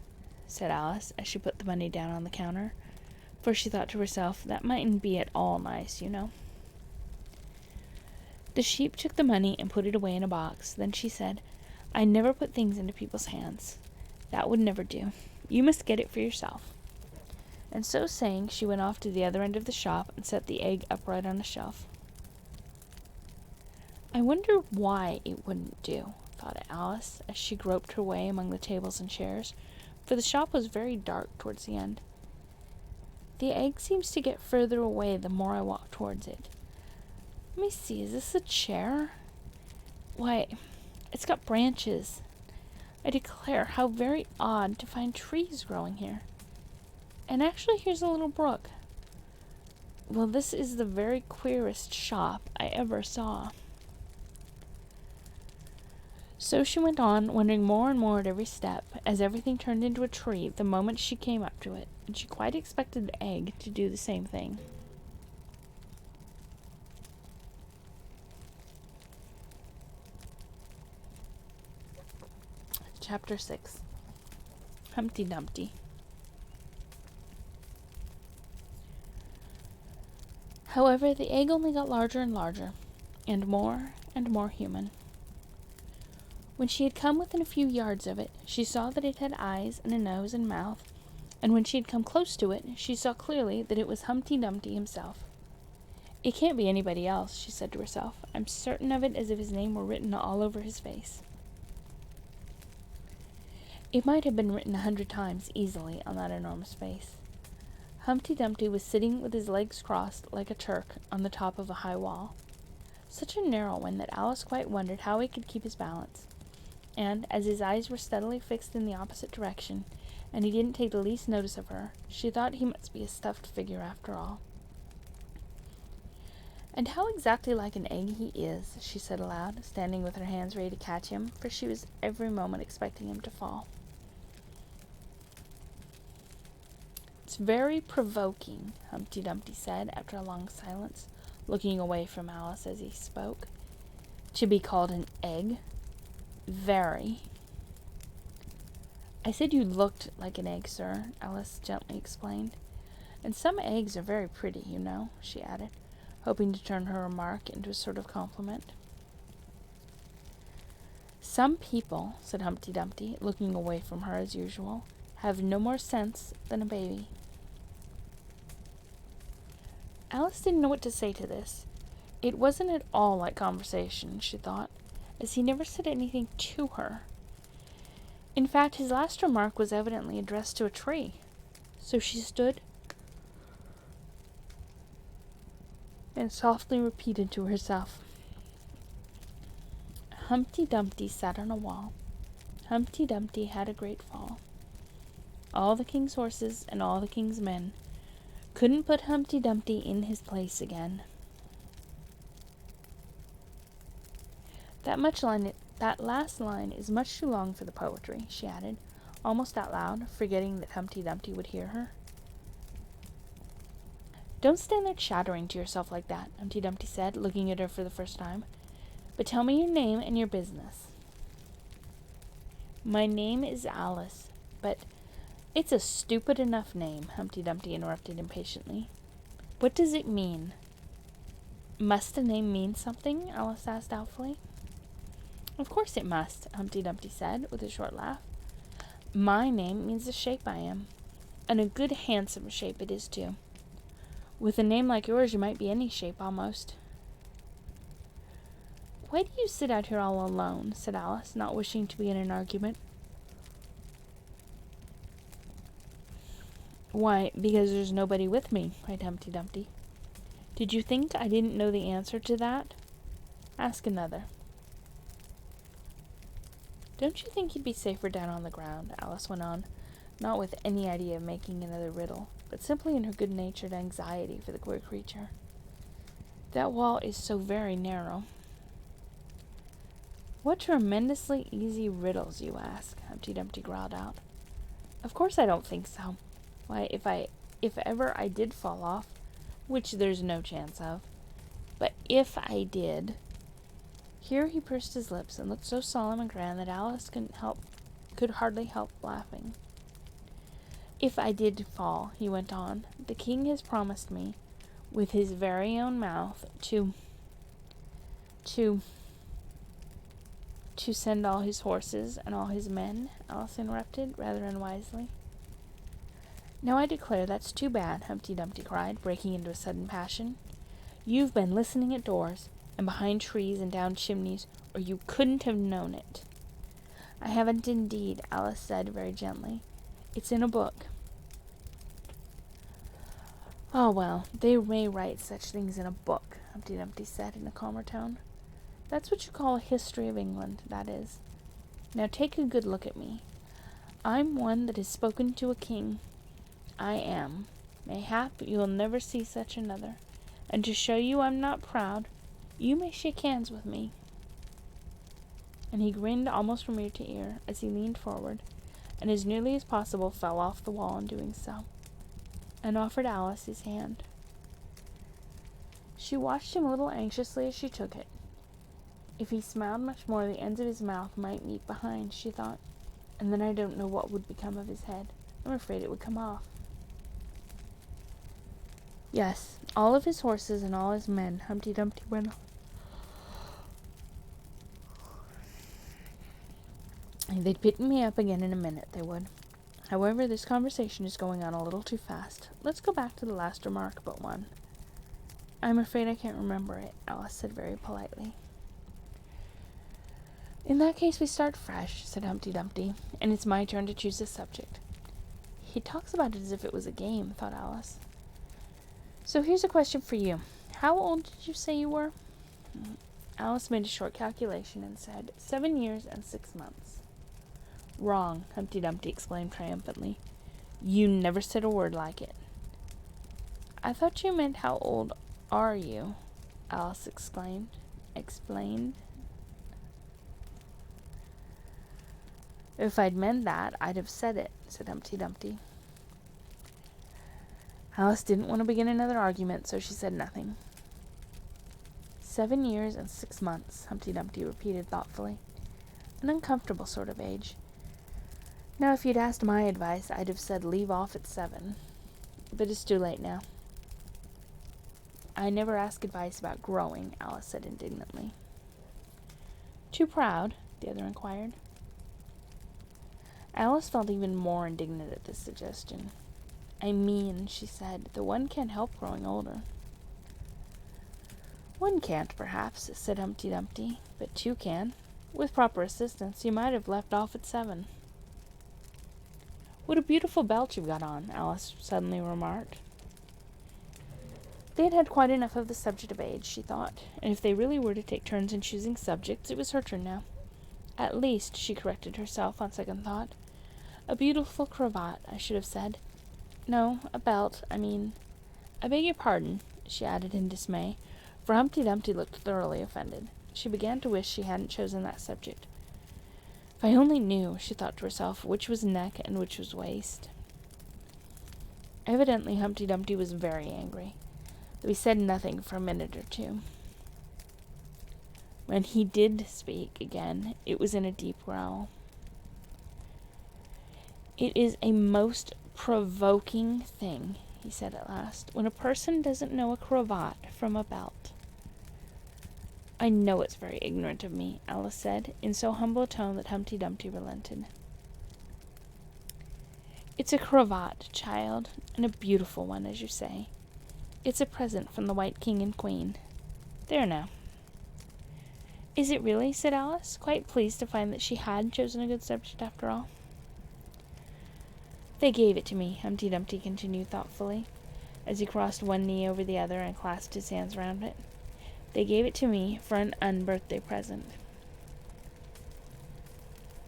said Alice, as she put the money down on the counter, for she thought to herself, that mightn't be at all nice, you know. The sheep took the money and put it away in a box. Then she said, "I never put things into people's hands. That would never do. You must get it for yourself." And so saying, she went off to the other end of the shop and set the egg upright on a shelf. "I wonder why it wouldn't do," thought Alice, as she groped her way among the tables and chairs, for the shop was very dark towards the end. "The egg seems to get further away the more I walk towards it. Let me see, is this a chair? Why, it's got branches. I declare, how very odd to find trees growing here. And actually here's a little brook. Well, this is the very queerest shop I ever saw." So she went on, wondering more and more at every step, as everything turned into a tree the moment she came up to it, and she quite expected the egg to do the same thing. Chapter 6. Humpty Dumpty. However, the egg only got larger and larger, and more human. When she had come within a few yards of it, she saw that it had eyes and a nose and mouth, and when she had come close to it, she saw clearly that it was Humpty Dumpty himself. "It can't be anybody else," she said to herself. "I'm certain of it as if his name were written all over his face." It might have been written 100 times easily on that enormous face. Humpty Dumpty was sitting with his legs crossed like a Turk on the top of a high wall. Such a narrow one that Alice quite wondered how he could keep his balance. And, as his eyes were steadily fixed in the opposite direction, and he didn't take the least notice of her, she thought he must be a stuffed figure after all. "And how exactly like an egg he is," she said aloud, standing with her hands ready to catch him, for she was every moment expecting him to fall. "It's very provoking," Humpty Dumpty said, after a long silence, looking away from Alice as he spoke, "to be called an egg. Very." "I said you looked like an egg, sir," Alice gently explained. "And some eggs are very pretty, you know," she added, hoping to turn her remark into a sort of compliment. "Some people," said Humpty Dumpty, looking away from her as usual, "have no more sense than a baby." Alice didn't know what to say to this. It wasn't at all like conversation, she thought, as he never said anything to her. In fact, his last remark was evidently addressed to a tree. So she stood and softly repeated to herself, Humpty Dumpty sat on a wall. Humpty Dumpty had a great fall. All the king's horses and all the king's men couldn't put Humpty Dumpty in his place again. That last line is much too long for the poetry, she added, almost out loud, forgetting that Humpty Dumpty would hear her. Don't stand there chattering to yourself like that, Humpty Dumpty said, looking at her for the first time. But tell me your name and your business. My name is Alice, but it's a stupid enough name, Humpty Dumpty interrupted impatiently. What does it mean? Must a name mean something? Alice asked doubtfully. Of course it must, Humpty Dumpty said, with a short laugh. My name means the shape I am, and a good handsome shape it is too. With a name like yours, you might be any shape almost. Why do you sit out here all alone? Said Alice, not wishing to be in an argument. Why, because there's nobody with me, cried Humpty Dumpty. Did you think I didn't know the answer to that? Ask another. Don't you think you'd be safer down on the ground? Alice went on, not with any idea of making another riddle, but simply in her good-natured anxiety for the queer creature. That wall is so very narrow. What tremendously easy riddles you ask, Humpty Dumpty growled out. Of course I don't think so. Why, if ever I did fall off, which there's no chance of, but if I did... Here he pursed his lips and looked so solemn and grand that Alice could hardly help laughing. If I did fall, he went on, the king has promised me, with his very own mouth, to send all his horses and all his men, Alice interrupted, rather unwisely. Now I declare that's too bad, Humpty Dumpty cried, breaking into a sudden passion. You've been listening at doors, and behind trees and down chimneys, or you couldn't have known it. I haven't indeed, Alice said very gently. It's in a book. Oh, well, they may write such things in a book, Humpty Dumpty said in a calmer tone. That's what you call a history of England, that is. Now take a good look at me. I'm one that has spoken to a king. I am. Mayhap you'll never see such another. And to show you I'm not proud, you may shake hands with me. And he grinned almost from ear to ear as he leaned forward, and as nearly as possible fell off the wall in doing so, and offered Alice his hand. She watched him a little anxiously as she took it. If he smiled much more, the ends of his mouth might meet behind, she thought, and then I don't know what would become of his head. I'm afraid it would come off. Yes, all of his horses and all his men, Humpty Dumpty went on. They'd pick me up again in a minute, they would. However, this conversation is going on a little too fast. Let's go back to the last remark but one. I'm afraid I can't remember it, Alice said very politely. In that case we start fresh, said Humpty Dumpty, and it's my turn to choose a subject. He talks about it as if it was a game, thought Alice. So here's a question for you. How old did you say you were? Alice made a short calculation and said, 7 years and 6 months. Wrong, Humpty Dumpty exclaimed triumphantly. You never said a word like it. I thought you meant how old are you? Alice explained. If I'd meant that, I'd have said it, said Humpty Dumpty. Alice didn't want to begin another argument, so she said nothing. 7 years and 6 months, Humpty Dumpty repeated thoughtfully. An uncomfortable sort of age. Now, if you'd asked my advice, I'd have said leave off at 7. But it's too late now. I never ask advice about growing, Alice said indignantly. Too proud? The other inquired. Alice felt even more indignant at this suggestion. I mean, she said, that one can't help growing older. "One can't, perhaps," said Humpty Dumpty, "but two can. With proper assistance, you might have left off at 7. "What a beautiful belt you've got on," Alice suddenly remarked. They had had quite enough of the subject of age, she thought, and if they really were to take turns in choosing subjects, it was her turn now. At least, she corrected herself on second thought, a beautiful cravat, I should have said. No, a belt, I beg your pardon, she added in dismay, for Humpty Dumpty looked thoroughly offended. She began to wish she hadn't chosen that subject. If I only knew, she thought to herself, which was neck and which was waist. Evidently Humpty Dumpty was very angry, though he said nothing for a minute or two. When he did speak again, it was in a deep growl. "It is a most provoking thing," he said at last, "when a person doesn't know a cravat from a belt." "I know it's very ignorant of me," Alice said, in so humble a tone that Humpty Dumpty relented. "It's a cravat, child, and a beautiful one, as you say. It's a present from the White King and Queen. There now." "Is it really?" said Alice, quite pleased to find that she had chosen a good subject after all. "They gave it to me," Humpty Dumpty continued thoughtfully, as he crossed one knee over the other and clasped his hands round it. "They gave it to me for an unbirthday present."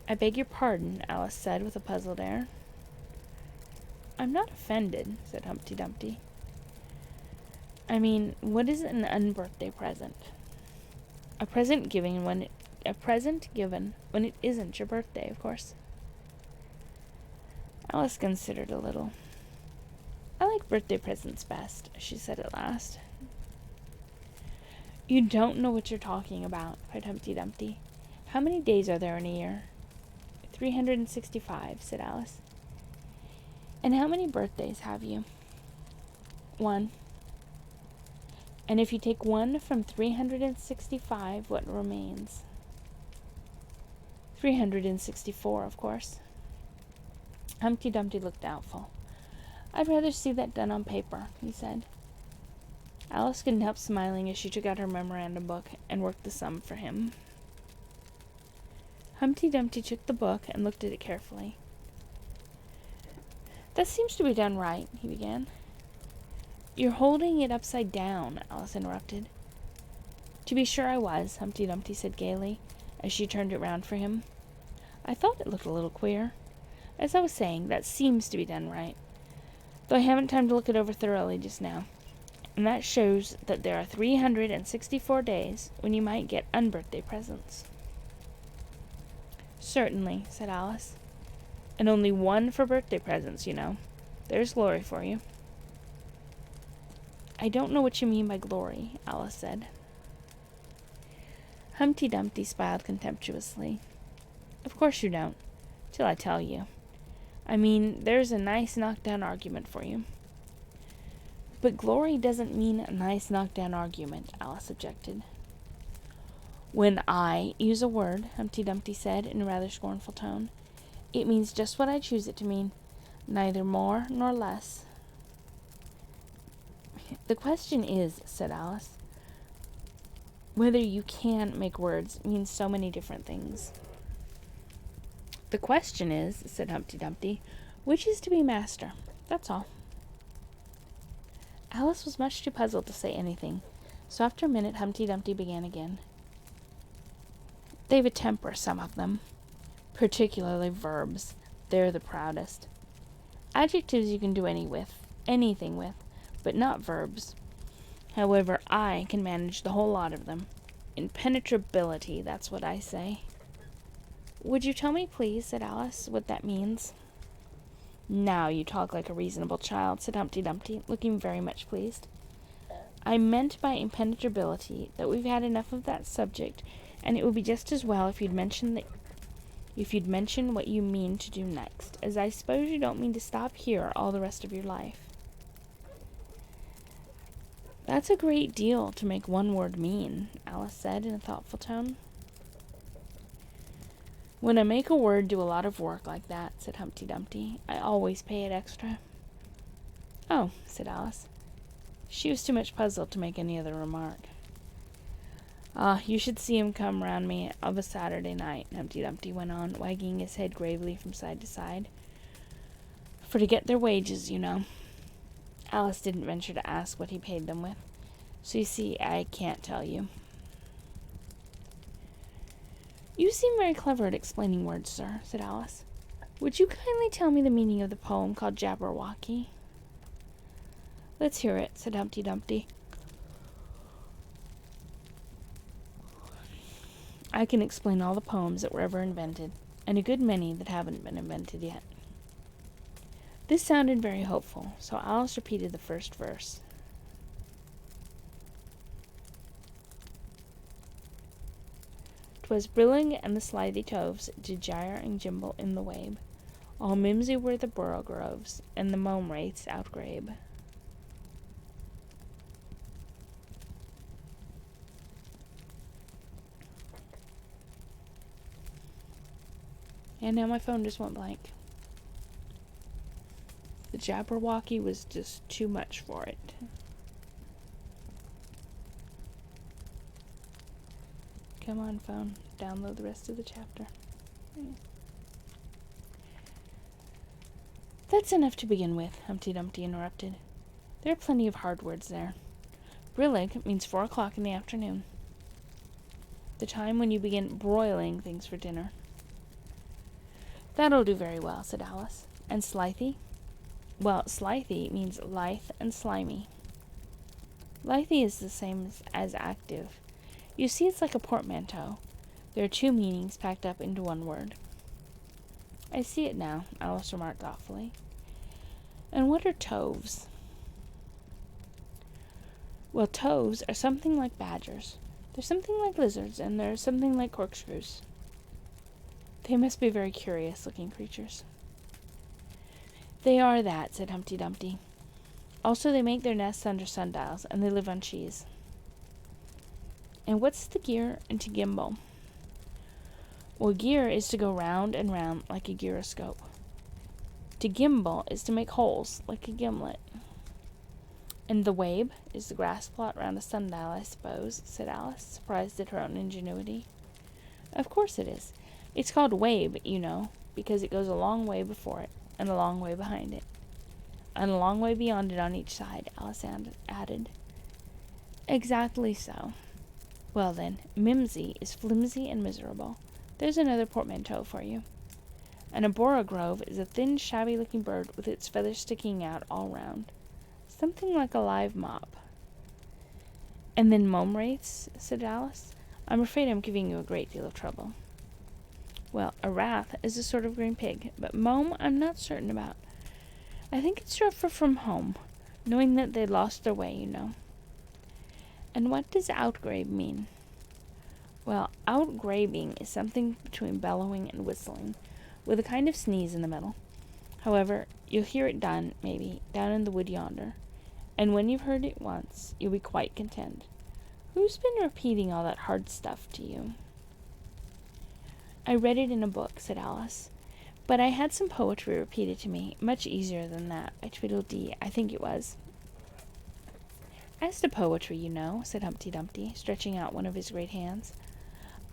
"I beg your pardon," Alice said with a puzzled air. "I'm not offended," said Humpty Dumpty. What is an unbirthday present?" A present given when it isn't your birthday, of course." Alice considered a little. "I like birthday presents best," she said at last. "You don't know what you're talking about," cried Humpty Dumpty. "How many days are there in a year?" 365, said Alice. "And how many birthdays have you?" 1. "And if you take 1 from 365, what remains?" 364, of course. Humpty Dumpty looked doubtful. "I'd rather see that done on paper," he said. Alice couldn't help smiling as she took out her memorandum book and worked the sum for him. Humpty Dumpty took the book and looked at it carefully. "That seems to be done right," he began. "You're holding it upside down," Alice interrupted. "To be sure I was," Humpty Dumpty said gaily, as she turned it round for him. "I thought it looked a little queer. As I was saying, that seems to be done right, though I haven't time to look it over thoroughly just now. And that shows that there are 364 days when you might get unbirthday presents." "Certainly," said Alice. "And only 1 for birthday presents, you know. There's glory for you." "I don't know what you mean by glory," Alice said. Humpty Dumpty smiled contemptuously. "Of course you don't, till I tell you. There's a nice knockdown argument for you." "But glory doesn't mean a nice knockdown argument," Alice objected. "When I use a word," Humpty Dumpty said in a rather scornful tone, "it means just what I choose it to mean, neither more nor less." "The question is," said Alice, "whether you can make words mean so many different things." "The question is," said Humpty Dumpty, "which is to be master? That's all." Alice was much too puzzled to say anything, so after a minute Humpty Dumpty began again. "They've a temper, some of them. Particularly verbs. They're the proudest. Adjectives you can do anything with, but not verbs. However, I can manage the whole lot of them. Impenetrability, that's what I say." "Would you tell me, please," said Alice, "what that means?" "Now you talk like a reasonable child," said Humpty Dumpty, looking very much pleased. "I meant by impenetrability that we've had enough of that subject, and it would be just as well if you'd mention what you mean to do next, as I suppose you don't mean to stop here all the rest of your life." "That's a great deal to make one word mean," Alice said in a thoughtful tone. "When I make a word do a lot of work like that," said Humpty Dumpty, "I always pay it extra." "Oh," said Alice. She was too much puzzled to make any other remark. Ah, you should see him come round me of a Saturday night, Humpty Dumpty went on, wagging his head gravely from side to side. For to get their wages, you know. Alice didn't venture to ask what he paid them with, so you see I can't tell you. You seem very clever at explaining words, sir, said Alice. Would you kindly tell me the meaning of the poem called Jabberwocky? Let's hear it, said Humpty Dumpty. I can explain all the poems that were ever invented, and a good many that haven't been invented yet. This sounded very hopeful, so Alice repeated the first verse. "'Twas brillig and the slithy toves did gyre and gimble in the wabe. All mimsy were the borogoves, and the mome wraiths outgrabe." And now my phone just went blank. The Jabberwocky was just too much for it. Come on, phone. Download the rest of the chapter. That's enough to begin with, Humpty Dumpty interrupted. There are plenty of hard words there. Brillig means 4 o'clock in the afternoon. The time when you begin broiling things for dinner. That'll do very well, said Alice. And slithy? Well, slithy means lithe and slimy. Lithy is the same as active. You see, it's like a portmanteau. There are 2 meanings packed up into one word. I see it now, Alice remarked thoughtfully. And what are toves? Well, toves are something like badgers. They're something like lizards, and they're something like corkscrews. They must be very curious-looking creatures. They are that, said Humpty Dumpty. Also, they make their nests under sundials, and they live on cheese. And what's the gear and to gimble? Well, gear is to go round and round like a gyroscope. To gimble is to make holes like a gimlet. And the wabe is the grass plot round a sundial, I suppose, said Alice, surprised at her own ingenuity. Of course it is. It's called wabe, you know, because it goes a long way before it, and a long way behind it, and a long way beyond it on each side, Alice added. Exactly so. Well then, mimsy is flimsy and miserable. There's another portmanteau for you. And a borogrove is a thin, shabby-looking bird with its feathers sticking out all round. Something like a live mop. And then mome wraiths, said Alice. I'm afraid I'm giving you a great deal of trouble. Well, a wrath is a sort of green pig, but mome I'm not certain about. I think it's rougher from home, knowing that they lost their way, you know. And what does outgrabe mean? Well, outgrabing is something between bellowing and whistling, with a kind of sneeze in the middle. However, you'll hear it done, maybe, down in the wood yonder, and when you've heard it once, you'll be quite content. Who's been repeating all that hard stuff to you? I read it in a book, said Alice, but I had some poetry repeated to me, much easier than that, by Tweedledee, I think it was. As to poetry, you know, said Humpty Dumpty, stretching out one of his great hands,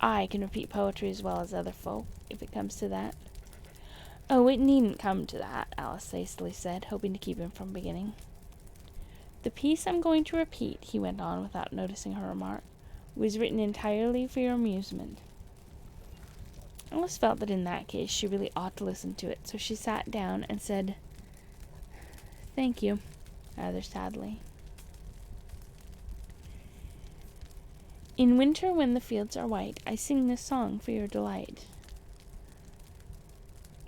I can repeat poetry as well as other folk, if it comes to that. Oh, it needn't come to that, Alice hastily said, hoping to keep him from beginning. The piece I'm going to repeat, he went on without noticing her remark, was written entirely for your amusement. Alice felt that in that case she really ought to listen to it, so she sat down and said, Thank you, rather sadly. In winter when the fields are white, I sing this song for your delight.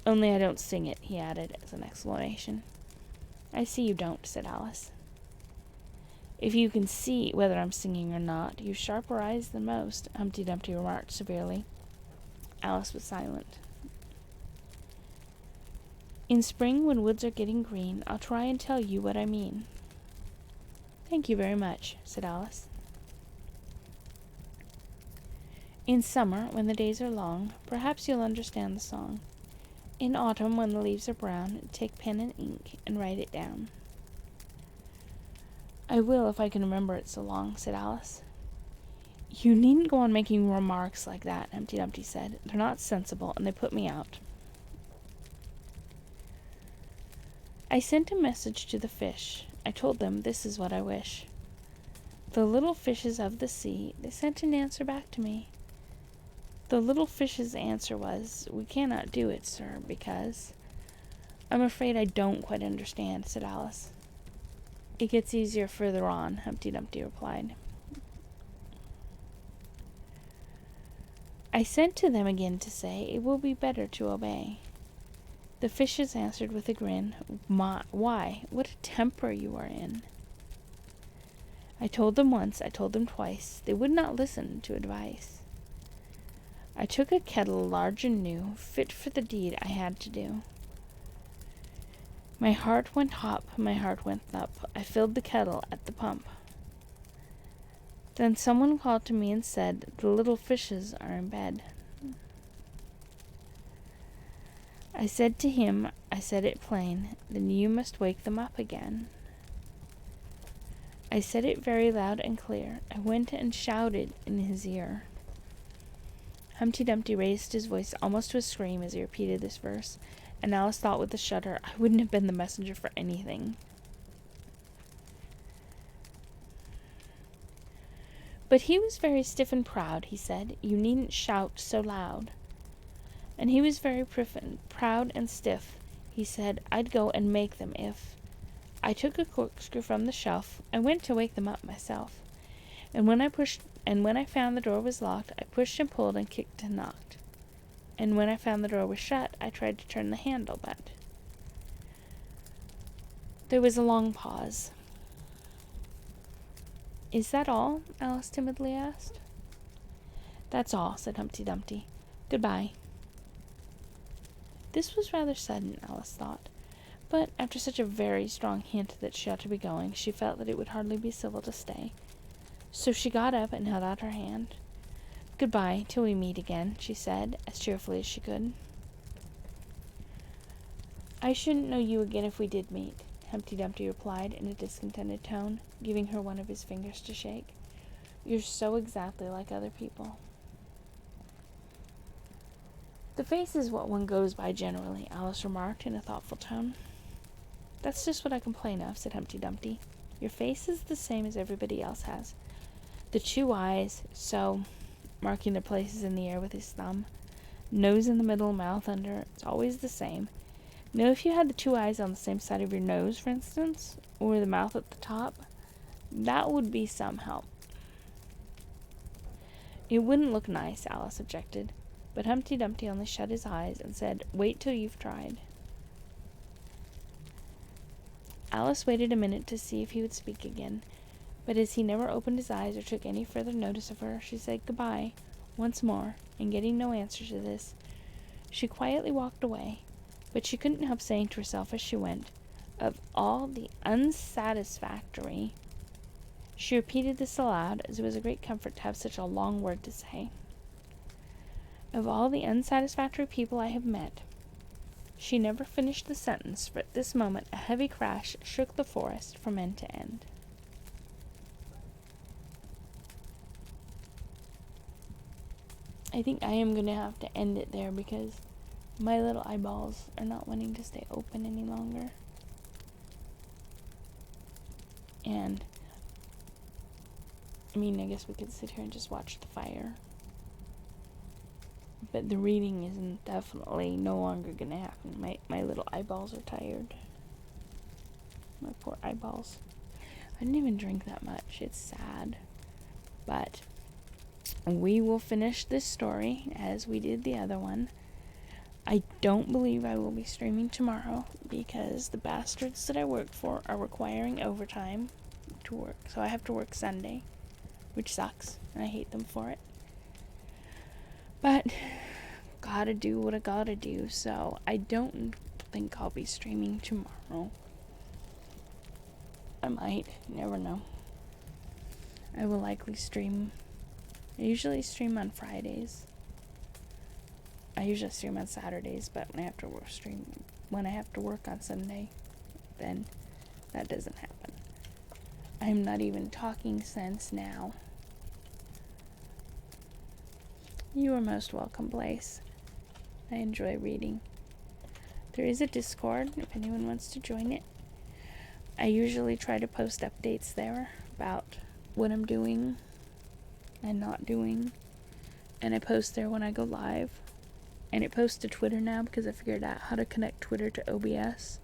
Only I don't sing it, he added as an explanation. I see you don't, said Alice. If you can see whether I'm singing or not, you've sharper eyes than most, Humpty Dumpty remarked severely. Alice was silent. In spring, when woods are getting green, I'll try and tell you what I mean. Thank you very much, said Alice. In summer, when the days are long, perhaps you'll understand the song. In autumn, when the leaves are brown, take pen and ink and write it down. I will if I can remember it so long, said Alice. You needn't go on making remarks like that, Humpty Dumpty said. They're not sensible, and they put me out. I sent a message to the fish. I told them, this is what I wish. The little fishes of the sea, they sent an answer back to me. The little fish's answer was, we cannot do it, sir, because... I'm afraid I don't quite understand, said Alice. It gets easier further on, Humpty Dumpty replied. I sent to them again to say, it will be better to obey. The fishes answered with a grin, why, what a temper you are in. I told them once, I told them twice, they would not listen to advice. I took a kettle large and new, fit for the deed I had to do. My heart went hop, my heart went thump, I filled the kettle at the pump. Then someone called to me and said, the little fishes are in bed. I said to him, I said it plain, then you must wake them up again. I said it very loud and clear, I went and shouted in his ear. Humpty Dumpty raised his voice almost to a scream as he repeated this verse, and Alice thought with a shudder, I wouldn't have been the messenger for anything. But he was very stiff and proud, he said, you needn't shout so loud. And he was very proud and stiff, he said, I'd go and make them if. I took a corkscrew from the shelf, I went to wake them up myself. And when I found the door was locked, I pushed and pulled and kicked and knocked. And when I found the door was shut, I tried to turn the handle, but... There was a long pause. Is that all? Alice timidly asked. That's all, said Humpty Dumpty. Goodbye. This was rather sudden, Alice thought, but after such a very strong hint that she ought to be going, she felt that it would hardly be civil to stay. So she got up and held out her hand. Goodbye, till we meet again, she said, as cheerfully as she could. I shouldn't know you again if we did meet, Humpty Dumpty replied in a discontented tone, giving her one of his fingers to shake. You're so exactly like other people. The face is what one goes by generally, Alice remarked in a thoughtful tone. That's just what I complain of, said Humpty Dumpty. Your face is the same as everybody else has. The 2 eyes, so, marking their places in the air with his thumb. Nose in the middle, mouth under, it's always the same. Now if you had the 2 eyes on the same side of your nose, for instance, or the mouth at the top, that would be some help. It wouldn't look nice, Alice objected, but Humpty Dumpty only shut his eyes and said, wait till you've tried. Alice waited a minute to see if he would speak again, but as he never opened his eyes or took any further notice of her, she said goodbye once more, and getting no answer to this, she quietly walked away, but she couldn't help saying to herself as she went, of all the unsatisfactory... She repeated this aloud, as it was a great comfort to have such a long word to say. Of all the unsatisfactory people I have met... She never finished the sentence, for at this moment a heavy crash shook the forest from end to end. I think I am going to have to end it there because my little eyeballs are not wanting to stay open any longer. And, I mean, I guess we could sit here and just watch the fire. But the reading isn't definitely no longer going to happen. My little eyeballs are tired. My poor eyeballs. I didn't even drink that much. It's sad. But we will finish this story as we did the other one. I don't believe I will be streaming tomorrow because the bastards that I work for are requiring overtime to work. So I have to work Sunday, which sucks. And I hate them for it. But gotta do what I gotta do, so I don't think I'll be streaming tomorrow. I might, never know. I will likely stream. I usually stream on Fridays. I usually stream on Saturdays, but when I have to work on Sunday, then that doesn't happen. I'm not even talking sense now. You are most welcome, Blaze. I enjoy reading. There is a Discord if anyone wants to join it. I usually try to post updates there about what I'm doing and not doing. And I post there when I go live. And it posts to Twitter now because I figured out how to connect Twitter to OBS.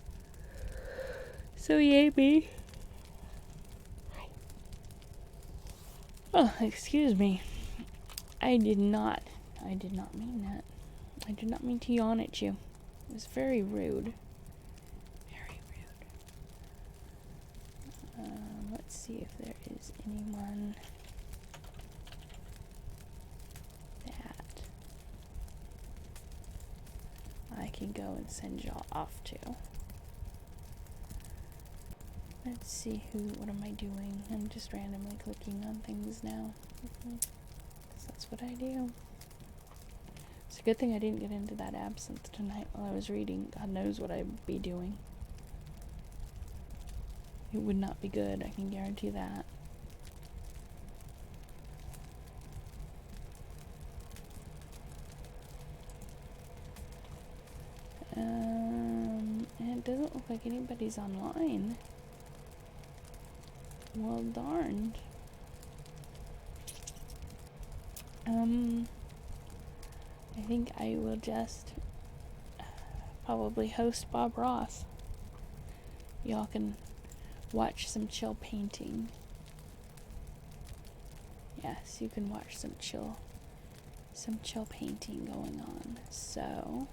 So yay me. Oh, excuse me. I did not mean that. I did not mean to yawn at you. It was very rude. Very rude. Let's see if there is anyone that I can go and send y'all off to. Let's see what am I doing? I'm just randomly clicking on things now. Because that's what I do. It's a good thing I didn't get into that absinthe tonight while I was reading. God knows what I'd be doing. It would not be good, I can guarantee that. And it doesn't look like anybody's online. Well, darned. I think I will just probably host Bob Ross. Y'all can watch some chill painting. Yes, you can watch some chill painting going on. So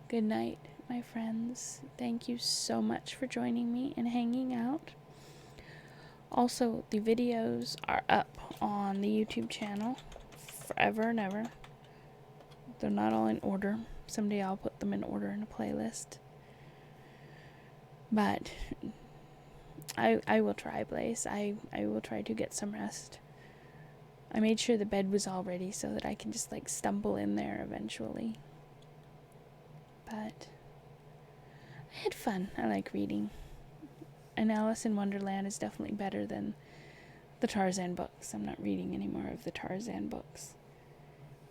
good night, my friends. Thank you so much for joining me and hanging out. Also, the videos are up on the YouTube channel forever and ever. They're not all in order. Someday I'll put them in order in a playlist. But I will try, Blaze. I will try to get some rest. I made sure the bed was all ready so that I can just like stumble in there eventually. But I had fun. I like reading. And Alice in Wonderland is definitely better than the Tarzan books. I'm not reading any more of the Tarzan books.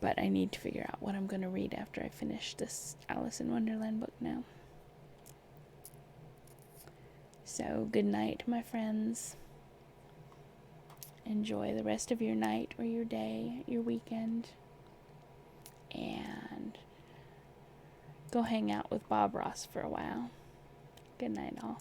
But I need to figure out what I'm going to read after I finish this Alice in Wonderland book now. So, good night, my friends. Enjoy the rest of your night or your day, your weekend. And go hang out with Bob Ross for a while. Good night, all.